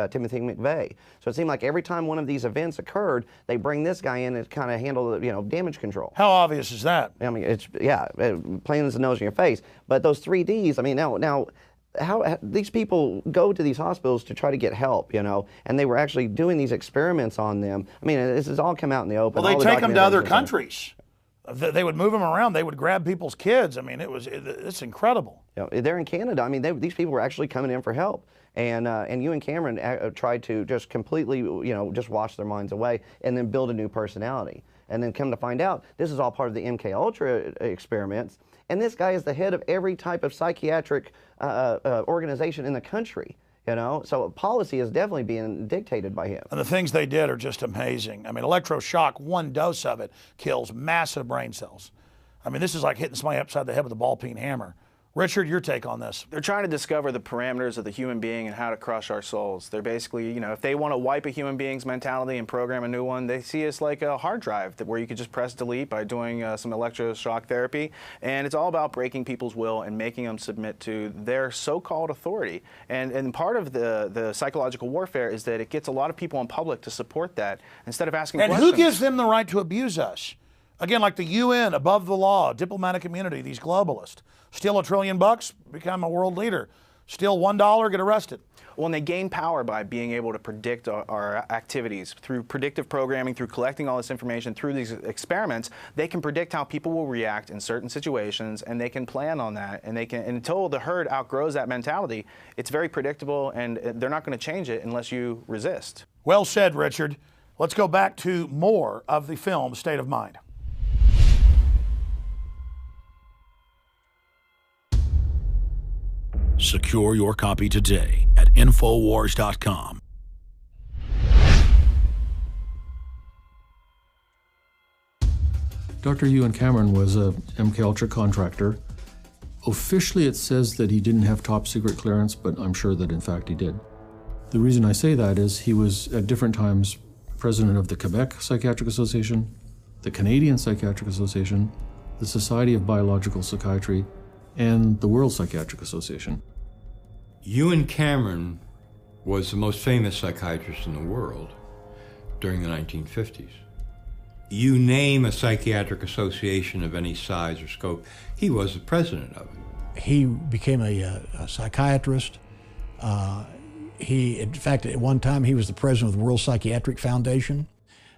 Timothy McVeigh. So it seemed like every time one of these events occurred, they bring this guy in to kind of handle, damage control. How obvious is that? I mean, it's, yeah, plain as the nose in your face. But those 3 Ds, I mean, now how these people go to these hospitals to try to get help, and they were actually doing these experiments on them. I mean, this has all come out in the open. Well, they take them to other countries. They would move them around. They would grab people's kids. I mean, it's incredible. They're in Canada. I mean, these people were actually coming in for help. And Ewan Cameron tried to just completely, just wash their minds away and then build a new personality. And then come to find out, this is all part of the MKUltra experiments. And this guy is the head of every type of psychiatric organization in the country, So policy is definitely being dictated by him. And the things they did are just amazing. I mean, electroshock, 1 dose of it kills massive brain cells. I mean, this is like hitting somebody upside the head with a ball-peen hammer. Richard, your take on this? They're trying to discover the parameters of the human being and how to crush our souls. They're basically, if they want to wipe a human being's mentality and program a new one, they see us like a hard drive where you could just press delete by doing some electroshock therapy. And it's all about breaking people's will and making them submit to their so-called authority. And part of the psychological warfare is that it gets a lot of people in public to support that instead of asking questions. And who gives them the right to abuse us? Again, like the UN, above the law, diplomatic community, these globalists. Steal $1 trillion, become a world leader. Steal $1, get arrested. Well, and they gain power by being able to predict our activities. Through predictive programming, through collecting all this information, through these experiments, they can predict how people will react in certain situations, and they can plan on that. And they can, until the herd outgrows that mentality, it's very predictable, and they're not going to change it unless you resist. Well said, Richard. Let's go back to more of the film State of Mind. Secure your copy today at Infowars.com. Dr. Ewan Cameron was a MKUltra contractor. Officially, it says that he didn't have top secret clearance, but I'm sure that in fact he did. The reason I say that is he was at different times president of the Quebec Psychiatric Association, the Canadian Psychiatric Association, the Society of Biological Psychiatry, and the World Psychiatric Association. Ewan Cameron was the most famous psychiatrist in the world during the 1950s. You name a psychiatric association of any size or scope, he was the president of it. He became a psychiatrist. In fact, at one time, he was the president of the World Psychiatric Foundation,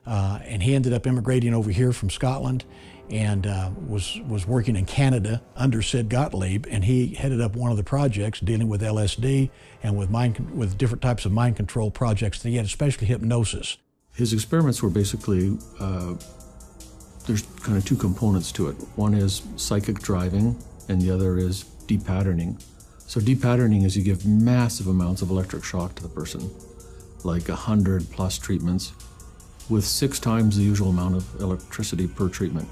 and he ended up immigrating over here from Scotland and was working in Canada under Sid Gottlieb, and he headed up one of the projects dealing with LSD and with different types of mind control projects that he had, especially hypnosis. His experiments were basically, there's kind of two components to it. One is psychic driving, and the other is depatterning. So depatterning is you give massive amounts of electric shock to the person, like 100+ treatments, with 6 times the usual amount of electricity per treatment.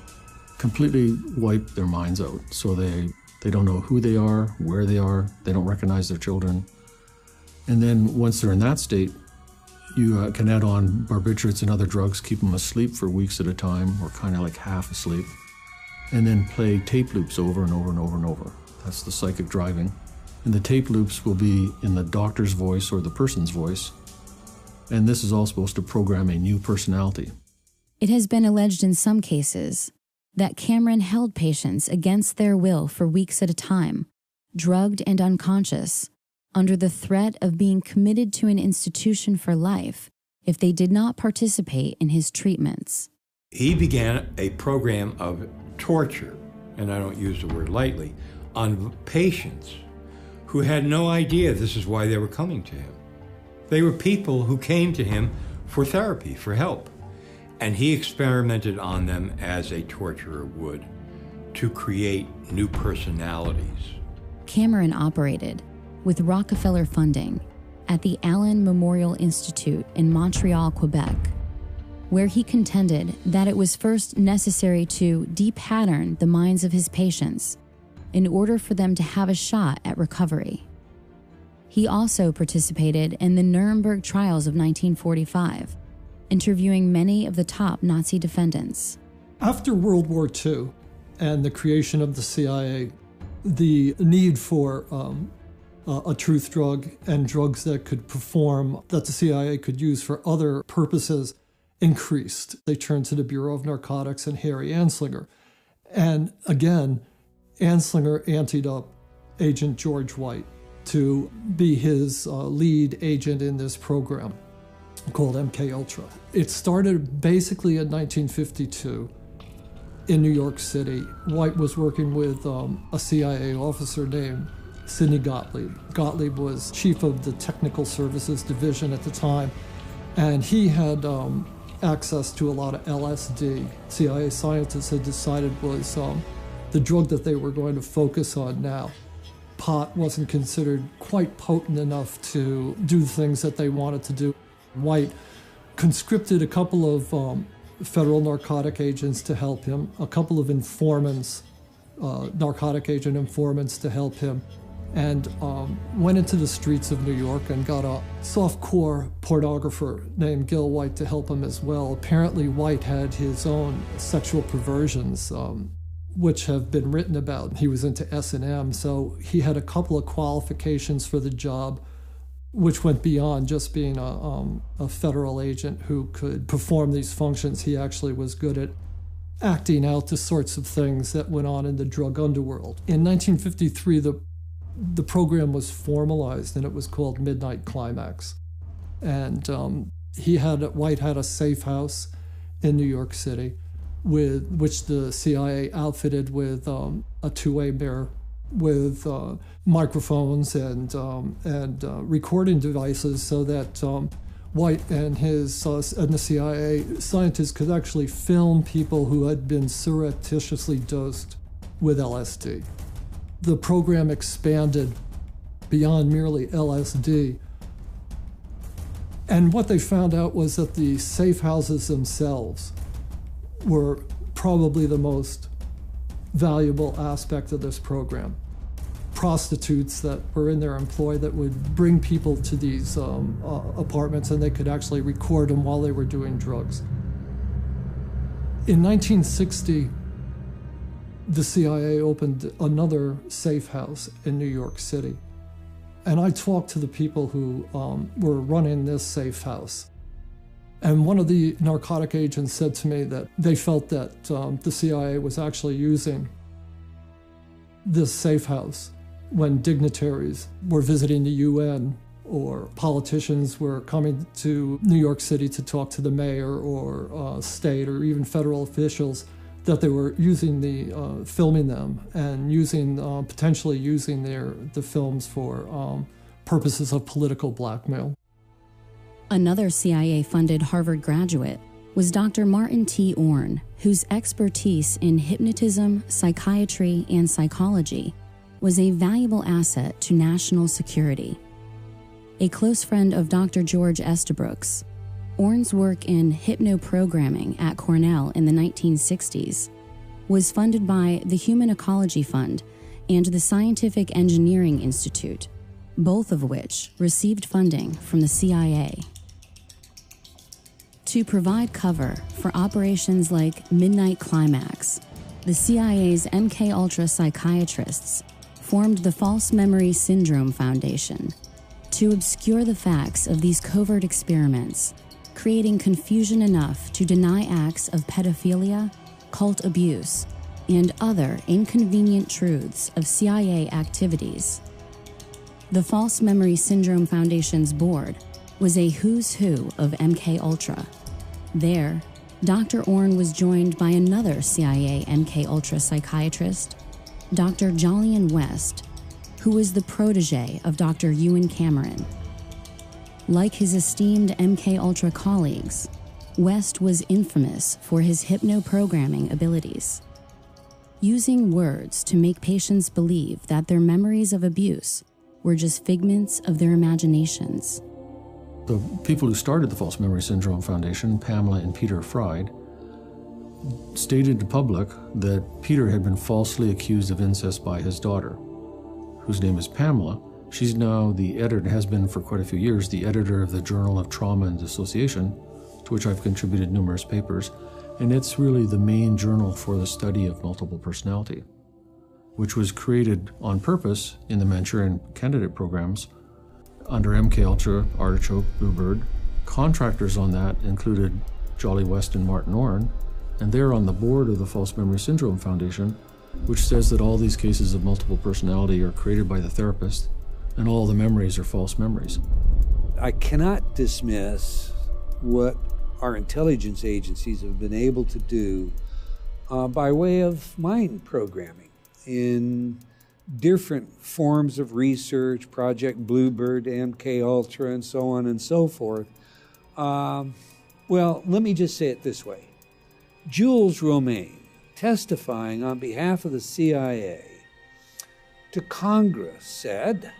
Completely wipe their minds out, so they don't know who they are, where they are, they don't recognize their children. And then once they're in that state, you can add on barbiturates and other drugs, keep them asleep for weeks at a time, or kind of like half asleep, and then play tape loops over and over and over and over. That's the psychic driving. And the tape loops will be in the doctor's voice or the person's voice. And this is all supposed to program a new personality. It has been alleged in some cases that Cameron held patients against their will for weeks at a time, drugged and unconscious, under the threat of being committed to an institution for life if they did not participate in his treatments. He began a program of torture, and I don't use the word lightly, on patients who had no idea this is why they were coming to him. They were people who came to him for therapy, for help. And he experimented on them as a torturer would to create new personalities. Cameron operated, with Rockefeller funding, at the Allen Memorial Institute in Montreal, Quebec, where he contended that it was first necessary to depattern the minds of his patients in order for them to have a shot at recovery. He also participated in the Nuremberg trials of 1945, interviewing many of the top Nazi defendants. After World War II and the creation of the CIA, the need for a truth drug and drugs that could perform, that the CIA could use for other purposes, increased. They turned to the Bureau of Narcotics and Harry Anslinger. And again, Anslinger anteed up Agent George White to be his lead agent in this program called MKUltra. It started basically in 1952 in New York City. White was working with a CIA officer named Sidney Gottlieb. Gottlieb was chief of the Technical Services Division at the time, and he had access to a lot of LSD. CIA scientists had decided was the drug that they were going to focus on now. Pot wasn't considered quite potent enough to do the things that they wanted to do. White conscripted a couple of federal narcotic agents to help him, a couple of informants, narcotic agent informants to help him, and went into the streets of New York and got a softcore pornographer named Gil White to help him as well. Apparently White had his own sexual perversions, which have been written about. He was into S&M, so he had a couple of qualifications for the job, which went beyond just being a federal agent who could perform these functions. He actually was good at acting out the sorts of things that went on in the drug underworld. In 1953, the program was formalized, and it was called Midnight Climax. And White had a safe house in New York City, with which the CIA outfitted with a two-way mirror, with microphones and recording devices, so that White and the CIA scientists could actually film people who had been surreptitiously dosed with LSD. The program expanded beyond merely LSD, and what they found out was that the safe houses themselves were probably the most valuable aspect of this program. Prostitutes that were in their employ that would bring people to these apartments, and they could actually record them while they were doing drugs. In 1960, the CIA opened another safe house in New York City. And I talked to the people who were running this safe house. And one of the narcotic agents said to me that they felt that the CIA was actually using this safe house when dignitaries were visiting the UN or politicians were coming to New York City to talk to the mayor or state or even federal officials, that they were using filming them and potentially using the films for purposes of political blackmail. Another CIA-funded Harvard graduate was Dr. Martin T. Orne, whose expertise in hypnotism, psychiatry, and psychology was a valuable asset to national security. A close friend of Dr. George Estabrooks, Orne's work in hypnoprogramming at Cornell in the 1960s was funded by the Human Ecology Fund and the Scientific Engineering Institute, both of which received funding from the CIA. To provide cover for operations like Midnight Climax, the CIA's MKUltra psychiatrists formed the False Memory Syndrome Foundation to obscure the facts of these covert experiments, creating confusion enough to deny acts of pedophilia, cult abuse, and other inconvenient truths of CIA activities. The False Memory Syndrome Foundation's board was a who's who of MKUltra. There, Dr. Orne was joined by another CIA MKUltra psychiatrist, Dr. Jolyon West, who was the protege of Dr. Ewen Cameron. Like his esteemed MKUltra colleagues, West was infamous for his hypnoprogramming abilities. Using words to make patients believe that their memories of abuse were just figments of their imaginations. The people who started the False Memory Syndrome Foundation, Pamela and Peter Fried, stated to the public that Peter had been falsely accused of incest by his daughter, whose name is Pamela. She's now the editor, has been for quite a few years, the editor of the Journal of Trauma and Dissociation, to which I've contributed numerous papers, and it's really the main journal for the study of multiple personality, which was created on purpose in the Manchurian Candidate programs under MKUltra, Artichoke, Bluebird. Contractors on that included Jolly West and Martin Orne, and they're on the board of the False Memory Syndrome Foundation, which says that all these cases of multiple personality are created by the therapist, and all the memories are false memories. I cannot dismiss what our intelligence agencies have been able to do by way of mind programming in different forms of research, Project Bluebird, MKUltra, and so on and so forth. Well, let me just say it this way. Jules Romaine, testifying on behalf of the CIA to Congress, said,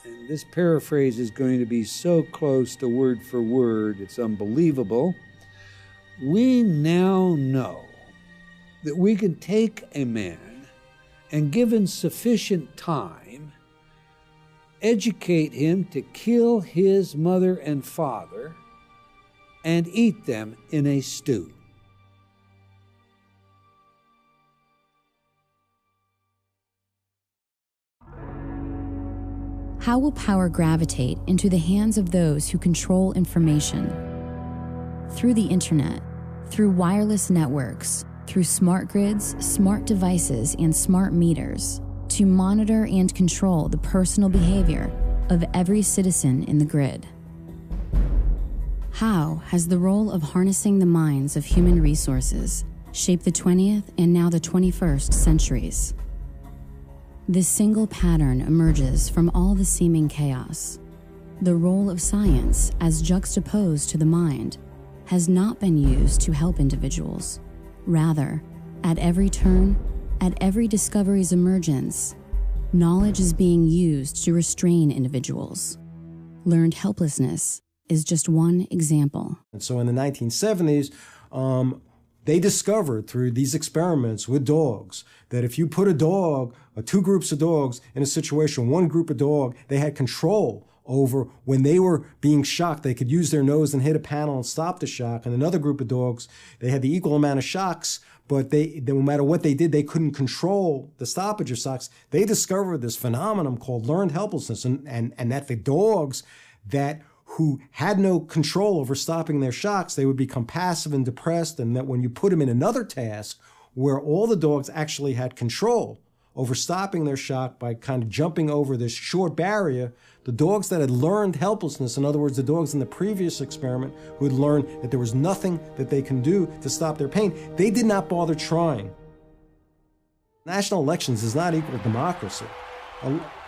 and this paraphrase is going to be so close to word for word, it's unbelievable, "We now know that we can take a man and, given sufficient time, educate him to kill his mother and father and eat them in a stew." How will power gravitate into the hands of those who control information? Through the internet, through wireless networks, through smart grids, smart devices, and smart meters, to monitor and control the personal behavior of every citizen in the grid. How has the role of harnessing the minds of human resources shaped the 20th and now the 21st centuries? This single pattern emerges from all the seeming chaos. The role of science, as juxtaposed to the mind, has not been used to help individuals. Rather, at every turn, at every discovery's emergence, knowledge is being used to restrain individuals. Learned helplessness is just one example. And so in the 1970s, they discovered through these experiments with dogs that if you put a dog, or two groups of dogs, in a situation, one group of dog, they had control over when they were being shocked. They could use their nose and hit a panel and stop the shock. And another group of dogs, they had the equal amount of shocks, but they no matter what they did, they couldn't control the stoppage of shocks. They discovered this phenomenon called learned helplessness, and that the dogs who had no control over stopping their shocks, they would become passive and depressed, and that when you put them in another task where all the dogs actually had control over stopping their shock by kind of jumping over this short barrier. The dogs that had learned helplessness, in other words, the dogs in the previous experiment who had learned that there was nothing that they can do to stop their pain, they did not bother trying. National elections is not equal to democracy.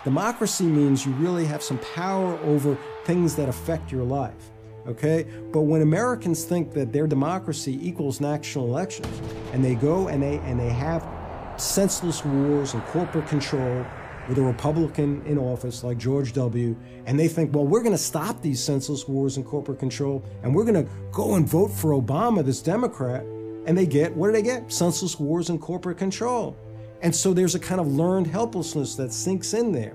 Democracy means you really have some power over things that affect your life, okay? But when Americans think that their democracy equals national elections, and they go and they have senseless wars and corporate control with a Republican in office like George W., and they think, well, we're going to stop these senseless wars and corporate control, and we're going to go and vote for Obama, this Democrat, and they get, what do they get? Senseless wars and corporate control. And so there's a kind of learned helplessness that sinks in there.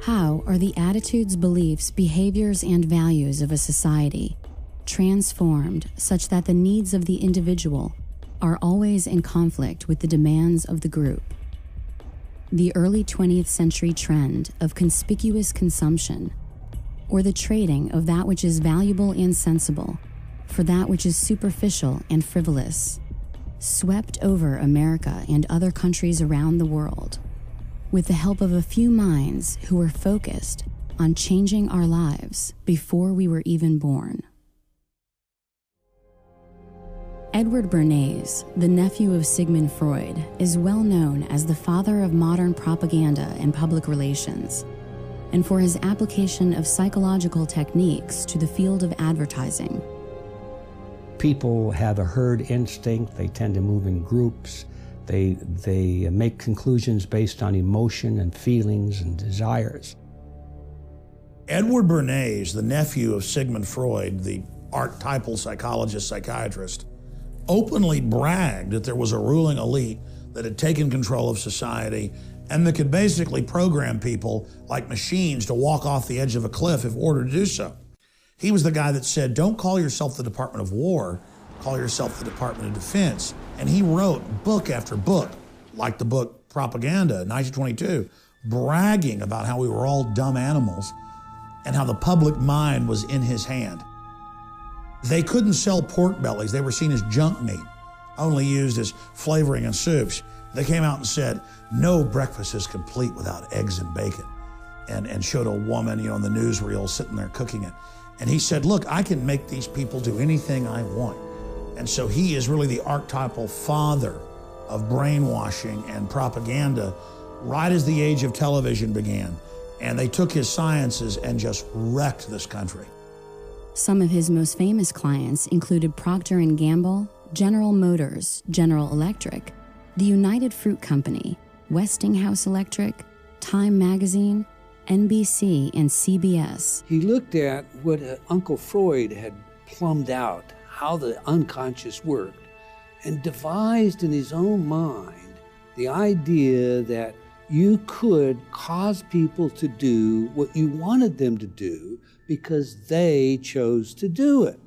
How are the attitudes, beliefs, behaviors, and values of a society transformed such that the needs of the individual are always in conflict with the demands of the group? The early 20th century trend of conspicuous consumption, or the trading of that which is valuable and sensible for that which is superficial and frivolous, swept over America and other countries around the world, with the help of a few minds who were focused on changing our lives before we were even born. Edward Bernays, the nephew of Sigmund Freud, is well known as the father of modern propaganda and public relations, and for his application of psychological techniques to the field of advertising. People have a herd instinct. They tend to move in groups. They make conclusions based on emotion and feelings and desires. Edward Bernays, the nephew of Sigmund Freud, the archetypal psychologist, psychiatrist, openly bragged that there was a ruling elite that had taken control of society and that could basically program people like machines to walk off the edge of a cliff if ordered to do so. He was the guy that said, don't call yourself the Department of War, call yourself the Department of Defense. And he wrote book after book, like the book Propaganda, 1922, bragging about how we were all dumb animals and how the public mind was in his hand. They couldn't sell pork bellies. They were seen as junk meat, only used as flavoring in soups. They came out and said, no breakfast is complete without eggs and bacon, and showed a woman, on the newsreel sitting there cooking it. And he said, look, I can make these people do anything I want. And so he is really the archetypal father of brainwashing and propaganda right as the age of television began. And they took his sciences and just wrecked this country. Some of his most famous clients included Procter & Gamble, General Motors, General Electric, the United Fruit Company, Westinghouse Electric, Time Magazine, NBC, and CBS. He looked at what Uncle Freud had plumbed out, how the unconscious worked, and devised in his own mind the idea that you could cause people to do what you wanted them to do because they chose to do it.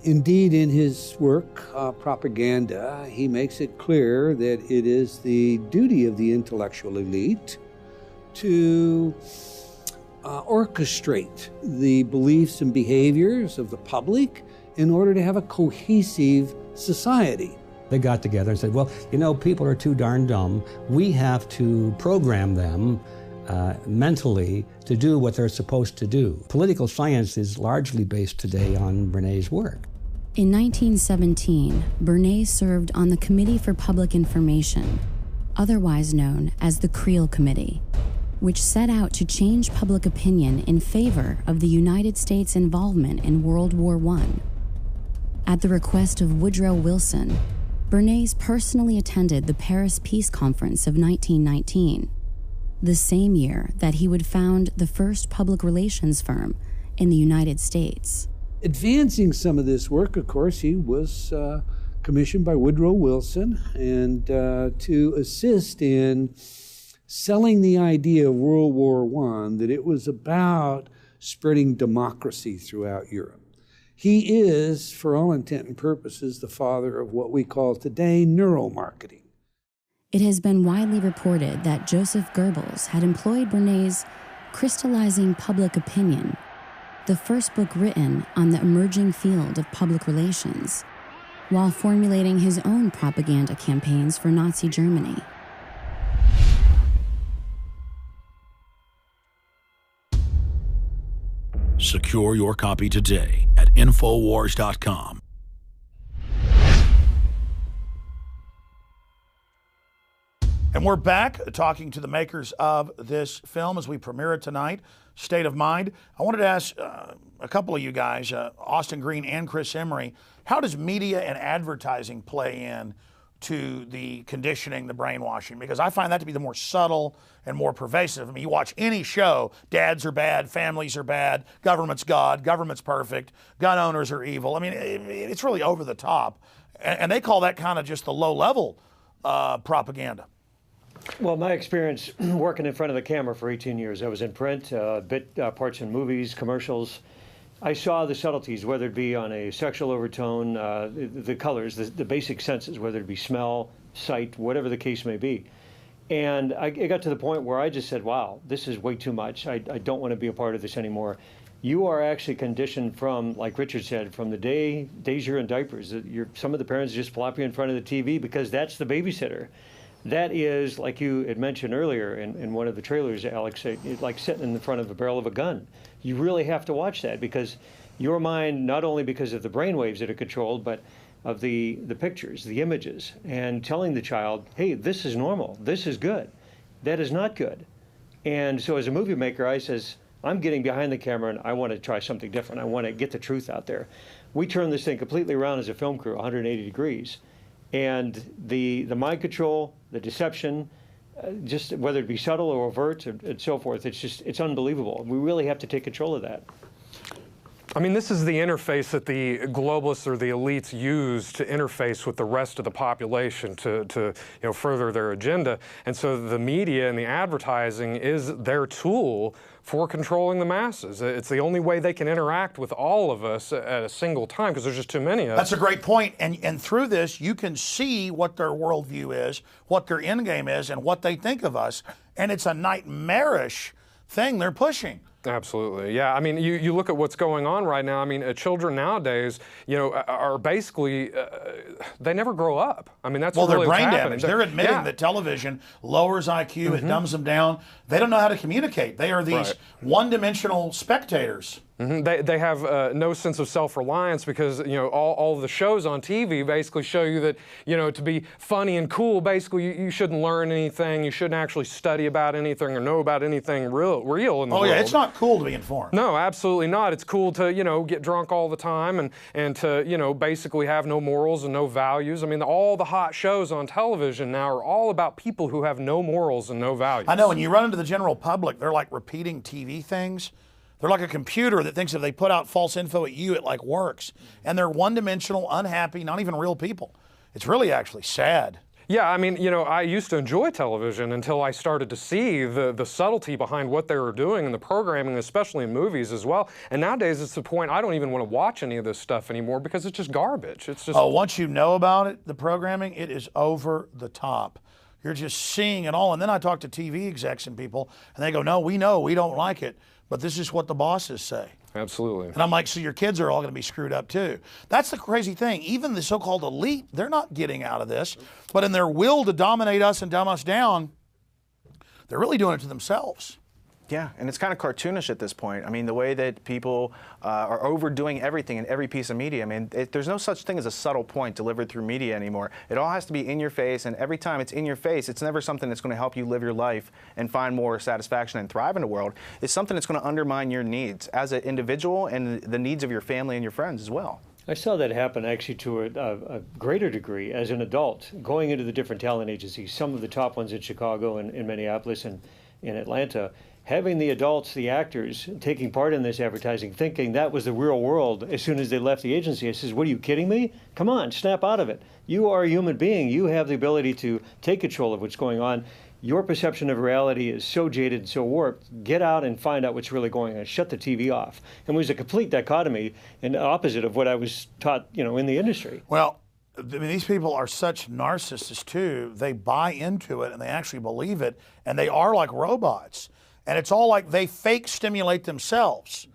Indeed, in his work, Propaganda, he makes it clear that it is the duty of the intellectual elite to orchestrate the beliefs and behaviors of the public in order to have a cohesive society. They got together and said, well, people are too darn dumb. We have to program them mentally to do what they're supposed to do. Political science is largely based today on Bernays' work. In 1917, Bernays served on the Committee for Public Information, otherwise known as the Creel Committee, which set out to change public opinion in favor of the United States' involvement in World War I. At the request of Woodrow Wilson, Bernays personally attended the Paris Peace Conference of 1919, the same year that he would found the first public relations firm in the United States. Advancing some of this work, of course, he was commissioned by Woodrow Wilson and to assist in selling the idea of World War I, that it was about spreading democracy throughout Europe. He is, for all intent and purposes, the father of what we call today neuromarketing. It has been widely reported that Joseph Goebbels had employed Bernays' Crystallizing Public Opinion, the first book written on the emerging field of public relations, while formulating his own propaganda campaigns for Nazi Germany. Secure your copy today at Infowars.com. And we're back talking to the makers of this film as we premiere it tonight, State of Mind. I wanted to ask a couple of you guys, Austin Green and Chris Emery, how does media and advertising play in to the conditioning, the brainwashing? Because I find that to be the more subtle and more pervasive. I mean, you watch any show, dads are bad, families are bad, government's God, government's perfect, gun owners are evil. I mean, it's really over the top. And they call that kind of just the low-level propaganda. Well, my experience working in front of the camera for 18 years, I was in print, parts in movies, commercials. I saw the subtleties, whether it be on a sexual overtone, the colors, the basic senses, whether it be smell, sight, whatever the case may be. And it got to the point where I just said, wow, this is way too much. I don't want to be a part of this anymore. You are actually conditioned from, like Richard said, from the days you're in diapers. Some of the parents just plop you in front of the TV because that's the babysitter. That is, like you had mentioned earlier in one of the trailers, Alex, like sitting in the front of a barrel of a gun. You really have to watch that because your mind, not only because of the brainwaves that are controlled, but of the pictures, the images, and telling the child, hey, this is normal, this is good, that is not good. And so as a movie maker, I says, I'm getting behind the camera and I want to try something different. I want to get the truth out there. We turned this thing completely around as a film crew, 180 degrees. And the mind control, the deception, just whether it be subtle or overt and so forth, it's unbelievable. We really have to take control of that. I mean, this is the interface that the globalists or the elites use to interface with the rest of the population to further their agenda. And so the media and the advertising is their tool for controlling the masses. It's the only way they can interact with all of us at a single time because there's just too many of us. That's a great point. And through this, you can see what their worldview is, what their end game is, and what they think of us. And it's a nightmarish thing they're pushing. Absolutely, yeah. I mean, you look at what's going on right now. I mean, children nowadays, are basically they never grow up. I mean, that's well, really they're brain what's damaged. They're admitting that television lowers IQ, it dumbs them down. They don't know how to communicate. They are these one-dimensional spectators. They have no sense of self-reliance because all the shows on TV basically show you that to be funny and cool, basically you shouldn't learn anything, you shouldn't actually study about anything or know about anything real in the world. Oh yeah, it's not cool to be informed. No, absolutely not. It's cool to get drunk all the time and to basically have no morals and no values. I mean, all the hot shows on television now are all about people who have no morals and no values. I know, when you run into the general public, they're like repeating TV things. They're like a computer that thinks if they put out false info at you, it like works. And they're one-dimensional, unhappy, not even real people. It's really actually sad. Yeah, I mean, I used to enjoy television until I started to see the subtlety behind what they were doing in the programming, especially in movies as well. And nowadays, it's the point I don't even want to watch any of this stuff anymore because it's just garbage. It's just once you know about it, the programming, it is over the top. You're just seeing it all. And then I talk to TV execs and people, and they go, no, we know, we don't like it, but this is what the bosses say. Absolutely. And I'm like, so your kids are all going to be screwed up too. That's the crazy thing. Even the so-called elite, they're not getting out of this, but in their will to dominate us and dumb us down, they're really doing it to themselves. Yeah, and it's kind of cartoonish at this point. I mean, the way that people are overdoing everything in every piece of media. I mean, there's no such thing as a subtle point delivered through media anymore. It all has to be in your face, and every time it's in your face, it's never something that's going to help you live your life and find more satisfaction and thrive in the world. It's something that's going to undermine your needs as an individual and the needs of your family and your friends as well. I saw that happen actually to a greater degree as an adult, going into the different talent agencies, some of the top ones in Chicago and in Minneapolis and in Atlanta. Having the adults, the actors, taking part in this advertising, thinking that was the real world as soon as they left the agency. I says, what are you kidding me? Come on, snap out of it. You are a human being. You have the ability to take control of what's going on. Your perception of reality is so jaded and so warped. Get out and find out what's really going on. Shut the TV off. And it was a complete dichotomy and opposite of what I was taught, in the industry. Well, I mean, these people are such narcissists too. They buy into it and they actually believe it, and they are like robots. And it's all like they fake stimulate themselves.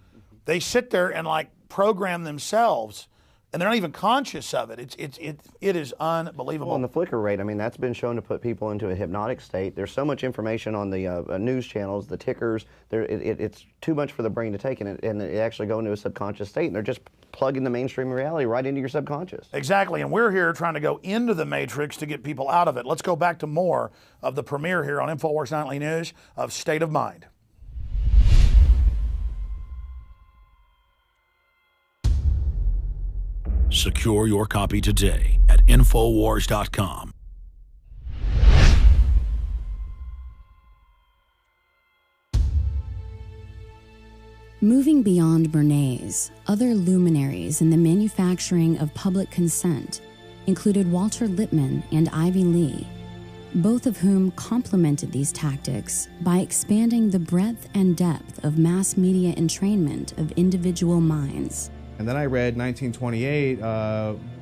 They sit there and like program themselves and they're not even conscious of it. It is unbelievable. Well, and the flicker rate, I mean, that's been shown to put people into a hypnotic state. There's so much information on the news channels, the tickers. It's too much for the brain to take, and it actually go into a subconscious state, and they're just plugging the mainstream reality right into your subconscious. Exactly, and we're here trying to go into the matrix to get people out of it. Let's go back to more of the premiere here on InfoWars Nightly News of State of Mind. Secure your copy today at Infowars.com. Moving beyond Bernays, other luminaries in the manufacturing of public consent included Walter Lippmann and Ivy Lee, both of whom complemented these tactics by expanding the breadth and depth of mass media entrainment of individual minds. And then I read 1928,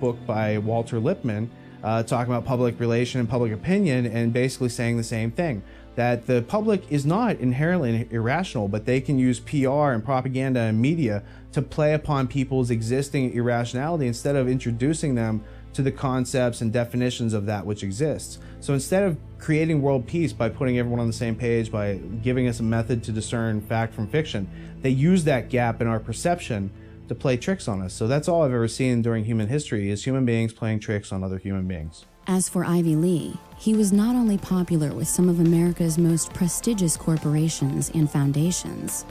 book by Walter Lippmann, talking about public relation and public opinion, and basically saying the same thing, that the public is not inherently irrational, but they can use PR and propaganda and media to play upon people's existing irrationality instead of introducing them to the concepts and definitions of that which exists. So instead of creating world peace by putting everyone on the same page, by giving us a method to discern fact from fiction, they use that gap in our perception to play tricks on us. So that's all I've ever seen during human history, is human beings playing tricks on other human beings. As for Ivy Lee, he was not only popular with some of America's most prestigious corporations and foundations,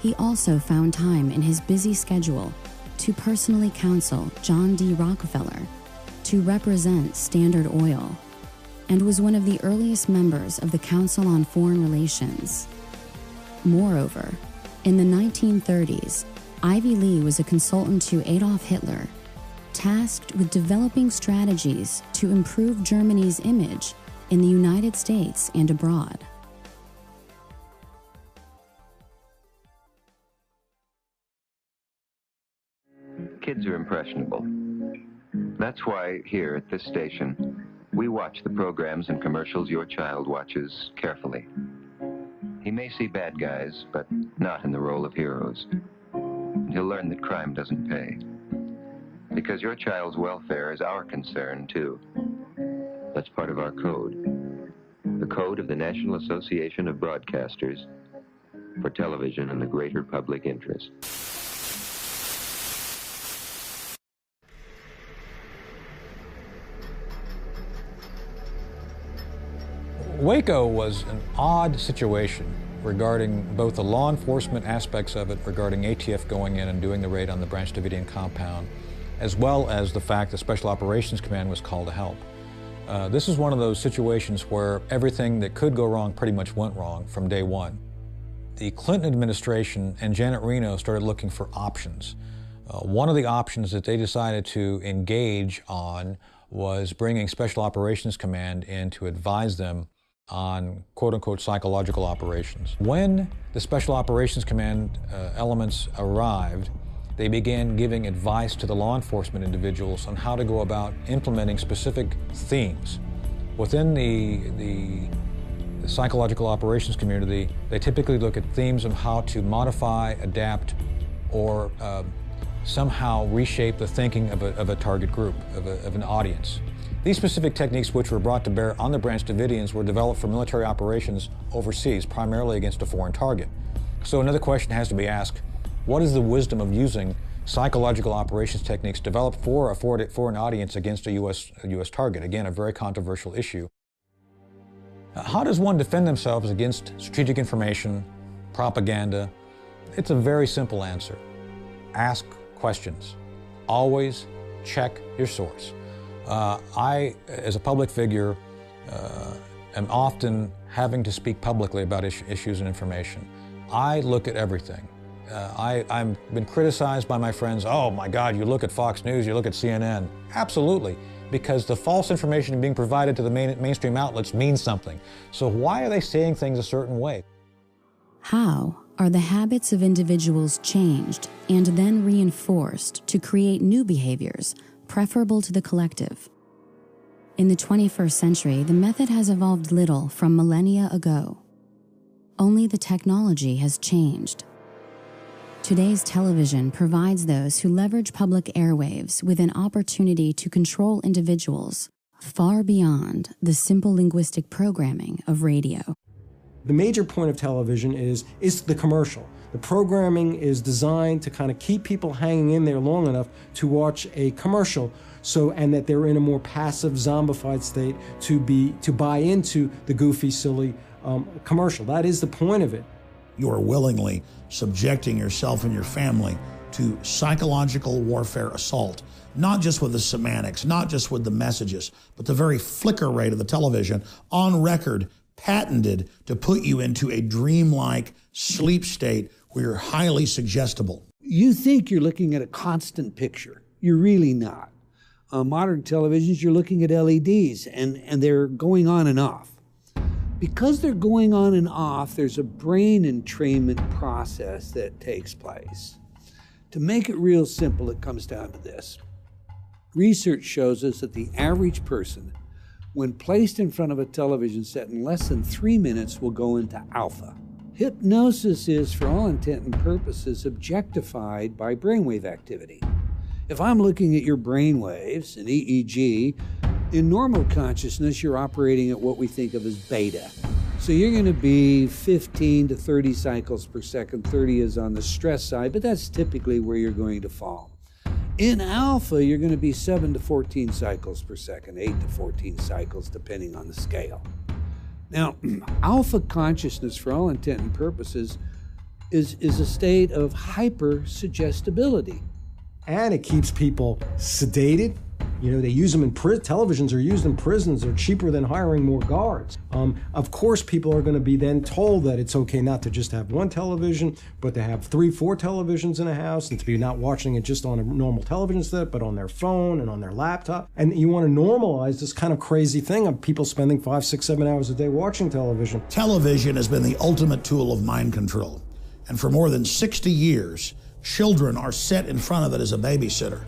he also found time in his busy schedule to personally counsel John D. Rockefeller, to represent Standard Oil, and was one of the earliest members of the Council on Foreign Relations. Moreover, in the 1930s, Ivy Lee was a consultant to Adolf Hitler, tasked with developing strategies to improve Germany's image in the United States and abroad. Kids are impressionable. That's why here at this station, we watch the programs and commercials your child watches carefully. He may see bad guys, but not in the role of heroes. He'll learn that crime doesn't pay. Because your child's welfare is our concern, too. That's part of our code. The code of the National Association of Broadcasters for television and the greater public interest. Waco was an odd situation regarding both the law enforcement aspects of it, regarding ATF going in and doing the raid on the Branch Davidian compound, as well as the fact that Special Operations Command was called to help. This is one of those situations where everything that could go wrong pretty much went wrong from day one. The Clinton administration and Janet Reno started looking for options. One of the options that they decided to engage on was bringing Special Operations Command in to advise them on quote-unquote psychological operations. When the Special Operations Command elements arrived, they began giving advice to the law enforcement individuals on how to go about implementing specific themes. Within the psychological operations community, they typically look at themes of how to modify, adapt, or somehow reshape the thinking of a target group, of an audience. These specific techniques, which were brought to bear on the Branch Davidians, were developed for military operations overseas, primarily against a foreign target. So another question has to be asked: what is the wisdom of using psychological operations techniques developed for an audience against a U.S. target? Again, a very controversial issue. How does one defend themselves against strategic information, propaganda? It's a very simple answer. Ask questions. Always check your source. I, as a public figure, am often having to speak publicly about issues and information. I look at everything. I've been criticized by my friends. Oh my God, you look at Fox News, you look at CNN. Absolutely, because the false information being provided to the mainstream outlets means something. So why are they saying things a certain way? How are the habits of individuals changed and then reinforced to create new behaviors preferable to the collective? In the 21st century, the method has evolved little from millennia ago. Only the technology has changed. Today's television provides those who leverage public airwaves with an opportunity to control individuals far beyond the simple linguistic programming of radio. The major point of television is the commercial. The programming is designed to kind of keep people hanging in there long enough to watch a commercial, and that they're in a more passive, zombified state to buy into the goofy, silly commercial. That is the point of it. You are willingly subjecting yourself and your family to psychological warfare assault, not just with the semantics, not just with the messages, but the very flicker rate of the television, on record, patented to put you into a dreamlike sleep state where you're highly suggestible. You think you're looking at a constant picture. You're really not. Modern televisions, you're looking at LEDs, and they're going on and off. Because they're going on and off, there's a brain entrainment process that takes place. To make it real simple, it comes down to this. Research shows us that the average person, when placed in front of a television set in less than 3 minutes, will go into alpha. Hypnosis is, for all intent and purposes, objectified by brainwave activity. If I'm looking at your brainwaves, an EEG, in normal consciousness, you're operating at what we think of as beta. So you're going to be 15 to 30 cycles per second. 30 is on the stress side, but that's typically where you're going to fall. In alpha, you're going to be 7 to 14 cycles per second, 8 to 14 cycles, depending on the scale. Now, alpha consciousness, for all intent and purposes, is a state of hyper-suggestibility. And it keeps people sedated. You know, they use them in televisions are used in prisons. They're cheaper than hiring more guards. Of course, people are going to be then told that it's okay not to just have one television, but to have 3, 4 televisions in a house, and to be not watching it just on a normal television set, but on their phone and on their laptop. And you want to normalize this kind of crazy thing of people spending 5, 6, 7 hours a day watching television. Television has been the ultimate tool of mind control. And for more than 60 years, children are set in front of it as a babysitter,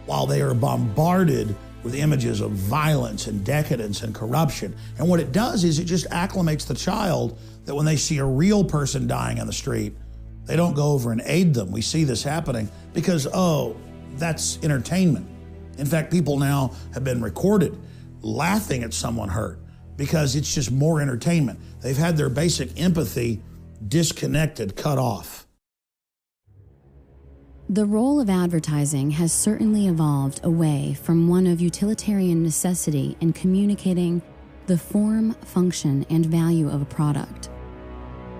while they are bombarded with images of violence and decadence and corruption. And what it does is it just acclimates the child that when they see a real person dying on the street, they don't go over and aid them. We see this happening because, oh, that's entertainment. In fact, people now have been recorded laughing at someone hurt because it's just more entertainment. They've had their basic empathy disconnected, cut off. The role of advertising has certainly evolved away from one of utilitarian necessity in communicating the form, function, and value of a product.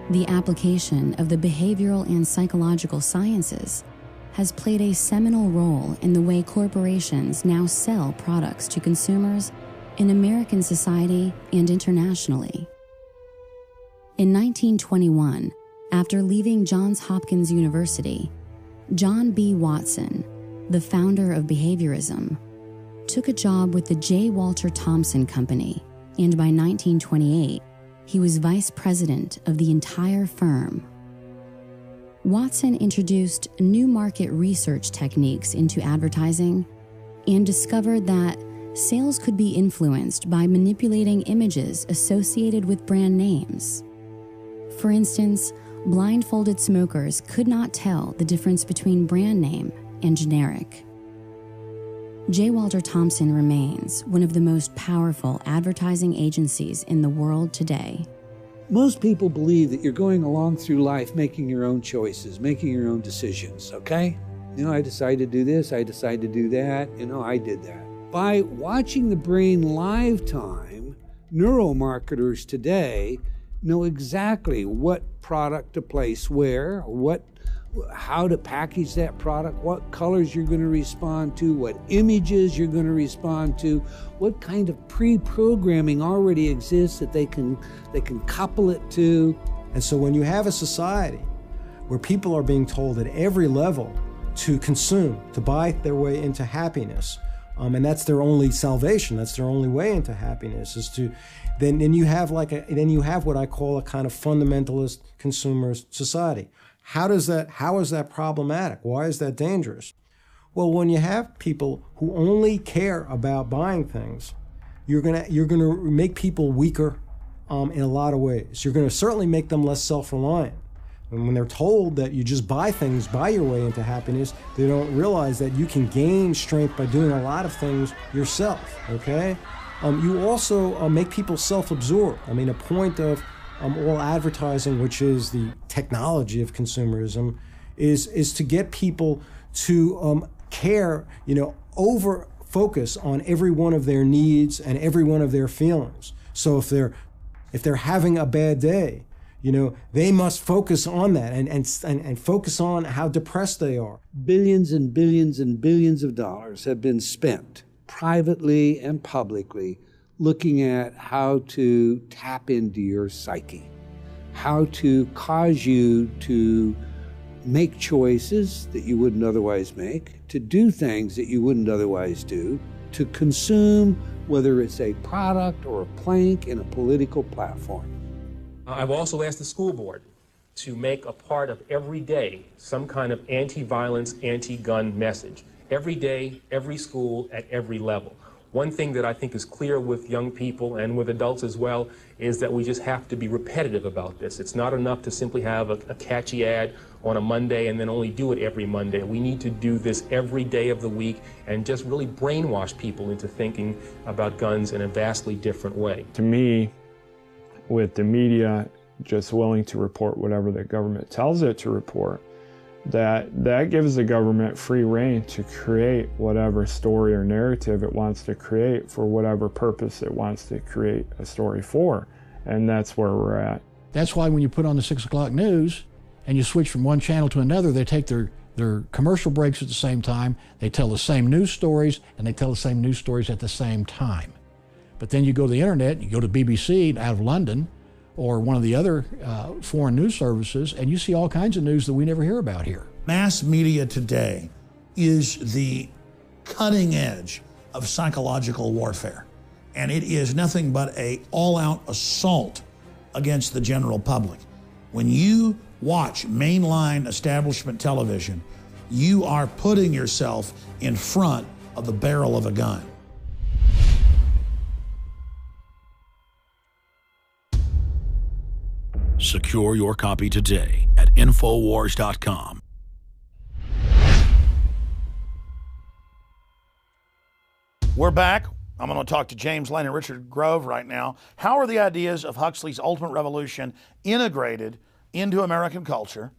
The application of the behavioral and psychological sciences has played a seminal role in the way corporations now sell products to consumers in American society and internationally. In 1921, after leaving Johns Hopkins University, John B. Watson, the founder of behaviorism, took a job with the J. Walter Thompson Company, and by 1928, he was vice president of the entire firm. Watson introduced new market research techniques into advertising and discovered that sales could be influenced by manipulating images associated with brand names. For instance, blindfolded smokers could not tell the difference between brand name and generic. J. Walter Thompson remains one of the most powerful advertising agencies in the world today. Most people believe that you're going along through life making your own choices, making your own decisions, okay? You know, I decided to do this, I decided to do that, I did that. By watching the brain live time, neuromarketers today know exactly what product to place where, how to package that product, what colors you're going to respond to, what images you're going to respond to, what kind of pre-programming already exists that they can couple it to. And so when you have a society where people are being told at every level to consume, to buy their way into happiness, and that's their only salvation, that's their only way into happiness, is to then you have what I call a kind of fundamentalist consumer society. How is that problematic? Why is that dangerous? Well, when you have people who only care about buying things, you're gonna make people weaker in a lot of ways. You're gonna certainly make them less self-reliant. And when they're told that you just buy things, buy your way into happiness, they don't realize that you can gain strength by doing a lot of things yourself, okay? You also make people self-absorbed. I mean, a point of all advertising, which is the technology of consumerism, is to get people to care, over focus on every one of their needs and every one of their feelings. So if they're having a bad day, they must focus on that and focus on how depressed they are. Billions and billions and billions of dollars have been spent, privately and publicly, looking at how to tap into your psyche, how to cause you to make choices that you wouldn't otherwise make, to do things that you wouldn't otherwise do, to consume, whether it's a product or a plank in a political platform. I've also asked the school board to make a part of every day some kind of anti-violence, anti-gun message. Every day, every school, at every level. One thing that I think is clear with young people and with adults as well is that we just have to be repetitive about this. It's not enough to simply have a catchy ad on a Monday and then only do it every Monday. We need to do this every day of the week and just really brainwash people into thinking about guns in a vastly different way. To me, with the media just willing to report whatever the government tells it to report, that gives the government free rein to create whatever story or narrative it wants to create for whatever purpose it wants to create a story for. And that's where we're at. That's why when you put on the 6 o'clock news and you switch from one channel to another, they take their commercial breaks at the same time, they tell the same news stories, and they tell the same news stories at the same time. But then you go to the internet, you go to BBC out of London, or one of the other foreign news services, and you see all kinds of news that we never hear about here. Mass media today is the cutting edge of psychological warfare. And it is nothing but an all-out assault against the general public. When you watch mainline establishment television, you are putting yourself in front of the barrel of a gun. Secure your copy today at Infowars.com. We're back. I'm going to talk to James Lane and Richard Grove right now. How are the ideas of Huxley's Ultimate Revolution integrated into American culture?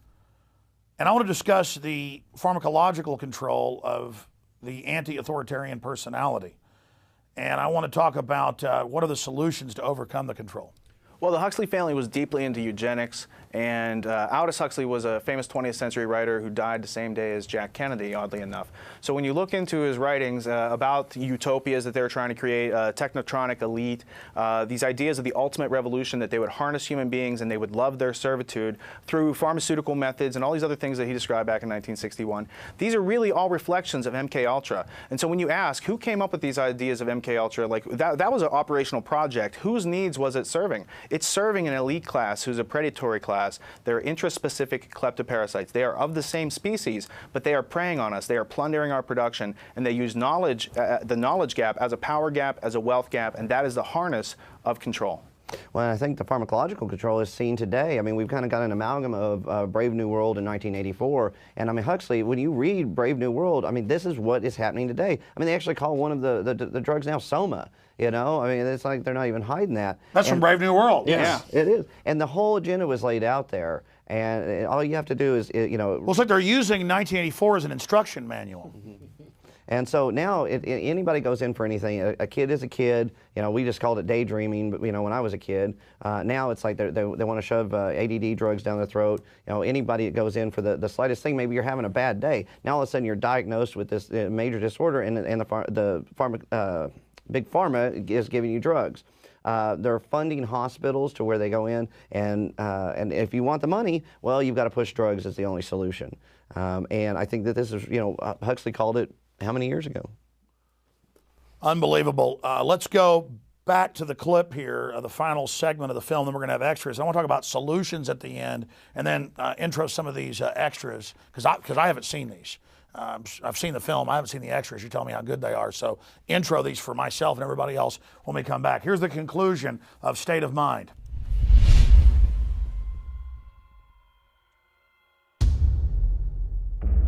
And I want to discuss the pharmacological control of the anti-authoritarian personality. And I want to talk about what are the solutions to overcome the control. Well, the Huxley family was deeply into eugenics, and Aldous Huxley was a famous 20th century writer who died the same day as Jack Kennedy, oddly enough. So when you look into his writings about utopias that they were trying to create, a technotronic elite, these ideas of the ultimate revolution, that they would harness human beings and they would love their servitude through pharmaceutical methods and all these other things that he described back in 1961, these are really all reflections of MKUltra. And so when you ask who came up with these ideas of MKUltra, like that was an operational project. Whose needs was it serving? It's serving an elite class who's a predatory class. They're interest-specific kleptoparasites. They are of the same species, but they are preying on us. They are plundering our production, and they use knowledge, the knowledge gap as a power gap, as a wealth gap, and that is the harness of control. Well, I think the pharmacological control is seen today. I mean, we've kind of got an amalgam of Brave New World in 1984. And I mean, Huxley, when you read Brave New World, I mean, this is what is happening today. I mean, they actually call one of the drugs now Soma. You know, I mean, it's like they're not even hiding that. That's from Brave New World. Yes, yeah, it is. And the whole agenda was laid out there. And all you have to do is, you know. Well, it's like they're using 1984 as an instruction manual. And so now anybody goes in for anything. A kid is a kid. You know, we just called it daydreaming, but, you know, when I was a kid. Now it's like they want to shove ADD drugs down their throat. You know, anybody that goes in for the slightest thing, maybe you're having a bad day. Now all of a sudden you're diagnosed with this major disorder, and Big Pharma is giving you drugs. They're funding hospitals to where they go in, and if you want the money, well, you've got to push drugs as the only solution. And I think that this is, you know, Huxley called it how many years ago? Unbelievable. Let's go back to the clip here, the final segment of the film, then we're going to have extras. I want to talk about solutions at the end, and then intro some of these extras, because I haven't seen these. I've seen the film. I haven't seen the extras. You tell me how good they are. So intro these for myself and everybody else when we come back. Here's the conclusion of State of Mind.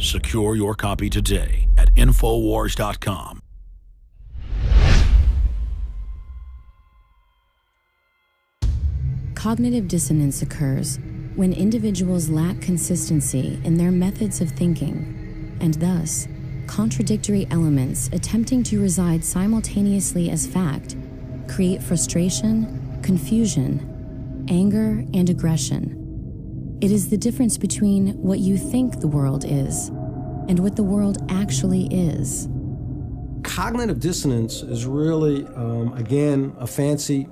Secure your copy today at Infowars.com. Cognitive dissonance occurs when individuals lack consistency in their methods of thinking, and thus, contradictory elements attempting to reside simultaneously as fact create frustration, confusion, anger, and aggression. It is the difference between what you think the world is and what the world actually is. Cognitive dissonance is really, again, a fancy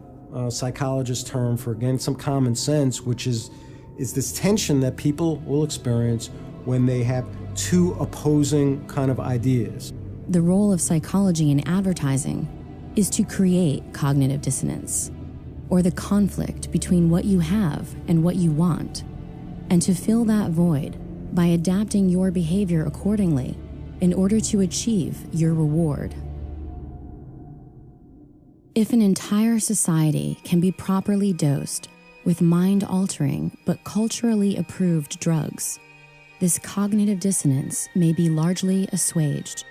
psychologist term for, again, some common sense, which is this tension that people will experience when they have two opposing kind of ideas. The role of psychology in advertising is to create cognitive dissonance, or the conflict between what you have and what you want, and to fill that void by adapting your behavior accordingly in order to achieve your reward. If an entire society can be properly dosed with mind-altering but culturally approved drugs, this cognitive dissonance may be largely assuaged.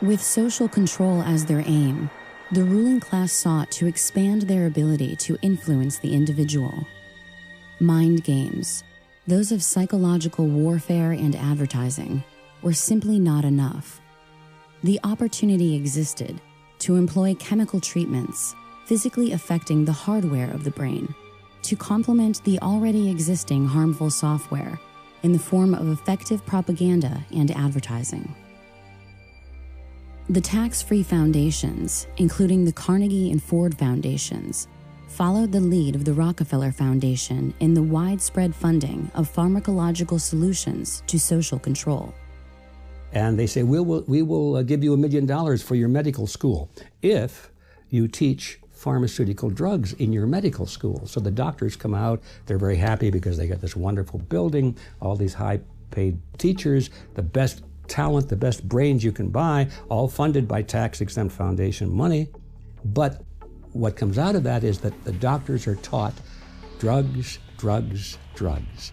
With social control as their aim, the ruling class sought to expand their ability to influence the individual. Mind games, those of psychological warfare and advertising, were simply not enough. The opportunity existed to employ chemical treatments, physically affecting the hardware of the brain, to complement the already existing harmful software in the form of effective propaganda and advertising. The tax-free foundations, including the Carnegie and Ford Foundations, followed the lead of the Rockefeller Foundation in the widespread funding of pharmacological solutions to social control. And they say, we will give you $1 million for your medical school if you teach pharmaceutical drugs in your medical school. So the doctors come out, they're very happy because they got this wonderful building, all these high-paid teachers, the best talent, the best brains you can buy, all funded by tax-exempt foundation money. But what comes out of that is that the doctors are taught drugs, drugs, drugs.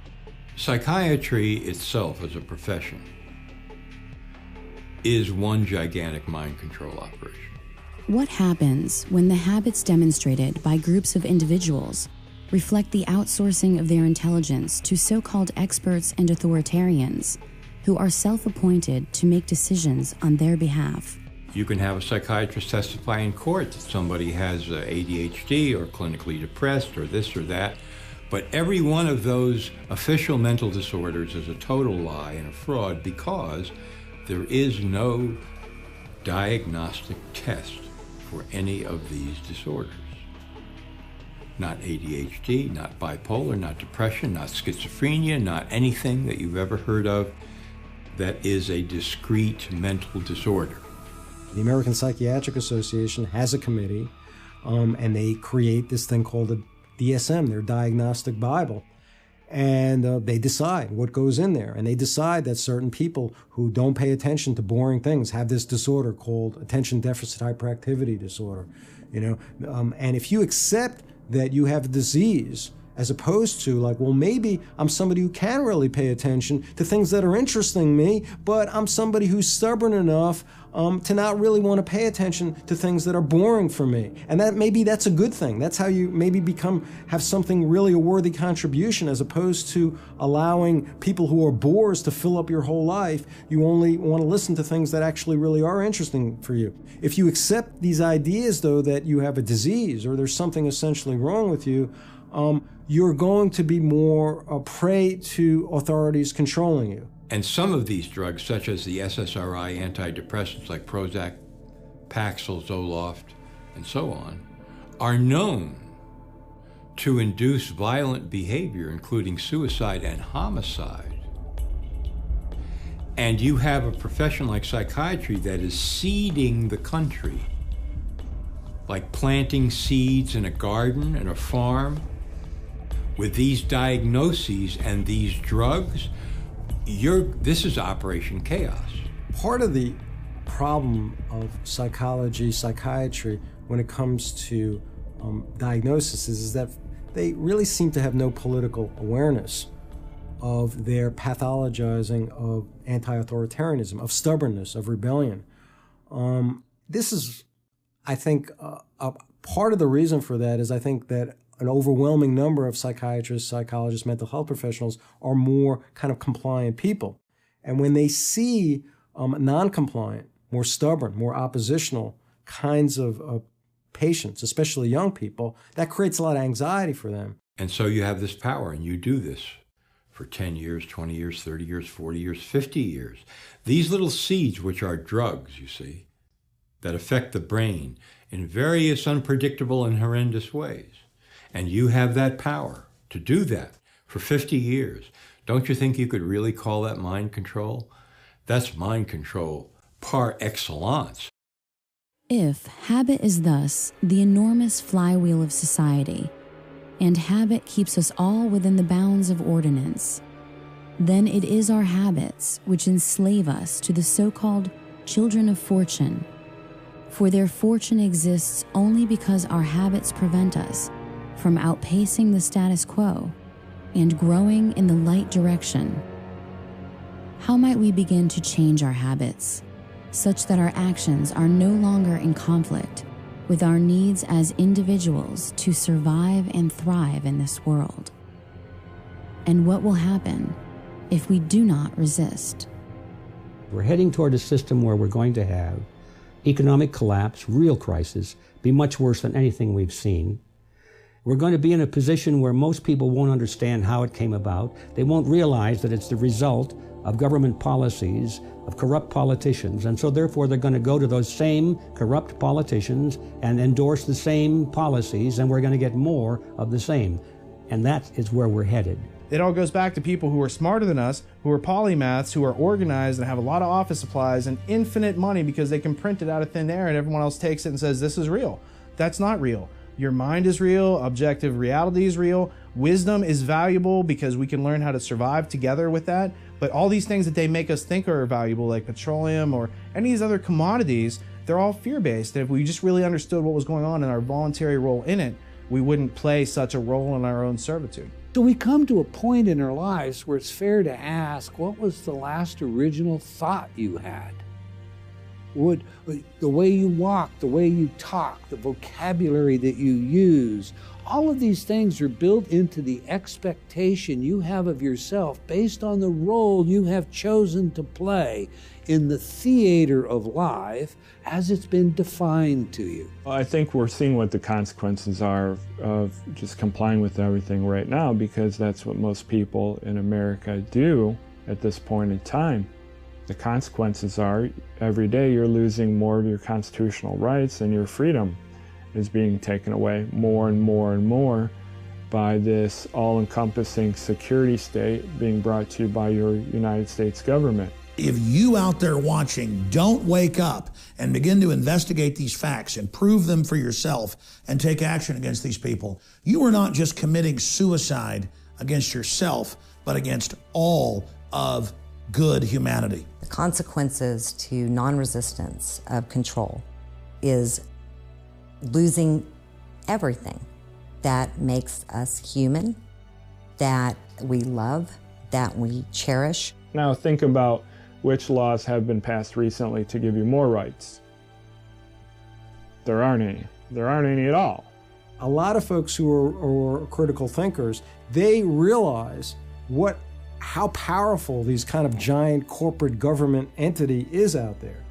Psychiatry itself as a profession is one gigantic mind control operation. What happens when the habits demonstrated by groups of individuals reflect the outsourcing of their intelligence to so-called experts and authoritarians who are self-appointed to make decisions on their behalf? You can have a psychiatrist testify in court that somebody has ADHD or clinically depressed or this or that, but every one of those official mental disorders is a total lie and a fraud because there is no diagnostic test for any of these disorders. Not ADHD, not bipolar, not depression, not schizophrenia, not anything that you've ever heard of that is a discrete mental disorder. The American Psychiatric Association has a committee, and they create this thing called the DSM, their Diagnostic Bible. And they decide what goes in there. And they decide that certain people who don't pay attention to boring things have this disorder called attention deficit hyperactivity disorder. And if you accept that you have a disease, as opposed to like, well, maybe I'm somebody who can really pay attention to things that are interesting me, but I'm somebody who's stubborn enough to not really want to pay attention to things that are boring for me. And that maybe that's a good thing. That's how you maybe have something really a worthy contribution, as opposed to allowing people who are bores to fill up your whole life. You only want to listen to things that actually really are interesting for you. If you accept these ideas, though, that you have a disease or there's something essentially wrong with you, you're going to be more a prey to authorities controlling you. And some of these drugs, such as the SSRI antidepressants like Prozac, Paxil, Zoloft, and so on, are known to induce violent behavior, including suicide and homicide. And you have a profession like psychiatry that is seeding the country, like planting seeds in a garden and a farm. With these diagnoses and these drugs, this is Operation Chaos. Part of the problem of psychiatry, when it comes to diagnosis is that they really seem to have no political awareness. of their pathologizing of anti-authoritarianism, of stubbornness, of rebellion. This is, I think, a part of the reason for that is I think that an overwhelming number of psychiatrists, psychologists, mental health professionals are more kind of compliant people. And when they see non-compliant, more stubborn, more oppositional kinds of patients, especially young people, that creates a lot of anxiety for them. And so you have this power, and you do this for 10 years, 20 years, 30 years, 40 years, 50 years. These little seeds, which are drugs, you see, that affect the brain in various unpredictable and horrendous ways. And you have that power to do that for 50 years. Don't you think you could really call that mind control? That's mind control par excellence. If habit is thus the enormous flywheel of society, and habit keeps us all within the bounds of ordinance, then it is our habits which enslave us to the so-called children of fortune. For their fortune exists only because our habits prevent us from outpacing the status quo and growing in the light direction. How might we begin to change our habits such that our actions are no longer in conflict with our needs as individuals to survive and thrive in this world? And what will happen if we do not resist? We're heading toward a system where we're going to have economic collapse, real crisis, be much worse than anything we've seen. We're going to be in a position where most people won't understand how it came about. They won't realize that it's the result of government policies, of corrupt politicians, and so therefore they're going to go to those same corrupt politicians and endorse the same policies, and we're going to get more of the same. And that is where we're headed. It all goes back to people who are smarter than us, who are polymaths, who are organized and have a lot of office supplies and infinite money because they can print it out of thin air and everyone else takes it and says, this is real. That's not real. Your mind is real, objective reality is real, wisdom is valuable because we can learn how to survive together with that. But all these things that they make us think are valuable, like petroleum or any of these other commodities, they're all fear-based. And if we just really understood what was going on and our voluntary role in it, we wouldn't play such a role in our own servitude. So we come to a point in our lives where it's fair to ask, what was the last original thought you had? The way you walk, the way you talk, the vocabulary that you use, all of these things are built into the expectation you have of yourself based on the role you have chosen to play in the theater of life as it's been defined to you. I think we're seeing what the consequences are of just complying with everything right now, because that's what most people in America do at this point in time. The consequences are every day you're losing more of your constitutional rights and your freedom is being taken away more and more and more by this all-encompassing security state being brought to you by your United States government. If you out there watching don't wake up and begin to investigate these facts and prove them for yourself and take action against these people, you are not just committing suicide against yourself, but against all of good humanity. The consequences to non-resistance of control is losing everything that makes us human, that we love, that we cherish. Now think about which laws have been passed recently to give you more rights. There aren't any. There aren't any at all. A lot of folks who are critical thinkers, they realize how powerful these kind of giant corporate government entity is out there.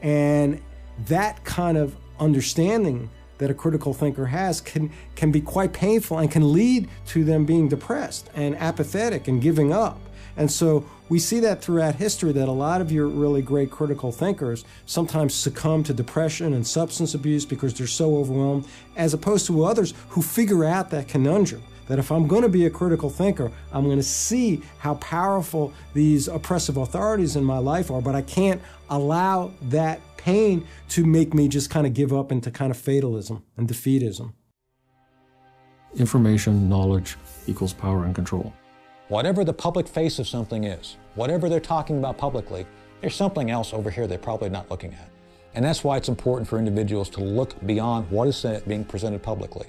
And that kind of understanding that a critical thinker has can be quite painful and can lead to them being depressed and apathetic and giving up. And so we see that throughout history, that a lot of your really great critical thinkers sometimes succumb to depression and substance abuse because they're so overwhelmed, as opposed to others who figure out that conundrum, that if I'm going to be a critical thinker, I'm going to see how powerful these oppressive authorities in my life are, but I can't allow that pain to make me just kind of give up into kind of fatalism and defeatism. Information, knowledge equals power and control. Whatever the public face of something is, whatever they're talking about publicly, there's something else over here they're probably not looking at. And that's why it's important for individuals to look beyond what is being presented publicly.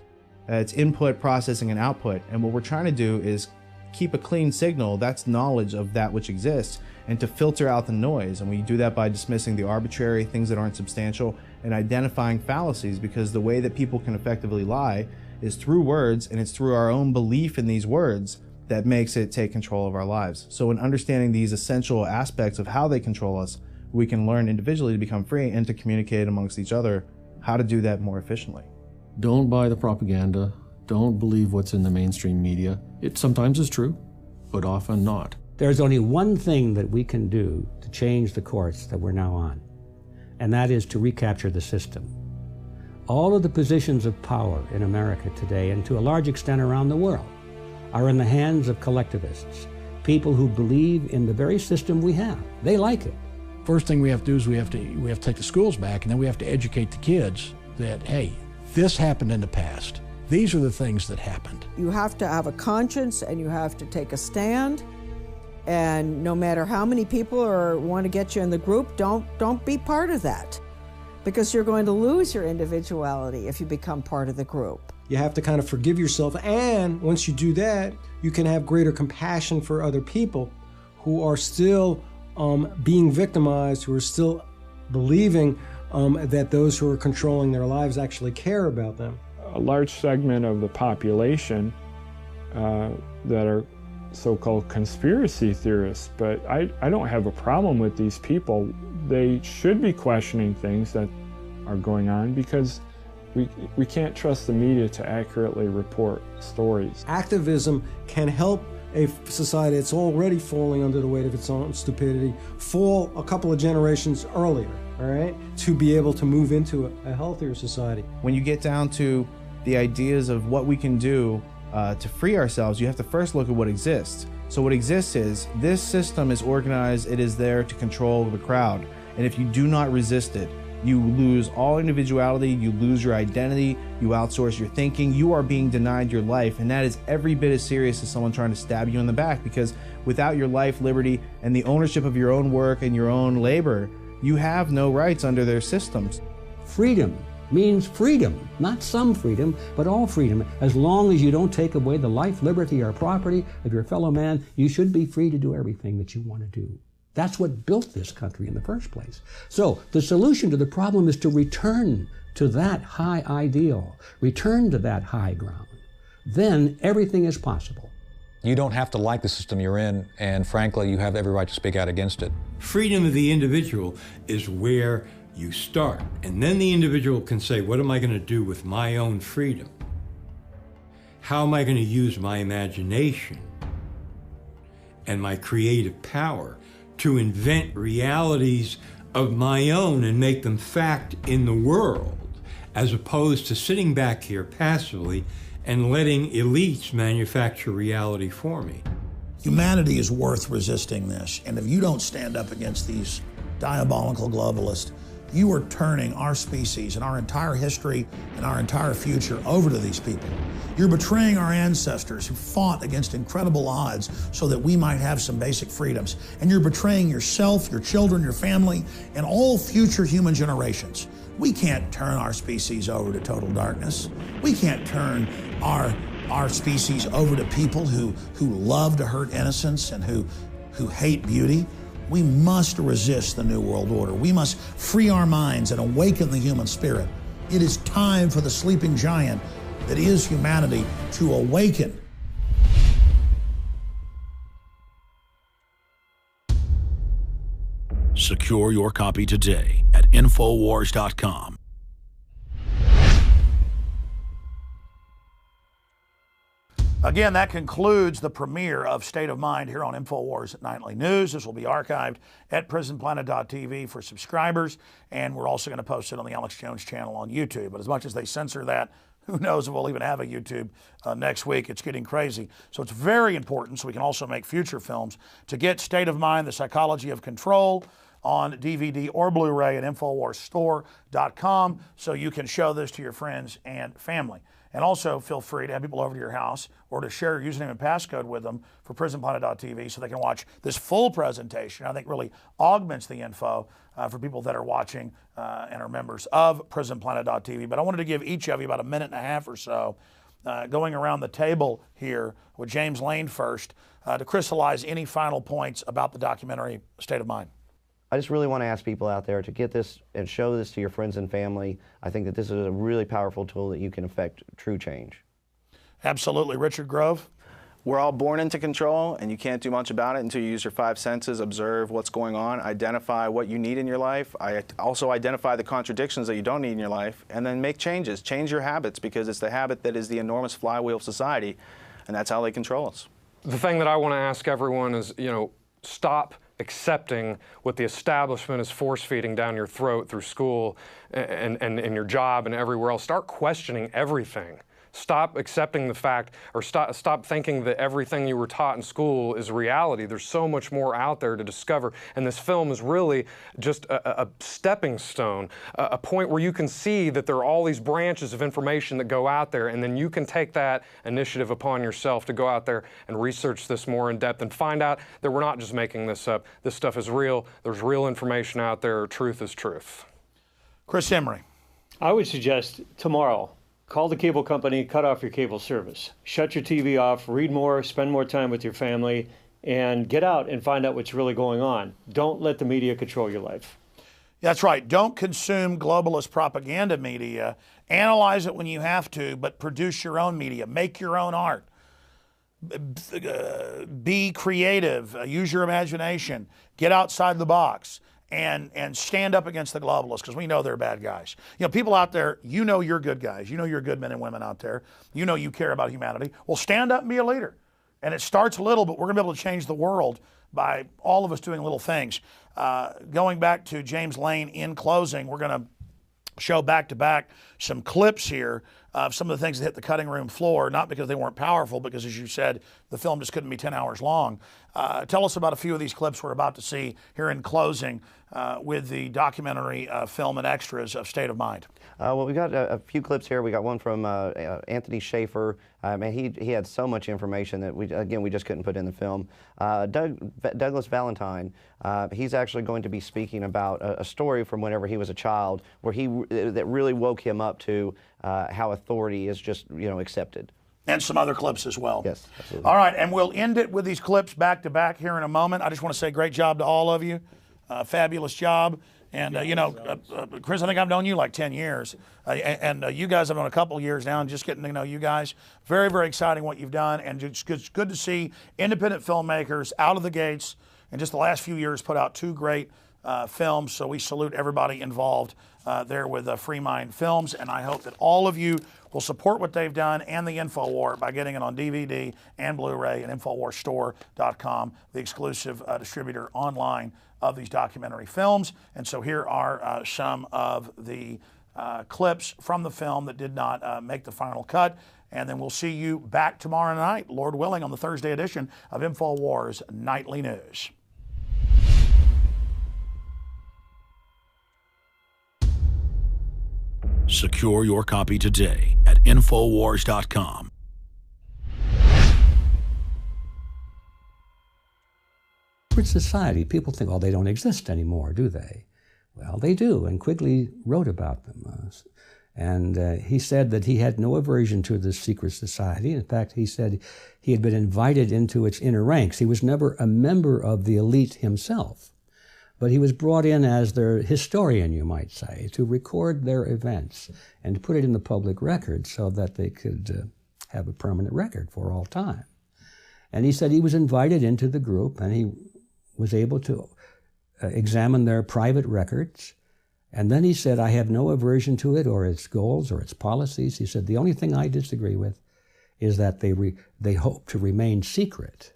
It's input, processing, and output. And what we're trying to do is keep a clean signal, that's knowledge of that which exists, and to filter out the noise. And we do that by dismissing the arbitrary, things that aren't substantial, and identifying fallacies, because the way that people can effectively lie is through words, and it's through our own belief in these words that makes it take control of our lives. So in understanding these essential aspects of how they control us, we can learn individually to become free and to communicate amongst each other how to do that more efficiently. Don't buy the propaganda. Don't believe what's in the mainstream media. It sometimes is true, but often not. There's only one thing that we can do to change the course that we're now on, and that is to recapture the system. All of the positions of power in America today, and to a large extent around the world, are in the hands of collectivists, people who believe in the very system we have. They like it. First thing we have to do is we have to take the schools back, and then we have to educate the kids that, hey, this happened in the past. These are the things that happened. You have to have a conscience, and you have to take a stand. And no matter how many people want to get you in the group, don't be part of that, because you're going to lose your individuality if you become part of the group. You have to kind of forgive yourself, and once you do that, you can have greater compassion for other people who are still being victimized, who are still believing that those who are controlling their lives actually care about them. A large segment of the population that are so-called conspiracy theorists, but I don't have a problem with these people. They should be questioning things that are going on, because we can't trust the media to accurately report stories. Activism can help a society that's already falling under the weight of its own stupidity fall a couple of generations earlier, all right, to be able to move into a healthier society. When you get down to the ideas of what we can do to free ourselves, you have to first look at what exists. So what exists is this system is organized, it is there to control the crowd. And if you do not resist it, you lose all individuality, you lose your identity, you outsource your thinking, you are being denied your life. And that is every bit as serious as someone trying to stab you in the back, because without your life, liberty, and the ownership of your own work and your own labor, you have no rights under their systems. Freedom means freedom, not some freedom, but all freedom. As long as you don't take away the life, liberty, or property of your fellow man, you should be free to do everything that you want to do. That's what built this country in the first place. So the solution to the problem is to return to that high ideal, return to that high ground. Then everything is possible. You don't have to like the system you're in, and frankly, you have every right to speak out against it. Freedom of the individual is where you start. And then the individual can say, what am I going to do with my own freedom? How am I going to use my imagination and my creative power to invent realities of my own and make them fact in the world, as opposed to sitting back here passively and letting elites manufacture reality for me. Humanity is worth resisting this, and if you don't stand up against these diabolical globalists, you are turning our species and our entire history and our entire future over to these people. You're betraying our ancestors who fought against incredible odds so that we might have some basic freedoms. And you're betraying yourself, your children, your family, and all future human generations. We can't turn our species over to total darkness. We can't turn our species over to people who love to hurt innocence and who hate beauty. We must resist the New World Order. We must free our minds and awaken the human spirit. It is time for the sleeping giant that is humanity to awaken. Secure your copy today at Infowars.com. Again, that concludes the premiere of State of Mind here on InfoWars Nightly News. This will be archived at prisonplanet.tv for subscribers, and we're also going to post it on the Alex Jones channel on YouTube. But as much as they censor that, who knows if we'll even have a YouTube next week. It's getting crazy. So it's very important, so we can also make future films, to get State of Mind, The Psychology of Control, on DVD or Blu-ray at InfoWarsStore.com, so you can show this to your friends and family. And also feel free to have people over to your house or to share your username and passcode with them for prisonplanet.tv so they can watch this full presentation. I think really augments the info for people that are watching and are members of prisonplanet.tv. But I wanted to give each of you about a minute and a half or so going around the table here with James Lane first to crystallize any final points about the documentary State of Mind. I just really want to ask people out there to get this and show this to your friends and family. I think that this is a really powerful tool that you can affect true change. Absolutely. Richard Grove? We're all born into control, and you can't do much about it until you use your 5 senses, observe what's going on, identify what you need in your life, also identify the contradictions that you don't need in your life, and then make changes. Change your habits, because it's the habit that is the enormous flywheel of society, and that's how they control us. The thing that I want to ask everyone is, stop accepting what the establishment is force-feeding down your throat through school and in your job and everywhere else. Start questioning everything. Stop accepting the fact, or stop thinking that everything you were taught in school is reality. There's so much more out there to discover, and this film is really just a stepping stone, a point where you can see that there are all these branches of information that go out there, and then you can take that initiative upon yourself to go out there and research this more in depth and find out that we're not just making this up. This stuff is real. There's real information out there. Truth is truth. Chris Emery. I would suggest tomorrow, call the cable company, cut off your cable service. Shut your TV off, read more, spend more time with your family, and get out and find out what's really going on. Don't let the media control your life. That's right. Don't consume globalist propaganda media. Analyze it when you have to, but produce your own media. Make your own art. Be creative. Use your imagination. Get outside the box. And stand up against the globalists, because we know they're bad guys. People out there, you're good guys. You're good men and women out there. You care about humanity. Well, stand up and be a leader. And it starts little, but we're going to be able to change the world by all of us doing little things. Going back to James Lane in closing, we're going to show back-to-back some clips here of some of the things that hit the cutting room floor, not because they weren't powerful, because as you said, the film just couldn't be 10 hours long. Tell us about a few of these clips we're about to see here in closing with the documentary film and extras of State of Mind. Well, we got a few clips here. We got one from Anthony Schaefer. He had so much information that we just couldn't put in the film. Douglas Valentine, he's actually going to be speaking about a story from whenever he was a child, where that really woke him up to how authority is just accepted. And some other clips as well. Yes, absolutely. All right, and we'll end it with these clips back to back here in a moment. I just want to say great job to all of you. Fabulous job. And, Chris, I think I've known you like 10 years. And you guys have known a couple years now, and just getting to know you guys. Very, very exciting what you've done. And it's good to see independent filmmakers out of the gates in just the last few years put out 2 great films. So we salute everybody involved there with Free Mind Films. And I hope that all of you will support what they've done and the InfoWar by getting it on DVD and Blu-ray at InfoWarsStore.com, the exclusive distributor online of these documentary films. And so here are some of the clips from the film that did not make the final cut. And then we'll see you back tomorrow night, Lord willing, on the Thursday edition of InfoWars Nightly News. Secure your copy today at Infowars.com. Secret society, people think, oh, they don't exist anymore, do they? Well, they do, and Quigley wrote about them. And he said that he had no aversion to this secret society. In fact, he said he had been invited into its inner ranks. He was never a member of the elite himself, but he was brought in as their historian, you might say, to record their events and to put it in the public record so that they could have a permanent record for all time. And he said he was invited into the group, and he was able to examine their private records. And then he said, I have no aversion to it or its goals or its policies. He said, the only thing I disagree with is that they hope to remain secret.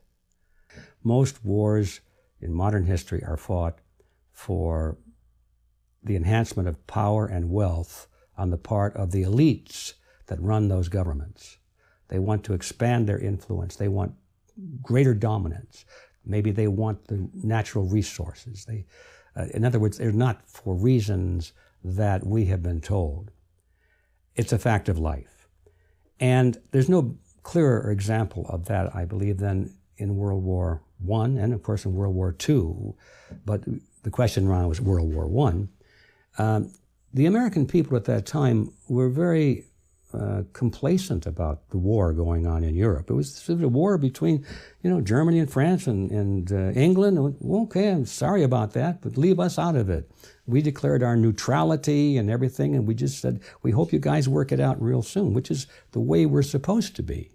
Most wars in modern history are fought for the enhancement of power and wealth on the part of the elites that run those governments. They want to expand their influence. They want greater dominance. Maybe they want the natural resources. In other words, they're not for reasons that we have been told. It's a fact of life. And there's no clearer example of that, I believe, than in World War I and, of course, in World War II. But the question around was World War I. The American people at that time were very complacent about the war going on in Europe. It was a war between, Germany and France and England. Okay, I'm sorry about that, but leave us out of it. We declared our neutrality and everything, and we just said, we hope you guys work it out real soon, which is the way we're supposed to be,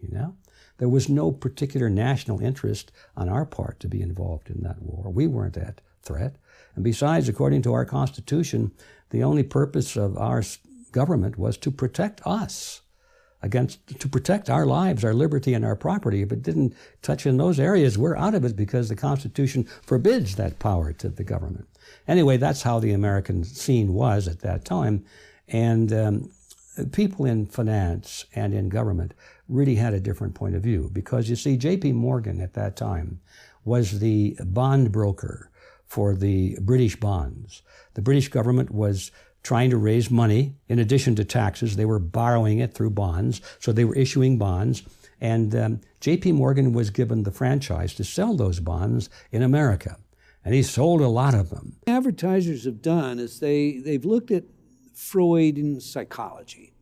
There was no particular national interest on our part to be involved in that war. We weren't that threat. And besides, according to our Constitution, the only purpose of our government was to protect us to protect our lives, our liberty, and our property. If it didn't touch in those areas, we're out of it because the Constitution forbids that power to the government. Anyway, that's how the American scene was at that time. And people in finance and in government really had a different point of view because, you see, J.P. Morgan at that time was the bond broker for the British bonds. The British government was trying to raise money. In addition to taxes, they were borrowing it through bonds, so they were issuing bonds. And J.P. Morgan was given the franchise to sell those bonds in America, and he sold a lot of them. Advertisers have done is they've looked at Freud and psychology,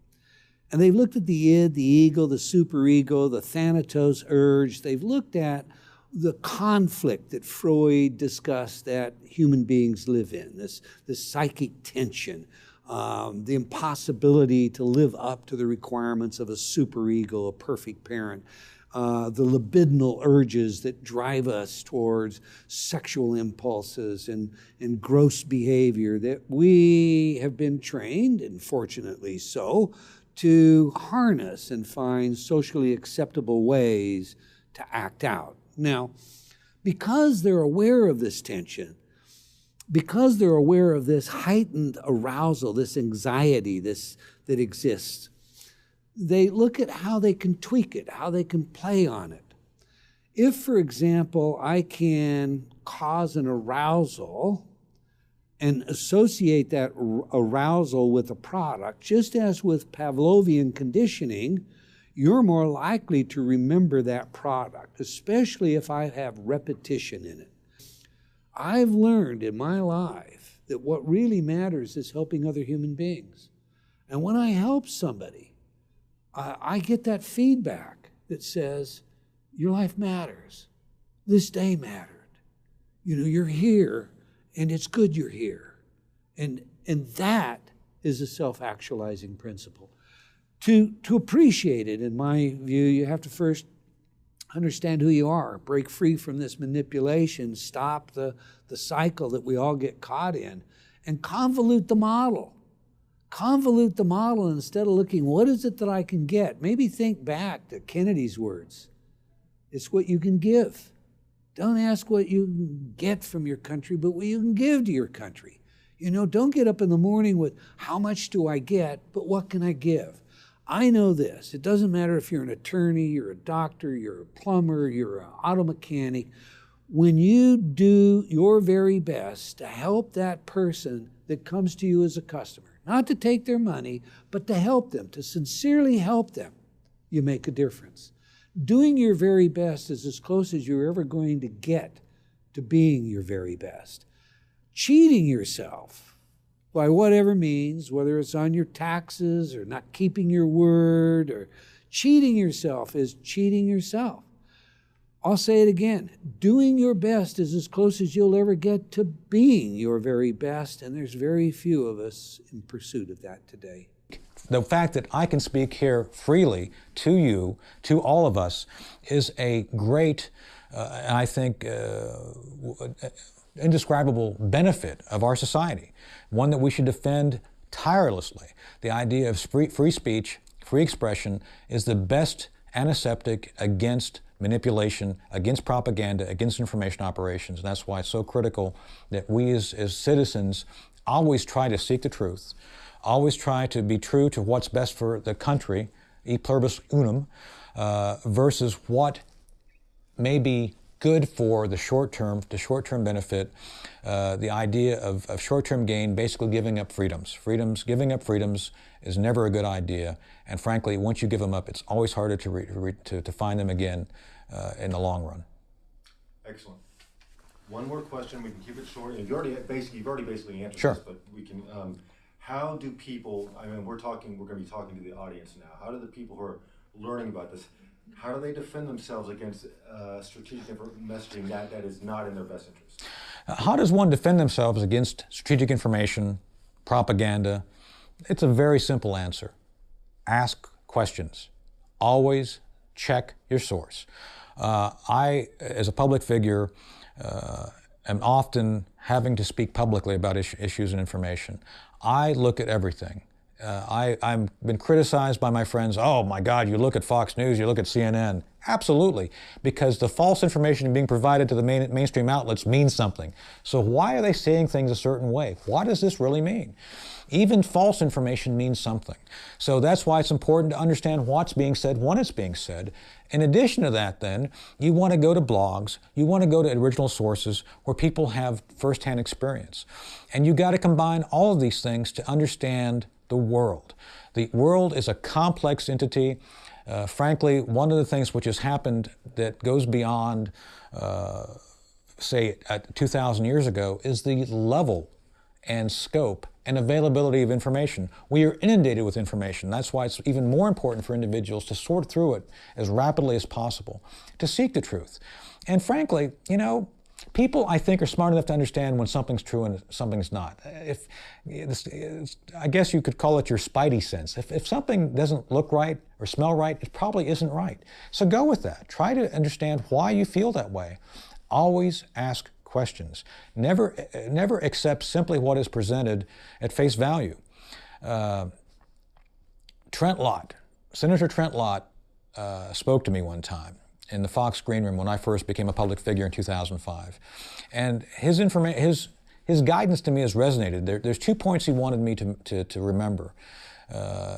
and they've looked at the id, the ego, the superego, the thanatos urge. They've looked at the conflict that Freud discussed that human beings live in, this psychic tension, the impossibility to live up to the requirements of a superego, a perfect parent, the libidinal urges that drive us towards sexual impulses and gross behavior that we have been trained, and fortunately so, to harness and find socially acceptable ways to act out. Now, because they're aware of this tension, because they're aware of this heightened arousal, this anxiety that exists, they look at how they can tweak it, how they can play on it. If, for example, I can cause an arousal and associate that arousal with a product, just as with Pavlovian conditioning, you're more likely to remember that product, especially if I have repetition in it. I've learned in my life that what really matters is helping other human beings. And when I help somebody, I get that feedback that says, your life matters. This day mattered. You're here, and it's good you're here. And that is a self-actualizing principle. To appreciate it, in my view, you have to first understand who you are, break free from this manipulation, stop the cycle that we all get caught in, and convolute the model. Convolute the model instead of looking, what is it that I can get? Maybe think back to Kennedy's words. It's what you can give. Don't ask what you can get from your country, but what you can give to your country. Don't get up in the morning with, how much do I get, but what can I give? I know this. It doesn't matter if you're an attorney, you're a doctor, you're a plumber, you're an auto mechanic. When you do your very best to help that person that comes to you as a customer, not to take their money, but to help them, to sincerely help them, you make a difference. Doing your very best is as close as you're ever going to get to being your very best. Cheating yourself by whatever means, whether it's on your taxes or not keeping your word or cheating yourself, is cheating yourself. I'll say it again. Doing your best is as close as you'll ever get to being your very best, and there's very few of us in pursuit of that today. The fact that I can speak here freely to you, to all of us, is a great, I think, indescribable benefit of our society, one that we should defend tirelessly. The idea of free speech, free expression is the best antiseptic against manipulation, against propaganda, against information operations. And that's why it's so critical that we as citizens always try to seek the truth, always try to be true to what's best for the country, e pluribus unum, versus what may be good for the short-term benefit, the idea of short-term gain, basically giving up freedoms. Giving up freedoms is never a good idea, and frankly, once you give them up, it's always harder to find them again in the long run. Excellent. One more question. We can keep it short. You've already basically answered Sure. this, but we can. how do people, I mean, we're going to be talking to the audience now, how do the people who are learning about this, how do they defend themselves against strategic messaging that is not in their best interest? How does one defend themselves against strategic information, propaganda? It's a very simple answer. Ask questions. Always check your source. I, as a public figure, am often having to speak publicly about issues and information. I look at everything. I've been criticized by my friends, oh my God, you look at Fox News, you look at CNN. Absolutely, because the false information being provided to the mainstream outlets means something. So why are they saying things a certain way? What does this really mean? Even false information means something. So that's why it's important to understand what's being said, when it's being said. In addition to that, then, you want to go to blogs, you want to go to original sources where people have firsthand experience. And you got to combine all of these things to understand the world. The world is a complex entity. Frankly, one of the things which has happened that goes beyond, say, 2,000 years ago is the level and scope and availability of information. We are inundated with information. That's why it's even more important for individuals to sort through it as rapidly as possible, to seek the truth. And frankly, you know, people, I think, are smart enough to understand when something's true and something's not. I guess you could call it your spidey sense. If something doesn't look right or smell right, it probably isn't right. So go with that. Try to understand why you feel that way. Always ask questions. Never accept simply what is presented at face value. Trent Lott, Senator Trent Lott spoke to me one time in the Fox Green Room when I first became a public figure in 2005. And his guidance to me has resonated. There's 2 points he wanted me to remember.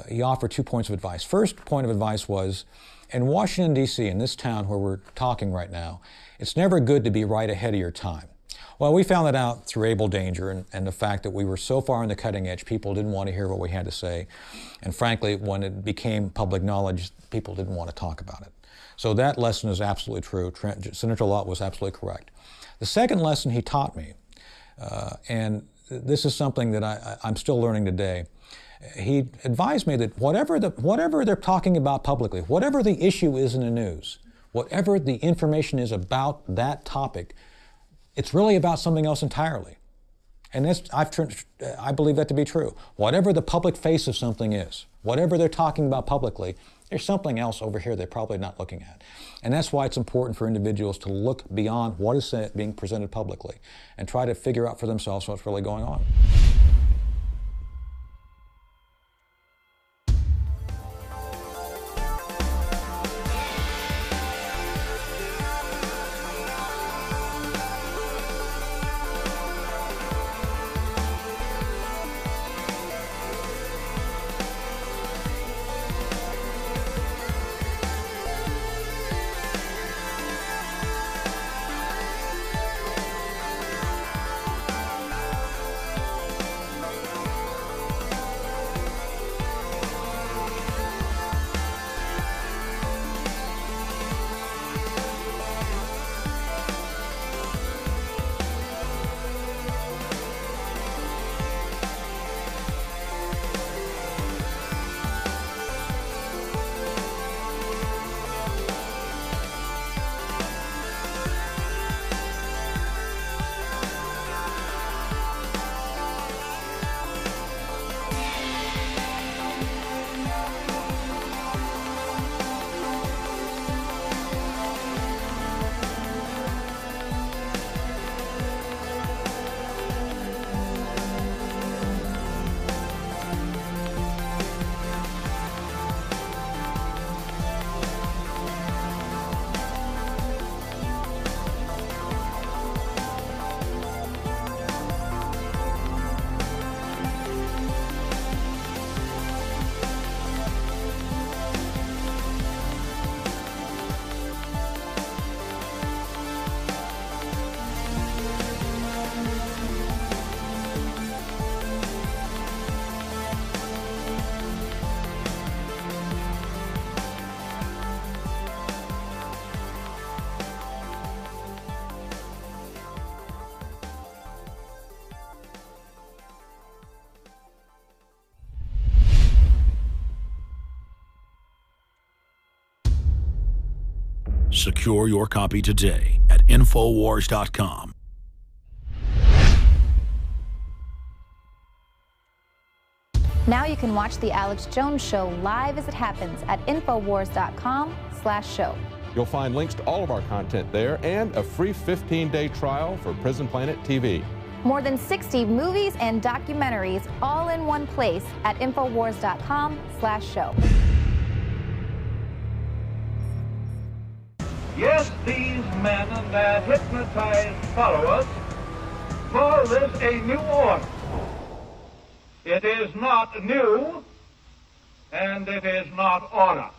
He offered 2 points of advice. First point of advice was, in Washington, D.C., in this town where we're talking right now, it's never good to be right ahead of your time. Well, we found that out through Able Danger and the fact that we were so far on the cutting edge, people didn't want to hear what we had to say. And frankly, when it became public knowledge, people didn't want to talk about it. So that lesson is absolutely true. Senator Lott was absolutely correct. The second lesson he taught me, and this is something that I'm still learning today, he advised me that whatever they're talking about publicly, whatever the issue is in the news, whatever the information is about that topic, it's really about something else entirely. And I believe that to be true. Whatever the public face of something is, whatever they're talking about publicly, there's something else over here they're probably not looking at. And that's why it's important for individuals to look beyond what is being presented publicly and try to figure out for themselves what's really going on. Secure your copy today at Infowars.com. Now you can watch The Alex Jones Show live as it happens at Infowars.com/show. You'll find links to all of our content there and a free 15-day trial for Prison Planet TV. More than 60 movies and documentaries all in one place at Infowars.com/show. Yes, these men and their hypnotized followers call this a new order. It is not new, and it is not order.